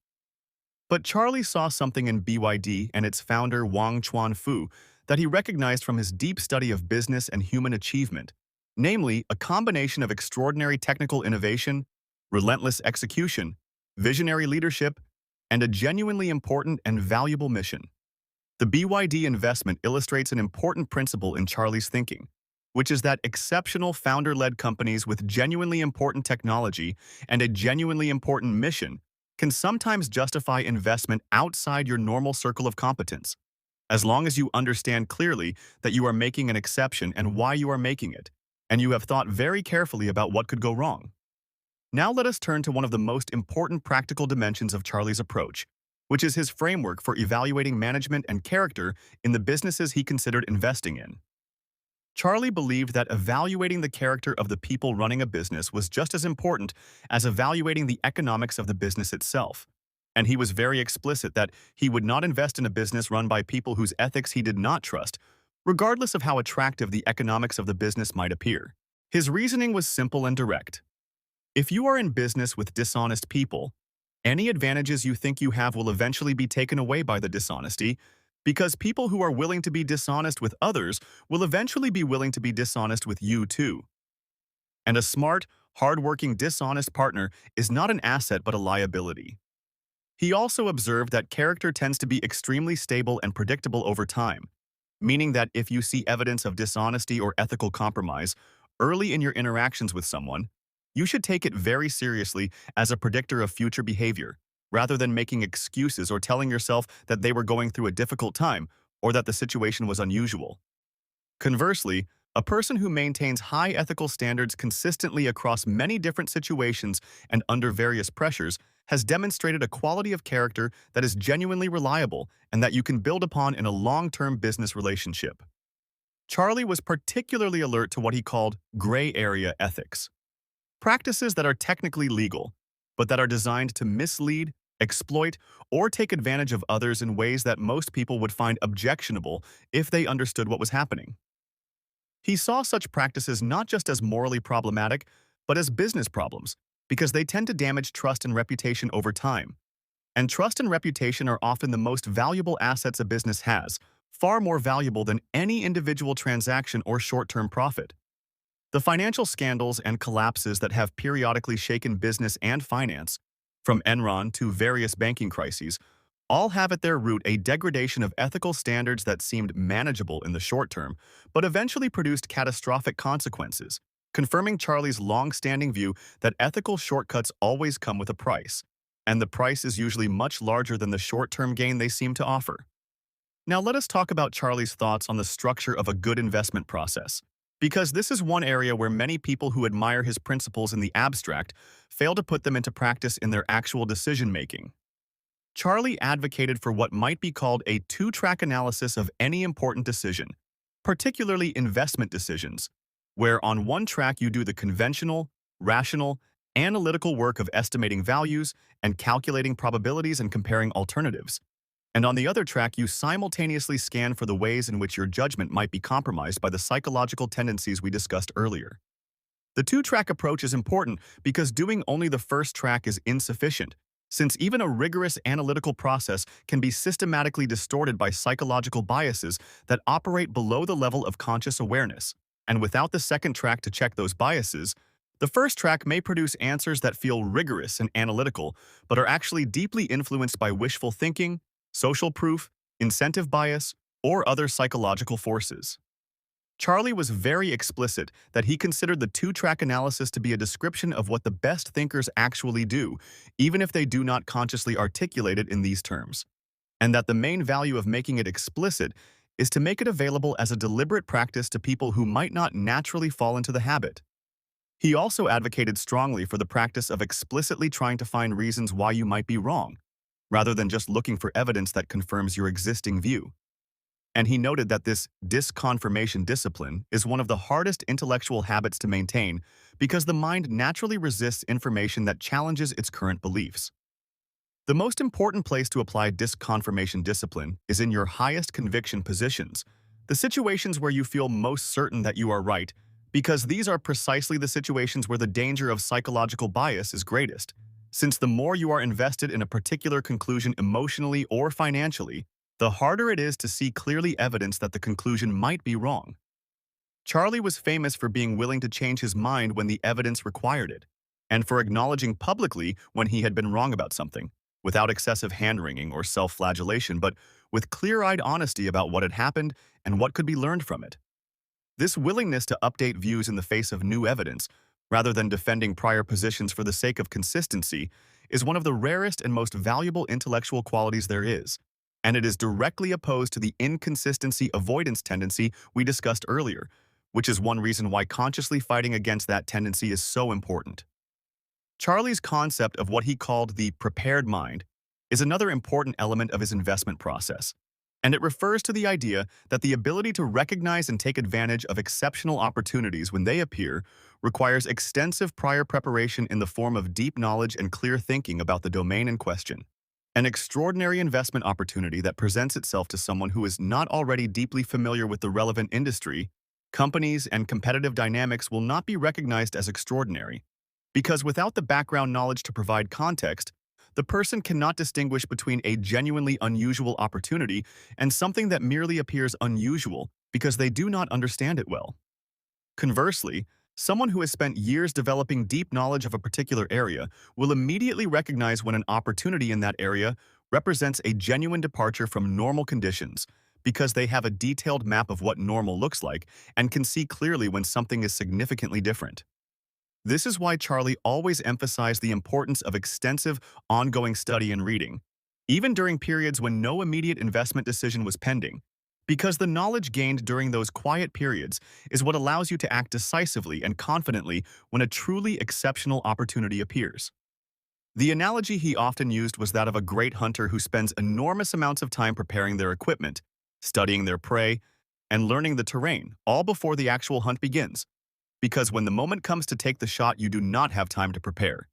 But Charlie saw something in BYD and its founder Wang Chuanfu that he recognized from his deep study of business and human achievement, namely a combination of extraordinary technical innovation, relentless execution, visionary leadership, and a genuinely important and valuable mission. The BYD investment illustrates an important principle in Charlie's thinking, which is that exceptional founder-led companies with genuinely important technology and a genuinely important mission can sometimes justify investment outside your normal circle of competence, as long as you understand clearly that you are making an exception and why you are making it, and you have thought very carefully about what could go wrong. Now let us turn to one of the most important practical dimensions of Charlie's approach, which is his framework for evaluating management and character in the businesses he considered investing in. Charlie believed that evaluating the character of the people running a business was just as important as evaluating the economics of the business itself, and he was very explicit that he would not invest in a business run by people whose ethics he did not trust, regardless of how attractive the economics of the business might appear. His reasoning was simple and direct. If you are in business with dishonest people, any advantages you think you have will eventually be taken away by the dishonesty, because people who are willing to be dishonest with others will eventually be willing to be dishonest with you too. And a smart, hard-working, dishonest partner is not an asset but a liability. He also observed that character tends to be extremely stable and predictable over time, meaning that if you see evidence of dishonesty or ethical compromise early in your interactions with someone, you should take it very seriously as a predictor of future behavior, rather than making excuses or telling yourself that they were going through a difficult time or that the situation was unusual. Conversely, a person who maintains high ethical standards consistently across many different situations and under various pressures has demonstrated a quality of character that is genuinely reliable and that you can build upon in a long-term business relationship. Charlie was particularly alert to what he called gray area ethics, practices that are technically legal, but that are designed to mislead, exploit, or take advantage of others in ways that most people would find objectionable if they understood what was happening. He saw such practices not just as morally problematic, but as business problems, because they tend to damage trust and reputation over time. And trust and reputation are often the most valuable assets a business has, far more valuable than any individual transaction or short-term profit. The financial scandals and collapses that have periodically shaken business and finance, from Enron to various banking crises, all have at their root a degradation of ethical standards that seemed manageable in the short term, but eventually produced catastrophic consequences, confirming Charlie's long-standing view that ethical shortcuts always come with a price, and the price is usually much larger than the short-term gain they seem to offer. Now let us talk about Charlie's thoughts on the structure of a good investment process, because this is one area where many people who admire his principles in the abstract fail to put them into practice in their actual decision-making. Charlie advocated for what might be called a two-track analysis of any important decision, particularly investment decisions, where on one track you do the conventional, rational, analytical work of estimating values and calculating probabilities and comparing alternatives, and on the other track you simultaneously scan for the ways in which your judgment might be compromised by the psychological tendencies we discussed earlier. The two-track approach is important because doing only the first track is insufficient, since even a rigorous analytical process can be systematically distorted by psychological biases that operate below the level of conscious awareness. And without the second track to check those biases, the first track may produce answers that feel rigorous and analytical, but are actually deeply influenced by wishful thinking, social proof, incentive bias, or other psychological forces. Charlie was very explicit that he considered the two-track analysis to be a description of what the best thinkers actually do, even if they do not consciously articulate it in these terms, and that the main value of making it explicit is to make it available as a deliberate practice to people who might not naturally fall into the habit. He also advocated strongly for the practice of explicitly trying to find reasons why you might be wrong, rather than just looking for evidence that confirms your existing view. And he noted that this disconfirmation discipline is one of the hardest intellectual habits to maintain because the mind naturally resists information that challenges its current beliefs. The most important place to apply disconfirmation discipline is in your highest conviction positions, the situations where you feel most certain that you are right, because these are precisely the situations where the danger of psychological bias is greatest, since the more you are invested in a particular conclusion emotionally or financially, the harder it is to see clearly evidence that the conclusion might be wrong. Charlie was famous for being willing to change his mind when the evidence required it, and for acknowledging publicly when he had been wrong about something, without excessive hand-wringing or self-flagellation, but with clear-eyed honesty about what had happened and what could be learned from it. This willingness to update views in the face of new evidence, rather than defending prior positions for the sake of consistency, is one of the rarest and most valuable intellectual qualities there is, and it is directly opposed to the inconsistency avoidance tendency we discussed earlier, which is one reason why consciously fighting against that tendency is so important. Charlie's concept of what he called the prepared mind is another important element of his investment process, and it refers to the idea that the ability to recognize and take advantage of exceptional opportunities when they appear requires extensive prior preparation in the form of deep knowledge and clear thinking about the domain in question. An extraordinary investment opportunity that presents itself to someone who is not already deeply familiar with the relevant industry, companies, and competitive dynamics will not be recognized as extraordinary, because without the background knowledge to provide context, the person cannot distinguish between a genuinely unusual opportunity and something that merely appears unusual because they do not understand it well. Conversely, someone who has spent years developing deep knowledge of a particular area will immediately recognize when an opportunity in that area represents a genuine departure from normal conditions because they have a detailed map of what normal looks like and can see clearly when something is significantly different. This is why Charlie always emphasized the importance of extensive, ongoing study and reading, even during periods when no immediate investment decision was pending, because the knowledge gained during those quiet periods is what allows you to act decisively and confidently when a truly exceptional opportunity appears. The analogy he often used was that of a great hunter who spends enormous amounts of time preparing their equipment, studying their prey, and learning the terrain, all before the actual hunt begins. Because when the moment comes to take the shot, you do not have time to prepare.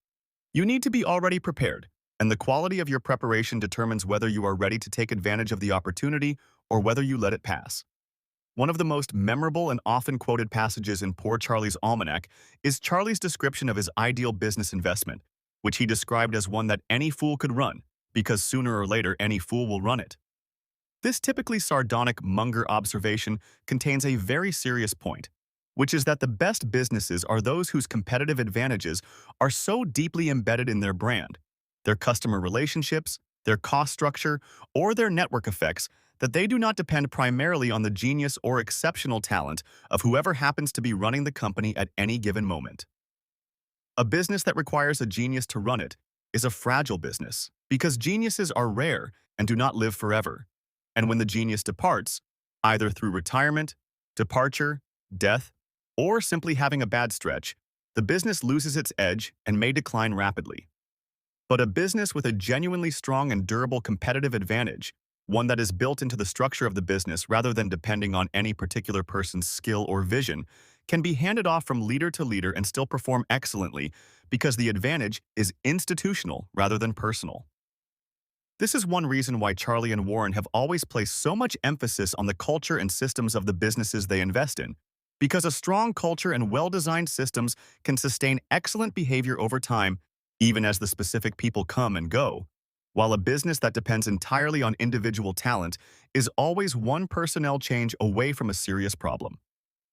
You need to be already prepared, and the quality of your preparation determines whether you are ready to take advantage of the opportunity or whether you let it pass. One of the most memorable and often quoted passages in Poor Charlie's Almanack is Charlie's description of his ideal business investment, which he described as one that any fool could run, because sooner or later any fool will run it. This typically sardonic Munger observation contains a very serious point. which is that the best businesses are those whose competitive advantages are so deeply embedded in their brand, their customer relationships, their cost structure, or their network effects that they do not depend primarily on the genius or exceptional talent of whoever happens to be running the company at any given moment. A business that requires a genius to run it is a fragile business because geniuses are rare and do not live forever. And when the genius departs, either through retirement, departure, death, or simply having a bad stretch, the business loses its edge and may decline rapidly. But a business with a genuinely strong and durable competitive advantage, one that is built into the structure of the business rather than depending on any particular person's skill or vision, can be handed off from leader to leader and still perform excellently because the advantage is institutional rather than personal. This is one reason why Charlie and Warren have always placed so much emphasis on the culture and systems of the businesses they invest in, because a strong culture and well-designed systems can sustain excellent behavior over time, even as the specific people come and go, while a business that depends entirely on individual talent is always one personnel change away from a serious problem.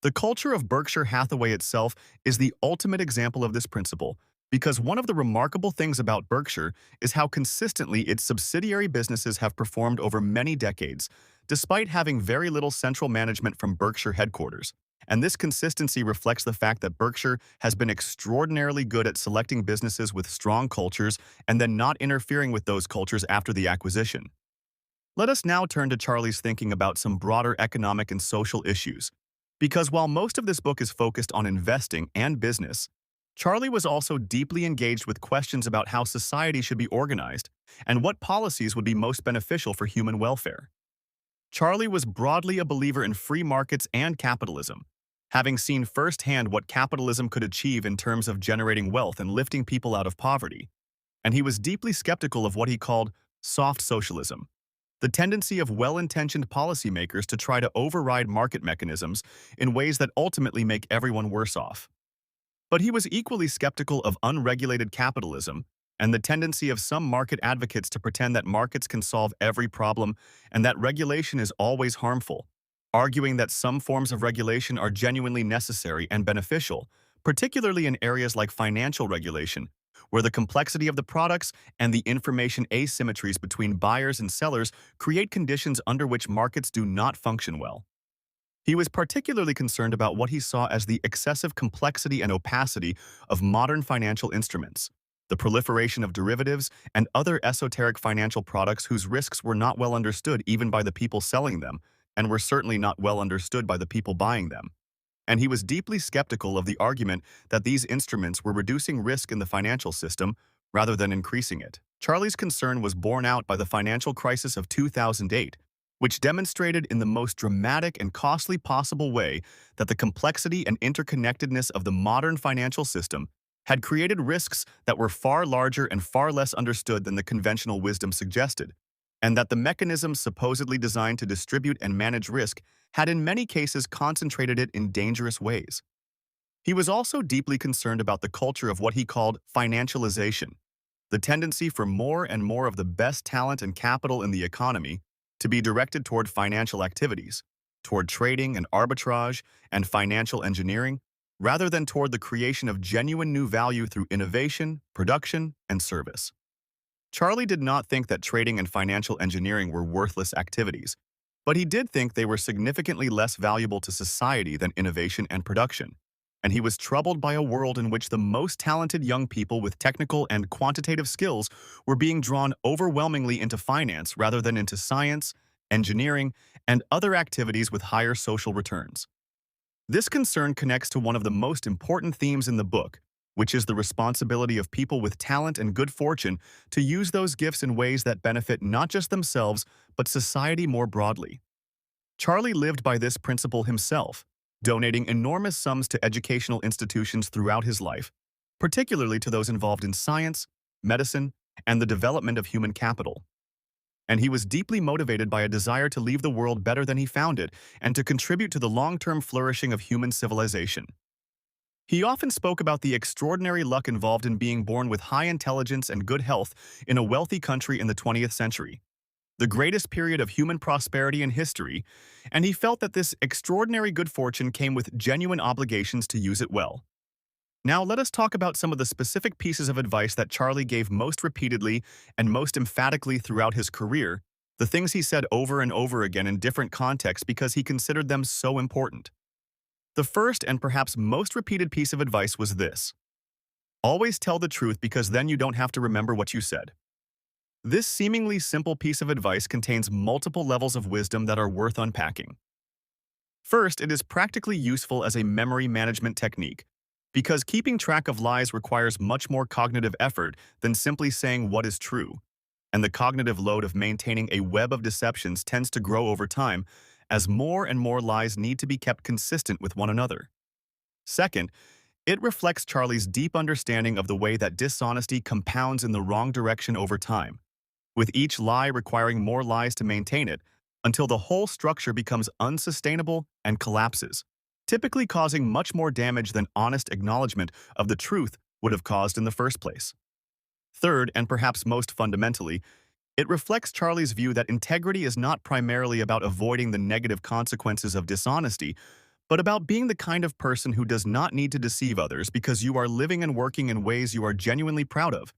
The culture of Berkshire Hathaway itself is the ultimate example of this principle, because one of the remarkable things about Berkshire is how consistently its subsidiary businesses have performed over many decades, despite having very little central management from Berkshire headquarters. And this consistency reflects the fact that Berkshire has been extraordinarily good at selecting businesses with strong cultures and then not interfering with those cultures after the acquisition. Let us now turn to Charlie's thinking about some broader economic and social issues. Because while most of this book is focused on investing and business, Charlie was also deeply engaged with questions about how society should be organized and what policies would be most beneficial for human welfare. Charlie was broadly a believer in free markets and capitalism, having seen firsthand what capitalism could achieve in terms of generating wealth and lifting people out of poverty. And he was deeply skeptical of what he called soft socialism, the tendency of well-intentioned policymakers to try to override market mechanisms in ways that ultimately make everyone worse off. But he was equally skeptical of unregulated capitalism and the tendency of some market advocates to pretend that markets can solve every problem and that regulation is always harmful, arguing that some forms of regulation are genuinely necessary and beneficial, particularly in areas like financial regulation, where the complexity of the products and the information asymmetries between buyers and sellers create conditions under which markets do not function well. He was particularly concerned about what he saw as the excessive complexity and opacity of modern financial instruments, the proliferation of derivatives and other esoteric financial products whose risks were not well understood even by the people selling them, and were certainly not well understood by the people buying them. And he was deeply skeptical of the argument that these instruments were reducing risk in the financial system rather than increasing it. Charlie's concern was borne out by the financial crisis of 2008, which demonstrated in the most dramatic and costly possible way that the complexity and interconnectedness of the modern financial system had created risks that were far larger and far less understood than the conventional wisdom suggested, and that the mechanisms supposedly designed to distribute and manage risk had in many cases concentrated it in dangerous ways. He was also deeply concerned about the culture of what he called financialization, the tendency for more and more of the best talent and capital in the economy to be directed toward financial activities, toward trading and arbitrage and financial engineering, rather than toward the creation of genuine new value through innovation, production, and service. Charlie did not think that trading and financial engineering were worthless activities, but he did think they were significantly less valuable to society than innovation and production. And he was troubled by a world in which the most talented young people with technical and quantitative skills were being drawn overwhelmingly into finance rather than into science, engineering, and other activities with higher social returns. This concern connects to one of the most important themes in the book, which is the responsibility of people with talent and good fortune to use those gifts in ways that benefit not just themselves, but society more broadly. Charlie lived by this principle himself, donating enormous sums to educational institutions throughout his life, particularly to those involved in science, medicine, and the development of human capital. And he was deeply motivated by a desire to leave the world better than he found it and to contribute to the long-term flourishing of human civilization. He often spoke about the extraordinary luck involved in being born with high intelligence and good health in a wealthy country in the 20th century. the greatest period of human prosperity in history, and he felt that this extraordinary good fortune came with genuine obligations to use it well. Now, let us talk about some of the specific pieces of advice that Charlie gave most repeatedly and most emphatically throughout his career, the things he said over and over again in different contexts because he considered them so important. The first and perhaps most repeated piece of advice was this: always tell the truth because then you don't have to remember what you said. This seemingly simple piece of advice contains multiple levels of wisdom that are worth unpacking. First, it is practically useful as a memory management technique, because keeping track of lies requires much more cognitive effort than simply saying what is true, and the cognitive load of maintaining a web of deceptions tends to grow over time as more and more lies need to be kept consistent with one another. Second, it reflects Charlie's deep understanding of the way that dishonesty compounds in the wrong direction over time, with each lie requiring more lies to maintain it, until the whole structure becomes unsustainable and collapses, typically causing much more damage than honest acknowledgement of the truth would have caused in the first place. Third, and perhaps most fundamentally, it reflects Charlie's view that integrity is not primarily about avoiding the negative consequences of dishonesty, but about being the kind of person who does not need to deceive others because you are living and working in ways you are genuinely proud of,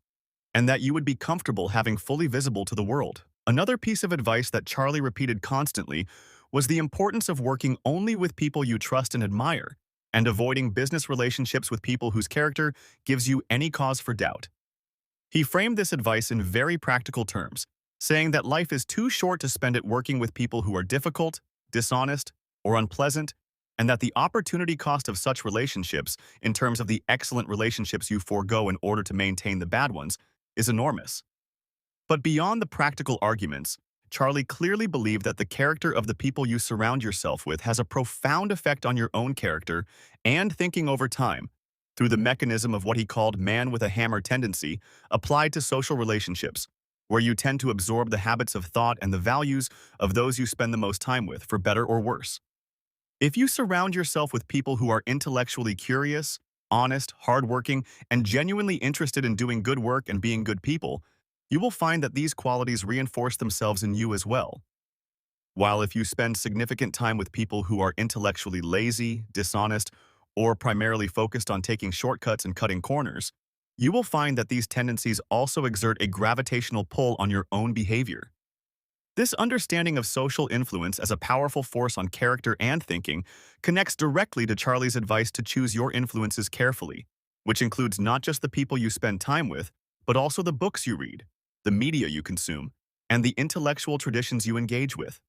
and that you would be comfortable having fully visible to the world. Another piece of advice that Charlie repeated constantly was the importance of working only with people you trust and admire, and avoiding business relationships with people whose character gives you any cause for doubt. He framed this advice in very practical terms, saying that life is too short to spend it working with people who are difficult, dishonest, or unpleasant, and that the opportunity cost of such relationships, in terms of the excellent relationships you forego in order to maintain the bad ones, is enormous. But beyond the practical arguments, Charlie clearly believed that the character of the people you surround yourself with has a profound effect on your own character and thinking over time, through the mechanism of what he called man with a hammer tendency applied to social relationships, where you tend to absorb the habits of thought and the values of those you spend the most time with, for better or worse. If you surround yourself with people who are intellectually curious, honest, hardworking, and genuinely interested in doing good work and being good people, you will find that these qualities reinforce themselves in you as well. While if you spend significant time with people who are intellectually lazy, dishonest, or primarily focused on taking shortcuts and cutting corners, you will find that these tendencies also exert a gravitational pull on your own behavior. This understanding of social influence as a powerful force on character and thinking connects directly to Charlie's advice to choose your influences carefully, which includes not just the people you spend time with, but also the books you read, the media you consume, and the intellectual traditions you engage with.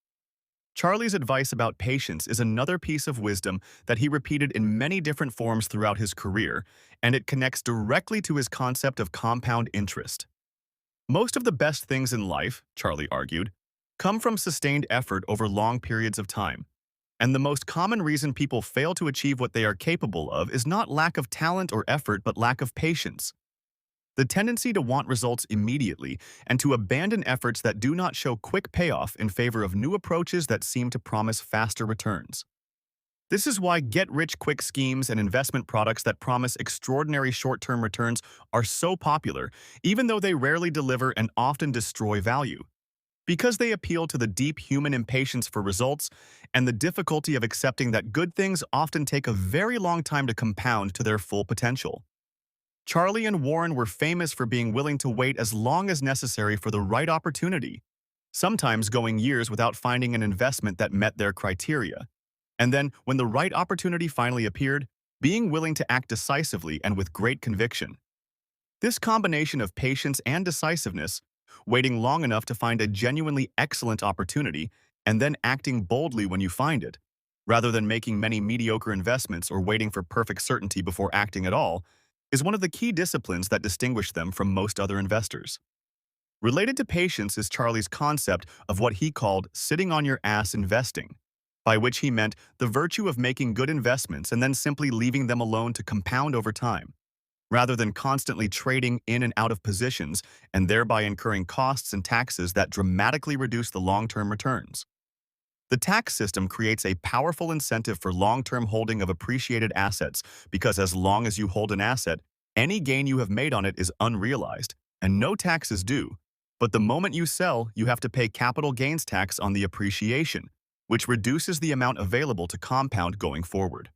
Charlie's advice about patience is another piece of wisdom that he repeated in many different forms throughout his career, and it connects directly to his concept of compound interest. Most of the best things in life, Charlie argued, come from sustained effort over long periods of time. And the most common reason people fail to achieve what they are capable of is not lack of talent or effort, but lack of patience. The tendency to want results immediately and to abandon efforts that do not show quick payoff in favor of new approaches that seem to promise faster returns. This is why get-rich-quick schemes and investment products that promise extraordinary short-term returns are so popular, even though they rarely deliver and often destroy value. Because they appeal to the deep human impatience for results and the difficulty of accepting that good things often take a very long time to compound to their full potential. Charlie and Warren were famous for being willing to wait as long as necessary for the right opportunity, sometimes going years without finding an investment that met their criteria. And then, when the right opportunity finally appeared, being willing to act decisively and with great conviction. This combination of patience and decisiveness, waiting long enough to find a genuinely excellent opportunity, and then acting boldly when you find it, rather than making many mediocre investments or waiting for perfect certainty before acting at all, is one of the key disciplines that distinguish them from most other investors. Related to patience is Charlie's concept of what he called sitting on your ass investing, by which he meant the virtue of making good investments and then simply leaving them alone to compound over time, rather than constantly trading in and out of positions and thereby incurring costs and taxes that dramatically reduce the long-term returns. The tax system creates a powerful incentive for long-term holding of appreciated assets because as long as you hold an asset, any gain you have made on it is unrealized, and no tax is due, But the moment you sell, you have to pay capital gains tax on the appreciation, which reduces the amount available to compound going forward.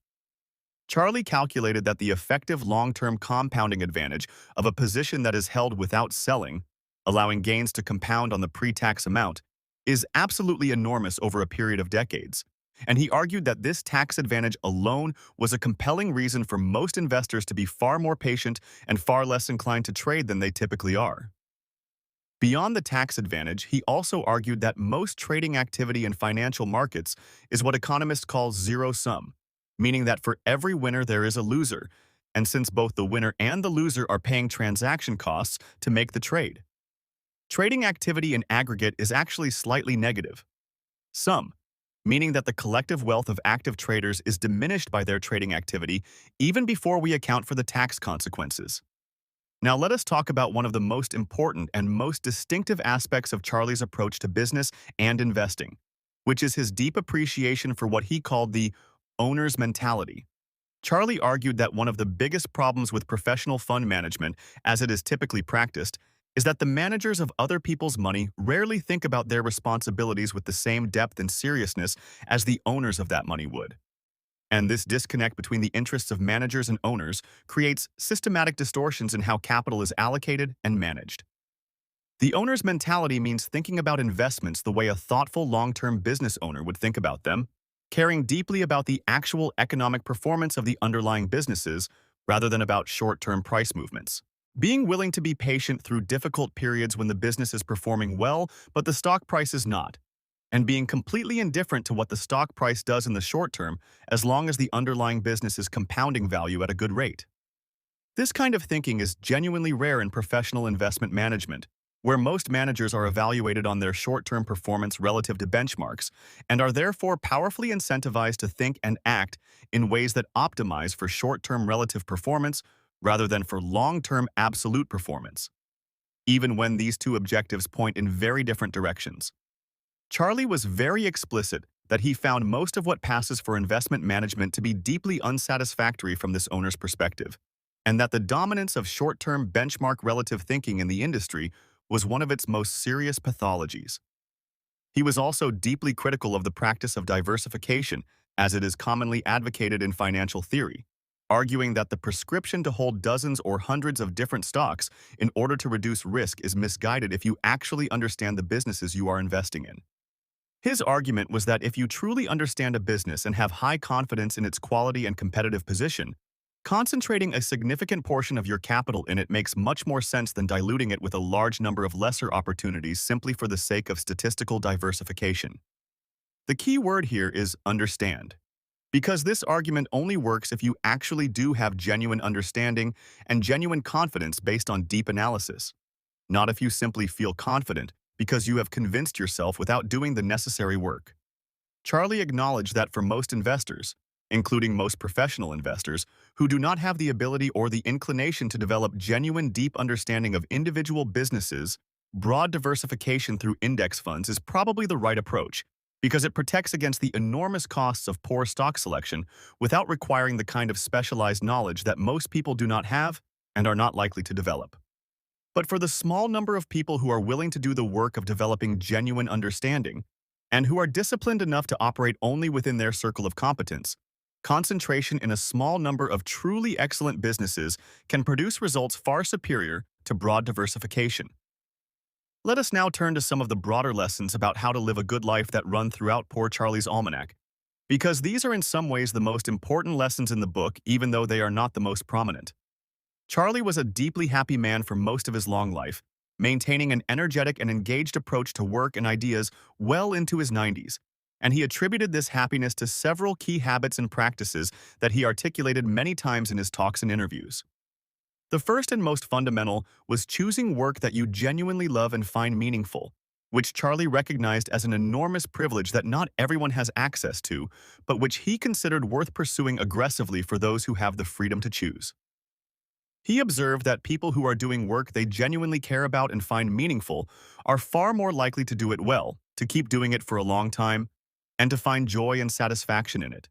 Charlie calculated that the effective long-term compounding advantage of a position that is held without selling, allowing gains to compound on the pre-tax amount, is absolutely enormous over a period of decades. And he argued that this tax advantage alone was a compelling reason for most investors to be far more patient and far less inclined to trade than they typically are. Beyond the tax advantage, he also argued that most trading activity in financial markets is what economists call zero-sum, meaning that for every winner there is a loser, and since both the winner and the loser are paying transaction costs to make the trade. Trading activity in aggregate is actually slightly negative. Sum, meaning that the collective wealth of active traders is diminished by their trading activity even before we account for the tax consequences. Now let us talk about one of the most important and most distinctive aspects of Charlie's approach to business and investing, which is his deep appreciation for what he called the owner's mentality. Charlie argued that one of the biggest problems with professional fund management, as it is typically practiced, is that the managers of other people's money rarely think about their responsibilities with the same depth and seriousness as the owners of that money would. And this disconnect between the interests of managers and owners creates systematic distortions in how capital is allocated and managed. The owner's mentality means thinking about investments the way a thoughtful long-term business owner would think about them, caring deeply about the actual economic performance of the underlying businesses rather than about short-term price movements. Being willing to be patient through difficult periods when the business is performing well but the stock price is not, and being completely indifferent to what the stock price does in the short term as long as the underlying business is compounding value at a good rate. This kind of thinking is genuinely rare in professional investment management, where most managers are evaluated on their short-term performance relative to benchmarks and are therefore powerfully incentivized to think and act in ways that optimize for short-term relative performance rather than for long-term absolute performance, even when these two objectives point in very different directions. Charlie was very explicit that he found most of what passes for investment management to be deeply unsatisfactory from this owner's perspective, and that the dominance of short-term benchmark relative thinking in the industry was one of its most serious pathologies. He was also deeply critical of the practice of diversification, as it is commonly advocated in financial theory, arguing that the prescription to hold dozens or hundreds of different stocks in order to reduce risk is misguided if you actually understand the businesses you are investing in. His argument was that if you truly understand a business and have high confidence in its quality and competitive position, concentrating a significant portion of your capital in it makes much more sense than diluting it with a large number of lesser opportunities simply for the sake of statistical diversification. The key word here is understand, because this argument only works if you actually do have genuine understanding and genuine confidence based on deep analysis, not if you simply feel confident because you have convinced yourself without doing the necessary work. Charlie acknowledged that for most investors, including most professional investors, who do not have the ability or the inclination to develop genuine deep understanding of individual businesses, broad diversification through index funds is probably the right approach, because it protects against the enormous costs of poor stock selection without requiring the kind of specialized knowledge that most people do not have and are not likely to develop. But for the small number of people who are willing to do the work of developing genuine understanding, and who are disciplined enough to operate only within their circle of competence, concentration in a small number of truly excellent businesses can produce results far superior to broad diversification. Let us now turn to some of the broader lessons about how to live a good life that run throughout Poor Charlie's Almanack, because these are in some ways the most important lessons in the book, even though they are not the most prominent. Charlie was a deeply happy man for most of his long life, maintaining an energetic and engaged approach to work and ideas well into his 90s, and he attributed this happiness to several key habits and practices that he articulated many times in his talks and interviews. The first and most fundamental was choosing work that you genuinely love and find meaningful, which Charlie recognized as an enormous privilege that not everyone has access to, but which he considered worth pursuing aggressively for those who have the freedom to choose. He observed that people who are doing work they genuinely care about and find meaningful are far more likely to do it well, to keep doing it for a long time, and to find joy and satisfaction in it.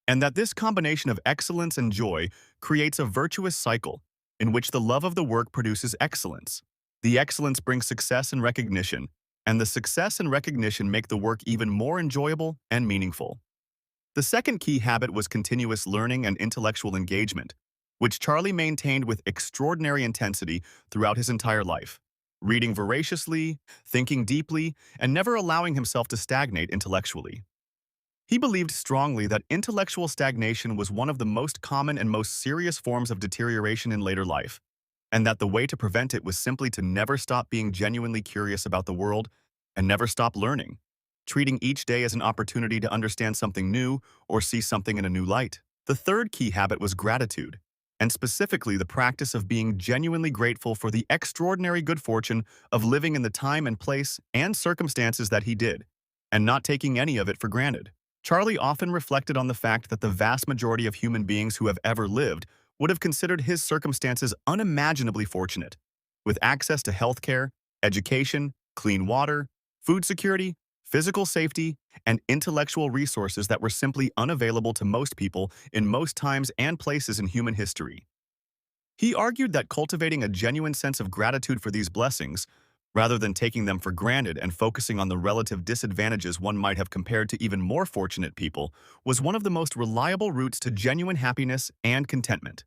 And that this combination of excellence and joy creates a virtuous cycle in which the love of the work produces excellence, The excellence brings success and recognition, and the success and recognition make the work even more enjoyable and meaningful. The second key habit was continuous learning and intellectual engagement, which Charlie maintained with extraordinary intensity throughout his entire life, reading voraciously, thinking deeply, and never allowing himself to stagnate intellectually. He believed strongly that intellectual stagnation was one of the most common and most serious forms of deterioration in later life, and that the way to prevent it was simply to never stop being genuinely curious about the world and never stop learning, treating each day as an opportunity to understand something new or see something in a new light. The third key habit was gratitude, and specifically the practice of being genuinely grateful for the extraordinary good fortune of living in the time and place and circumstances that he did, and not taking any of it for granted. Charlie often reflected on the fact that the vast majority of human beings who have ever lived would have considered his circumstances unimaginably fortunate, with access to healthcare, education, clean water, food security, physical safety, and intellectual resources that were simply unavailable to most people in most times and places in human history. He argued that cultivating a genuine sense of gratitude for these blessings, rather than taking them for granted and focusing on the relative disadvantages one might have compared to even more fortunate people, was one of the most reliable routes to genuine happiness and contentment.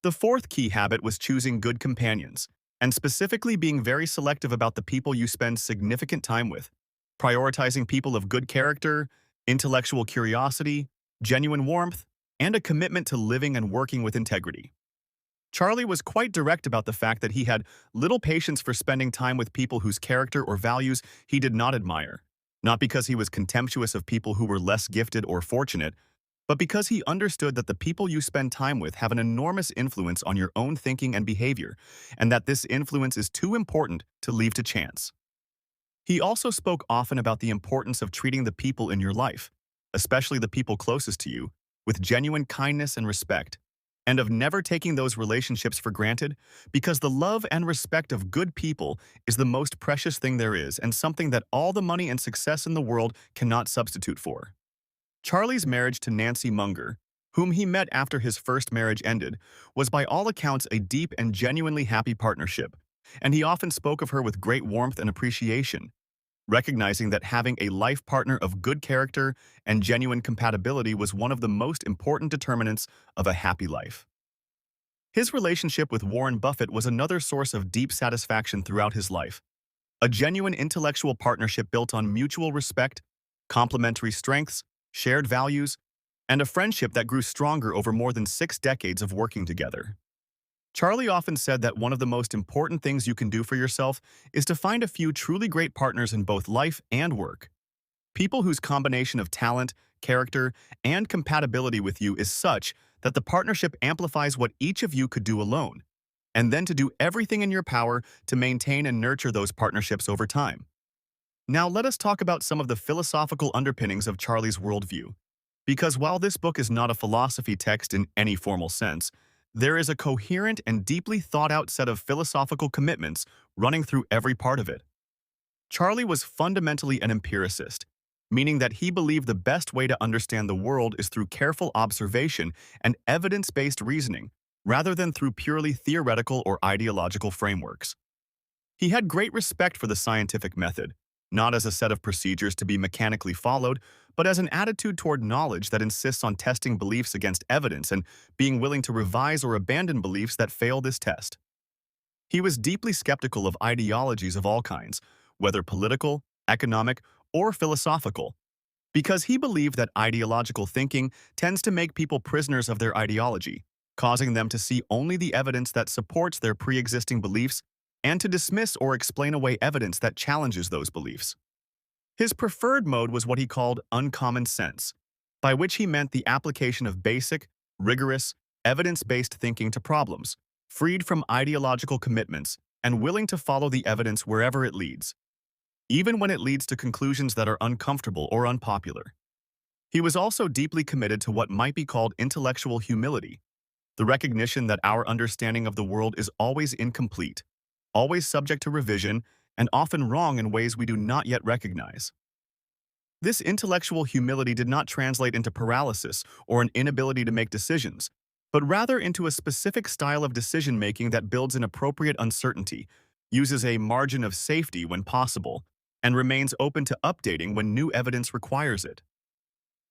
The fourth key habit was choosing good companions, and specifically being very selective about the people you spend significant time with, prioritizing people of good character, intellectual curiosity, genuine warmth, and a commitment to living and working with integrity. Charlie was quite direct about the fact that he had little patience for spending time with people whose character or values he did not admire, not because he was contemptuous of people who were less gifted or fortunate, but because he understood that the people you spend time with have an enormous influence on your own thinking and behavior, and that this influence is too important to leave to chance. He also spoke often about the importance of treating the people in your life, especially the people closest to you, with genuine kindness and respect, and of never taking those relationships for granted, because the love and respect of good people is the most precious thing there is and something that all the money and success in the world cannot substitute for. Charlie's marriage to Nancy Munger, whom he met after his first marriage ended, was by all accounts a deep and genuinely happy partnership, and he often spoke of her with great warmth and appreciation, recognizing that having a life partner of good character and genuine compatibility was one of the most important determinants of a happy life. His relationship with Warren Buffett was another source of deep satisfaction throughout his life, a genuine intellectual partnership built on mutual respect, complementary strengths, shared values, and a friendship that grew stronger over more than 6 decades of working together. Charlie often said that one of the most important things you can do for yourself is to find a few truly great partners in both life and work. People whose combination of talent, character, and compatibility with you is such that the partnership amplifies what each of you could do alone, and then to do everything in your power to maintain and nurture those partnerships over time. Now let us talk about some of the philosophical underpinnings of Charlie's worldview. Because while this book is not a philosophy text in any formal sense, there is a coherent and deeply thought-out set of philosophical commitments running through every part of it. Charlie was fundamentally an empiricist, meaning that he believed the best way to understand the world is through careful observation and evidence-based reasoning, rather than through purely theoretical or ideological frameworks. He had great respect for the scientific method, not as a set of procedures to be mechanically followed, but as an attitude toward knowledge that insists on testing beliefs against evidence and being willing to revise or abandon beliefs that fail this test. He was deeply skeptical of ideologies of all kinds, whether political, economic, or philosophical, because he believed that ideological thinking tends to make people prisoners of their ideology, causing them to see only the evidence that supports their pre-existing beliefs and to dismiss or explain away evidence that challenges those beliefs. His preferred mode was what he called uncommon sense, by which he meant the application of basic, rigorous, evidence-based thinking to problems, freed from ideological commitments and willing to follow the evidence wherever it leads, even when it leads to conclusions that are uncomfortable or unpopular. He was also deeply committed to what might be called intellectual humility, the recognition that our understanding of the world is always incomplete, always subject to revision, and often wrong in ways we do not yet recognize. This intellectual humility did not translate into paralysis or an inability to make decisions, but rather into a specific style of decision-making that builds in appropriate uncertainty, uses a margin of safety when possible, and remains open to updating when new evidence requires it.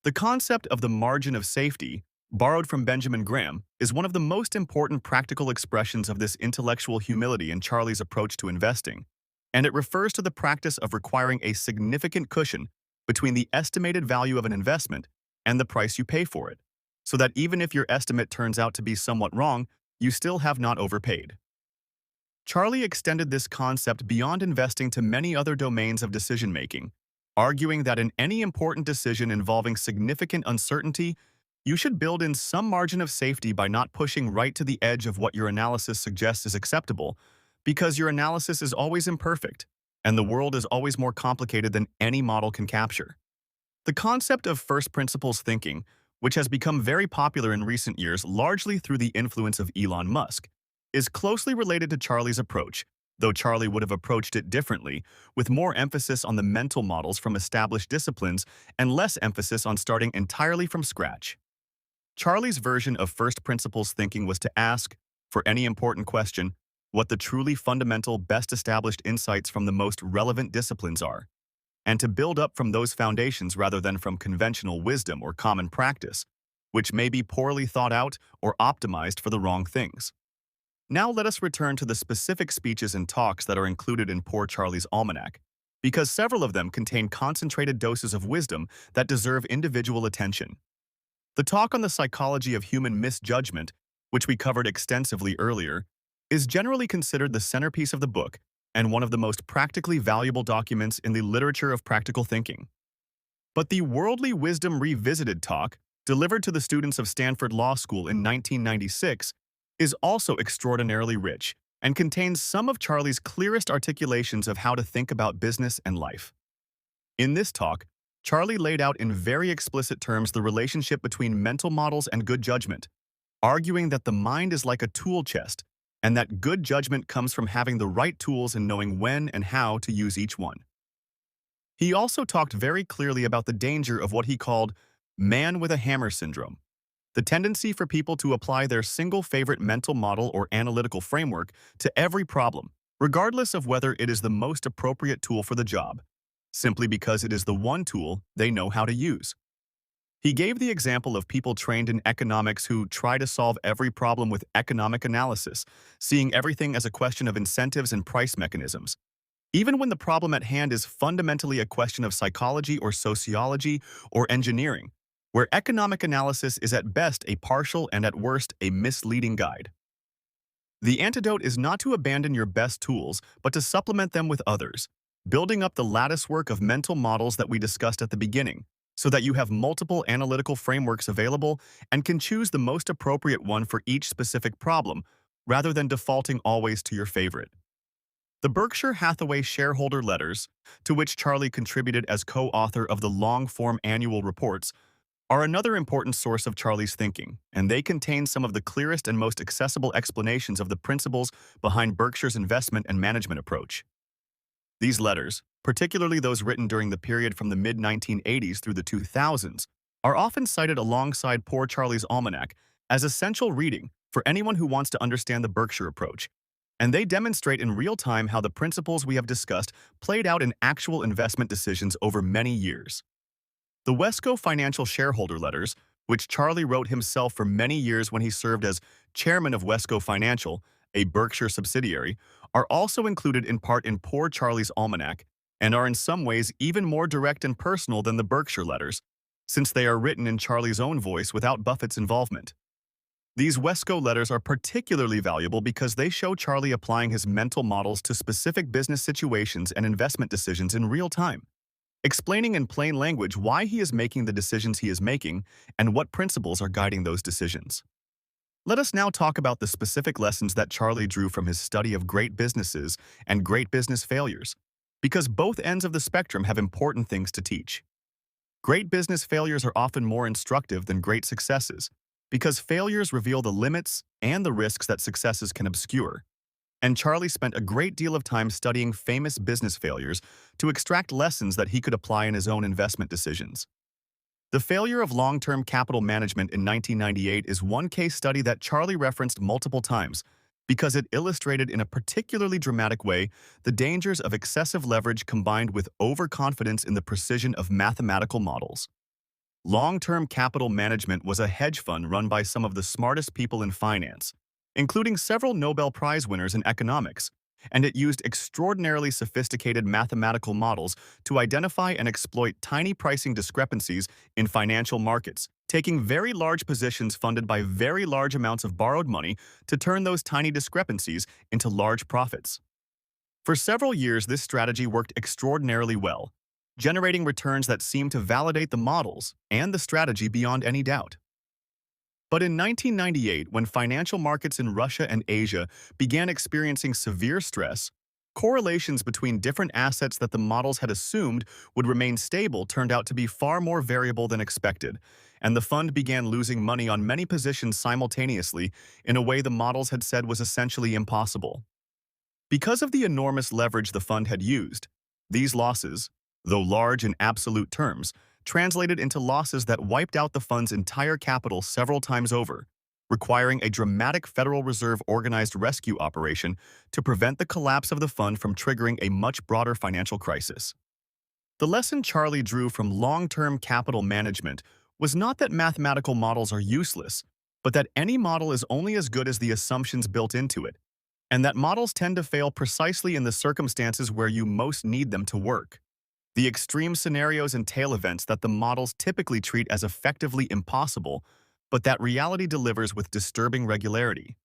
The concept of the margin of safety, borrowed from Benjamin Graham, is one of the most important practical expressions of this intellectual humility in Charlie's approach to investing, and it refers to the practice of requiring a significant cushion between the estimated value of an investment and the price you pay for it, so that even if your estimate turns out to be somewhat wrong, you still have not overpaid. Charlie extended this concept beyond investing to many other domains of decision-making, arguing that in any important decision involving significant uncertainty, you should build in some margin of safety by not pushing right to the edge of what your analysis suggests is acceptable, because your analysis is always imperfect, and the world is always more complicated than any model can capture. The concept of first principles thinking, which has become very popular in recent years largely through the influence of Elon Musk, is closely related to Charlie's approach, though Charlie would have approached it differently, with more emphasis on the mental models from established disciplines and less emphasis on starting entirely from scratch. Charlie's version of first principles thinking was to ask, for any important question, what the truly fundamental, best established insights from the most relevant disciplines are, and to build up from those foundations rather than from conventional wisdom or common practice, which may be poorly thought out or optimized for the wrong things. Now let us return to the specific speeches and talks that are included in Poor Charlie's Almanack, because several of them contain concentrated doses of wisdom that deserve individual attention. The talk on the psychology of human misjudgment, which we covered extensively earlier, is generally considered the centerpiece of the book and one of the most practically valuable documents in the literature of practical thinking. But the Worldly Wisdom Revisited talk, delivered to the students of Stanford Law School in 1996, is also extraordinarily rich and contains some of Charlie's clearest articulations of how to think about business and life. In this talk, Charlie laid out in very explicit terms the relationship between mental models and good judgment, arguing that the mind is like a tool chest and that good judgment comes from having the right tools and knowing when and how to use each one. He also talked very clearly about the danger of what he called man with a hammer syndrome, the tendency for people to apply their single favorite mental model or analytical framework to every problem, regardless of whether it is the most appropriate tool for the job, simply because it is the one tool they know how to use. He gave the example of people trained in economics who try to solve every problem with economic analysis, seeing everything as a question of incentives and price mechanisms, even when the problem at hand is fundamentally a question of psychology or sociology or engineering, where economic analysis is at best a partial and at worst a misleading guide. The antidote is not to abandon your best tools, but to supplement them with others, building up the latticework of mental models that we discussed at the beginning, so that you have multiple analytical frameworks available and can choose the most appropriate one for each specific problem, rather than defaulting always to your favorite. The Berkshire Hathaway shareholder letters, to which Charlie contributed as co-author of the long-form annual reports, are another important source of Charlie's thinking, and they contain some of the clearest and most accessible explanations of the principles behind Berkshire's investment and management approach. These letters, particularly those written during the period from the mid-1980s through the 2000s, are often cited alongside Poor Charlie's Almanack as essential reading for anyone who wants to understand the Berkshire approach, and they demonstrate in real time how the principles we have discussed played out in actual investment decisions over many years. The Wesco Financial Shareholder Letters, which Charlie wrote himself for many years when he served as chairman of Wesco Financial, a Berkshire subsidiary, are also included in part in Poor Charlie's Almanack and are in some ways even more direct and personal than the Berkshire letters, since they are written in Charlie's own voice without Buffett's involvement. These Wesco letters are particularly valuable because they show Charlie applying his mental models to specific business situations and investment decisions in real time, explaining in plain language why he is making the decisions he is making and what principles are guiding those decisions. Let us now talk about the specific lessons that Charlie drew from his study of great businesses and great business failures, because both ends of the spectrum have important things to teach. Great business failures are often more instructive than great successes, because failures reveal the limits and the risks that successes can obscure. And Charlie spent a great deal of time studying famous business failures to extract lessons that he could apply in his own investment decisions. The failure of long-term capital management in 1998 is one case study that Charlie referenced multiple times, because it illustrated in a particularly dramatic way the dangers of excessive leverage combined with overconfidence in the precision of mathematical models. Long-term capital management was a hedge fund run by some of the smartest people in finance, including several Nobel Prize winners in economics, and it used extraordinarily sophisticated mathematical models to identify and exploit tiny pricing discrepancies in financial markets, taking very large positions funded by very large amounts of borrowed money to turn those tiny discrepancies into large profits. For several years, this strategy worked extraordinarily well, generating returns that seemed to validate the models and the strategy beyond any doubt. But in 1998, when financial markets in Russia and Asia began experiencing severe stress, correlations between different assets that the models had assumed would remain stable turned out to be far more variable than expected, and the fund began losing money on many positions simultaneously in a way the models had said was essentially impossible. Because of the enormous leverage the fund had used, these losses, though large in absolute terms, translated into losses that wiped out the fund's entire capital several times over, requiring a dramatic Federal Reserve organized rescue operation to prevent the collapse of the fund from triggering a much broader financial crisis. The lesson Charlie drew from long-term capital management was not that mathematical models are useless, but that any model is only as good as the assumptions built into it, and that models tend to fail precisely in the circumstances where you most need them to work. The extreme scenarios and tail events that the models typically treat as effectively impossible, but that reality delivers with disturbing regularity.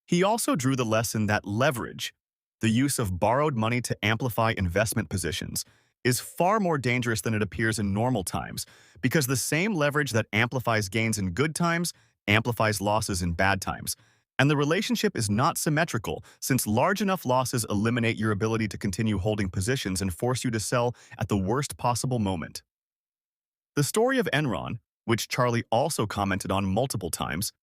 He also drew the lesson that leverage, the use of borrowed money to amplify investment positions, is far more dangerous than it appears in normal times, because the same leverage that amplifies gains in good times amplifies losses in bad times. And the relationship is not symmetrical, since large enough losses eliminate your ability to continue holding positions and force you to sell at the worst possible moment. The story of Enron, which Charlie also commented on multiple times,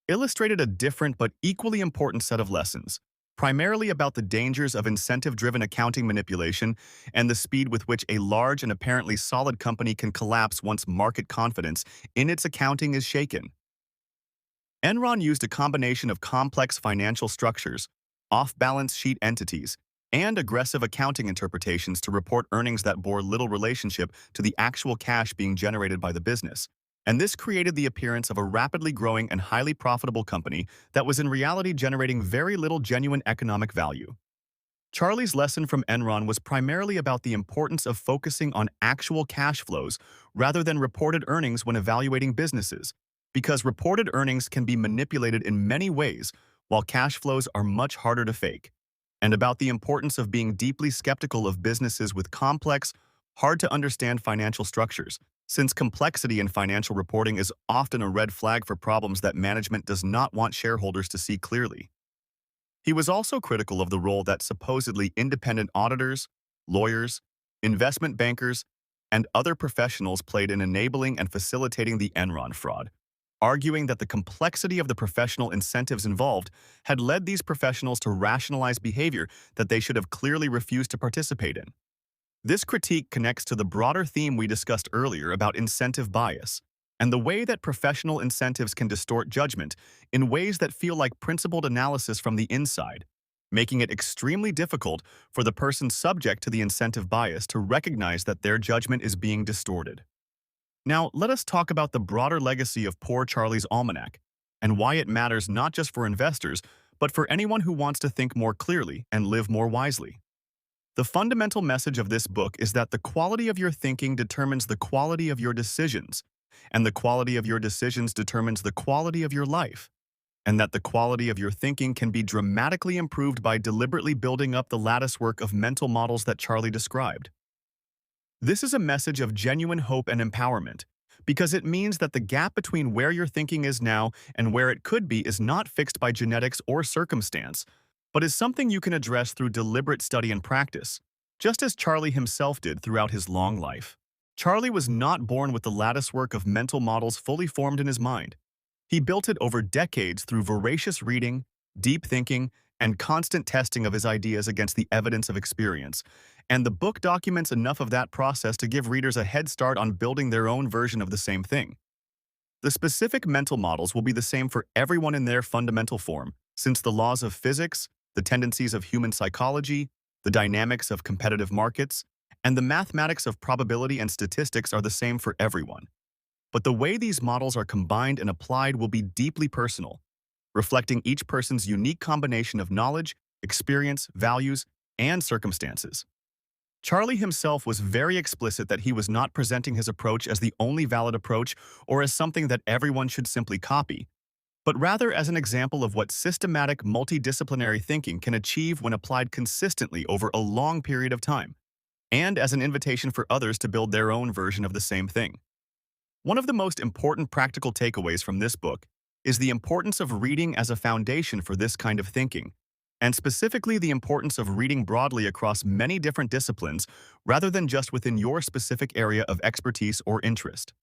illustrated a different but equally important set of lessons, primarily about the dangers of incentive-driven accounting manipulation and the speed with which a large and apparently solid company can collapse once market confidence in its accounting is shaken. Enron used a combination of complex financial structures, off-balance sheet entities, and aggressive accounting interpretations to report earnings that bore little relationship to the actual cash being generated by the business. And this created the appearance of a rapidly growing and highly profitable company that was in reality generating very little genuine economic value. Charlie's lesson from Enron was primarily about the importance of focusing on actual cash flows rather than reported earnings when evaluating businesses, because reported earnings can be manipulated in many ways, while cash flows are much harder to fake, and about the importance of being deeply skeptical of businesses with complex, hard-to-understand financial structures, since complexity in financial reporting is often a red flag for problems that management does not want shareholders to see clearly. He was also critical of the role that supposedly independent auditors, lawyers, investment bankers, and other professionals played in enabling and facilitating the Enron fraud, arguing that the complexity of the professional incentives involved had led these professionals to rationalize behavior that they should have clearly refused to participate in. This critique connects to the broader theme we discussed earlier about incentive bias, and the way that professional incentives can distort judgment in ways that feel like principled analysis from the inside, making it extremely difficult for the person subject to the incentive bias to recognize that their judgment is being distorted. Now, let us talk about the broader legacy of Poor Charlie's Almanack, and why it matters not just for investors, but for anyone who wants to think more clearly and live more wisely. The fundamental message of this book is that the quality of your thinking determines the quality of your decisions, and the quality of your decisions determines the quality of your life, and that the quality of your thinking can be dramatically improved by deliberately building up the latticework of mental models that Charlie described. This is a message of genuine hope and empowerment, because it means that the gap between where your thinking is now and where it could be is not fixed by genetics or circumstance, but is something you can address through deliberate study and practice, just as Charlie himself did throughout his long life. Charlie was not born with the latticework of mental models fully formed in his mind. He built it over decades through voracious reading, deep thinking, and constant testing of his ideas against the evidence of experience, and the book documents enough of that process to give readers a head start on building their own version of the same thing. The specific mental models will be the same for everyone in their fundamental form, since the laws of physics, the tendencies of human psychology, the dynamics of competitive markets, and the mathematics of probability and statistics are the same for everyone. But the way these models are combined and applied will be deeply personal, reflecting each person's unique combination of knowledge, experience, values, and circumstances. Charlie himself was very explicit that he was not presenting his approach as the only valid approach or as something that everyone should simply copy, but rather as an example of what systematic multidisciplinary thinking can achieve when applied consistently over a long period of time, and as an invitation for others to build their own version of the same thing. One of the most important practical takeaways from this book is the importance of reading as a foundation for this kind of thinking, and specifically the importance of reading broadly across many different disciplines rather than just within your specific area of expertise or interest.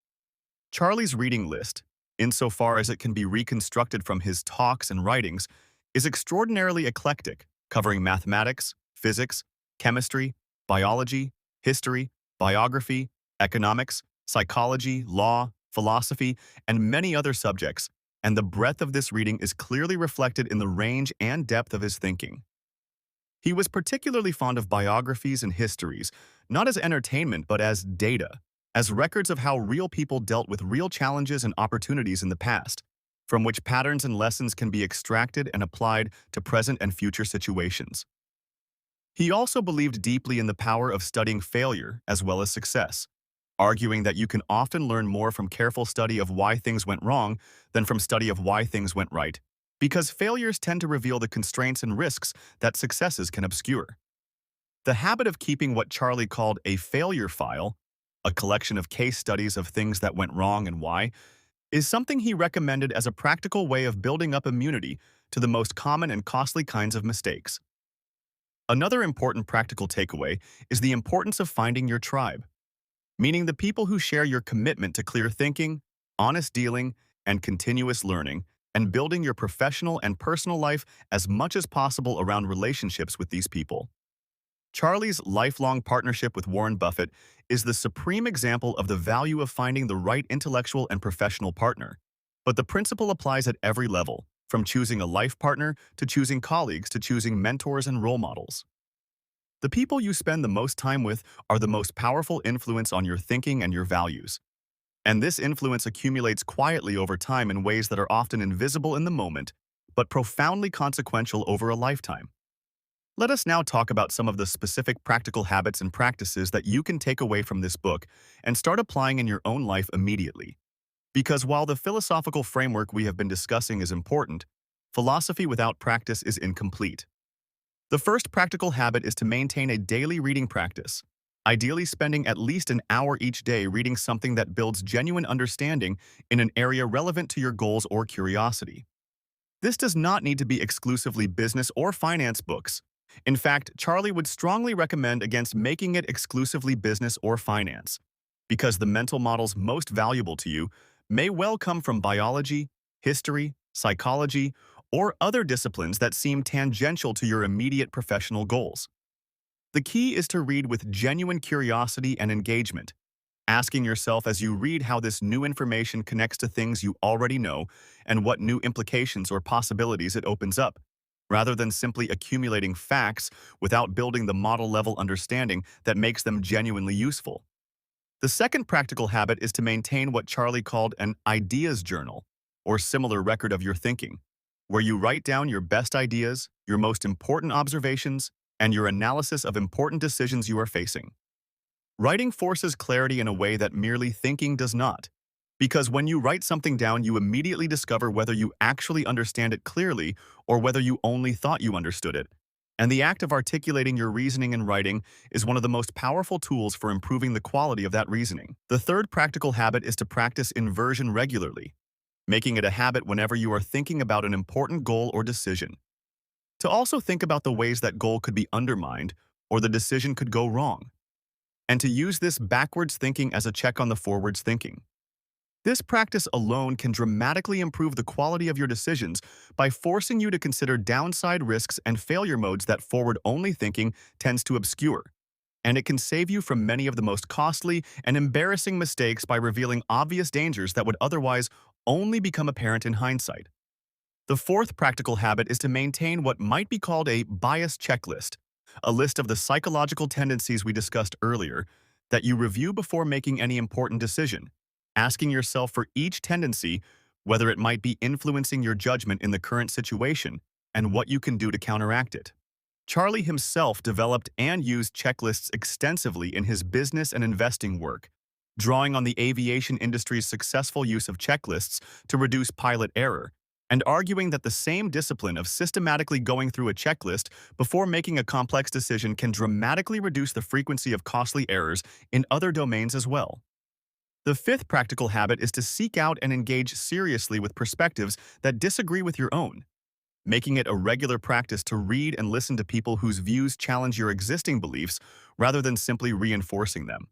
Charlie's reading list, insofar as it can be reconstructed from his talks and writings, is extraordinarily eclectic, covering mathematics, physics, chemistry, biology, history, biography, economics, psychology, law, philosophy, and many other subjects, and the breadth of this reading is clearly reflected in the range and depth of his thinking. He was particularly fond of biographies and histories, not as entertainment but as data, as records of how real people dealt with real challenges and opportunities in the past, from which patterns and lessons can be extracted and applied to present and future situations. He also believed deeply in the power of studying failure as well as success, arguing that you can often learn more from careful study of why things went wrong than from study of why things went right, because failures tend to reveal the constraints and risks that successes can obscure. The habit of keeping what Charlie called a failure file, a collection of case studies of things that went wrong and why, is something he recommended as a practical way of building up immunity to the most common and costly kinds of mistakes. Another important practical takeaway is the importance of finding your tribe, meaning the people who share your commitment to clear thinking, honest dealing, and continuous learning, and building your professional and personal life as much as possible around relationships with these people. Charlie's lifelong partnership with Warren Buffett is the supreme example of the value of finding the right intellectual and professional partner. But the principle applies at every level, from choosing a life partner to choosing colleagues to choosing mentors and role models. The people you spend the most time with are the most powerful influence on your thinking and your values. And this influence accumulates quietly over time in ways that are often invisible in the moment, but profoundly consequential over a lifetime. Let us now talk about some of the specific practical habits and practices that you can take away from this book and start applying in your own life immediately. Because while the philosophical framework we have been discussing is important, philosophy without practice is incomplete. The first practical habit is to maintain a daily reading practice, ideally spending at least an hour each day reading something that builds genuine understanding in an area relevant to your goals or curiosity. This does not need to be exclusively business or finance books. In fact, Charlie would strongly recommend against making it exclusively business or finance, because the mental models most valuable to you may well come from biology, history, psychology, or other disciplines that seem tangential to your immediate professional goals. The key is to read with genuine curiosity and engagement, asking yourself as you read how this new information connects to things you already know and what new implications or possibilities it opens up, rather than simply accumulating facts without building the model-level understanding that makes them genuinely useful. The second practical habit is to maintain what Charlie called an ideas journal, or similar record of your thinking, where you write down your best ideas, your most important observations, and your analysis of important decisions you are facing. Writing forces clarity in a way that merely thinking does not, because when you write something down, you immediately discover whether you actually understand it clearly or whether you only thought you understood it. And the act of articulating your reasoning in writing is one of the most powerful tools for improving the quality of that reasoning. The third practical habit is to practice inversion regularly, making it a habit whenever you are thinking about an important goal or decision. To also think about the ways that goal could be undermined or the decision could go wrong, and to use this backwards thinking as a check on the forwards thinking. This practice alone can dramatically improve the quality of your decisions by forcing you to consider downside risks and failure modes that forward-only thinking tends to obscure. And it can save you from many of the most costly and embarrassing mistakes by revealing obvious dangers that would otherwise only become apparent in hindsight. The fourth practical habit is to maintain what might be called a bias checklist, a list of the psychological tendencies we discussed earlier that you review before making any important decision, asking yourself for each tendency whether it might be influencing your judgment in the current situation and what you can do to counteract it. Charlie himself developed and used checklists extensively in his business and investing work, drawing on the aviation industry's successful use of checklists to reduce pilot error, and arguing that the same discipline of systematically going through a checklist before making a complex decision can dramatically reduce the frequency of costly errors in other domains as well. The fifth practical habit is to seek out and engage seriously with perspectives that disagree with your own, making it a regular practice to read and listen to people whose views challenge your existing beliefs rather than simply reinforcing them.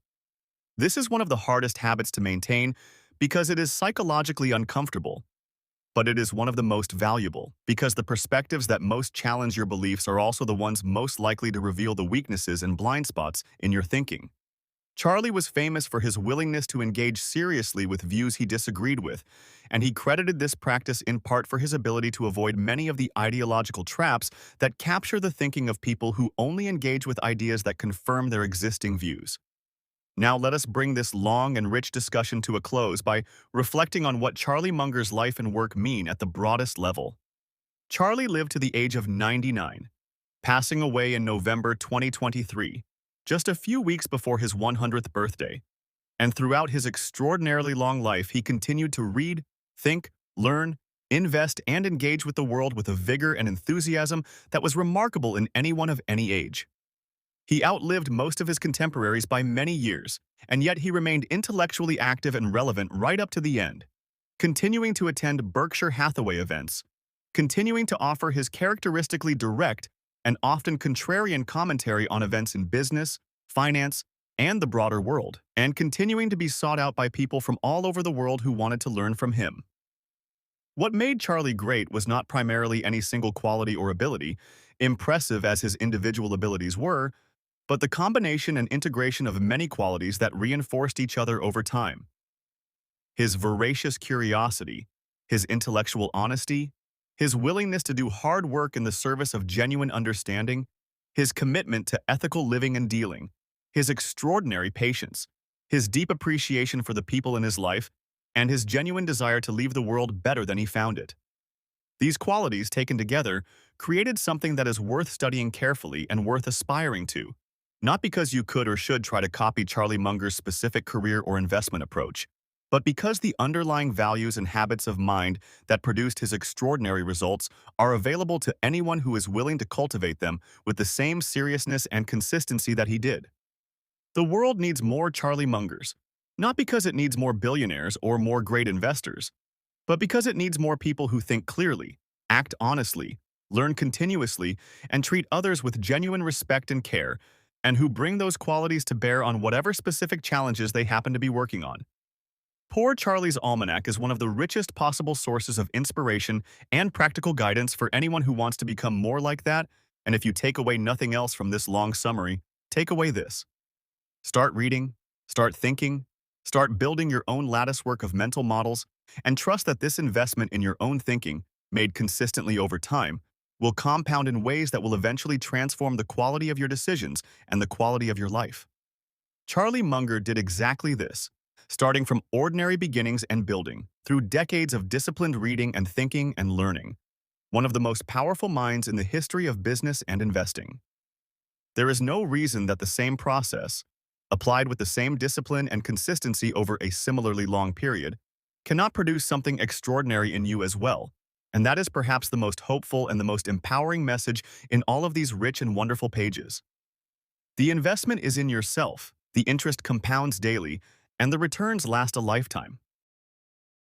This is one of the hardest habits to maintain because it is psychologically uncomfortable, but it is one of the most valuable because the perspectives that most challenge your beliefs are also the ones most likely to reveal the weaknesses and blind spots in your thinking. Charlie was famous for his willingness to engage seriously with views he disagreed with, and he credited this practice in part for his ability to avoid many of the ideological traps that capture the thinking of people who only engage with ideas that confirm their existing views. Now let us bring this long and rich discussion to a close by reflecting on what Charlie Munger's life and work mean at the broadest level. Charlie lived to the age of 99, passing away in November 2023, just a few weeks before his 100th birthday. And throughout his extraordinarily long life, he continued to read, think, learn, invest, and engage with the world with a vigor and enthusiasm that was remarkable in anyone of any age. He outlived most of his contemporaries by many years, and yet he remained intellectually active and relevant right up to the end, continuing to attend Berkshire Hathaway events, continuing to offer his characteristically direct and often contrarian commentary on events in business, finance, and the broader world, and continuing to be sought out by people from all over the world who wanted to learn from him. What made Charlie great was not primarily any single quality or ability, impressive as his individual abilities were, but the combination and integration of many qualities that reinforced each other over time. His voracious curiosity, his intellectual honesty, his willingness to do hard work in the service of genuine understanding, his commitment to ethical living and dealing, his extraordinary patience, his deep appreciation for the people in his life, and his genuine desire to leave the world better than he found it. These qualities, taken together, created something that is worth studying carefully and worth aspiring to, not because you could or should try to copy Charlie Munger's specific career or investment approach, but because the underlying values and habits of mind that produced his extraordinary results are available to anyone who is willing to cultivate them with the same seriousness and consistency that he did. The world needs more Charlie Mungers, not because it needs more billionaires or more great investors, but because it needs more people who think clearly, act honestly, learn continuously, and treat others with genuine respect and care, and who bring those qualities to bear on whatever specific challenges they happen to be working on. Poor Charlie's Almanack is one of the richest possible sources of inspiration and practical guidance for anyone who wants to become more like that, and if you take away nothing else from this long summary, take away this. Start reading, start thinking, start building your own latticework of mental models, and trust that this investment in your own thinking, made consistently over time, will compound in ways that will eventually transform the quality of your decisions and the quality of your life. Charlie Munger did exactly this, starting from ordinary beginnings and building, through decades of disciplined reading and thinking and learning, one of the most powerful minds in the history of business and investing. There is no reason that the same process, applied with the same discipline and consistency over a similarly long period, cannot produce something extraordinary in you as well, and that is perhaps the most hopeful and the most empowering message in all of these rich and wonderful pages. The investment is in yourself, the interest compounds daily, and the returns last a lifetime.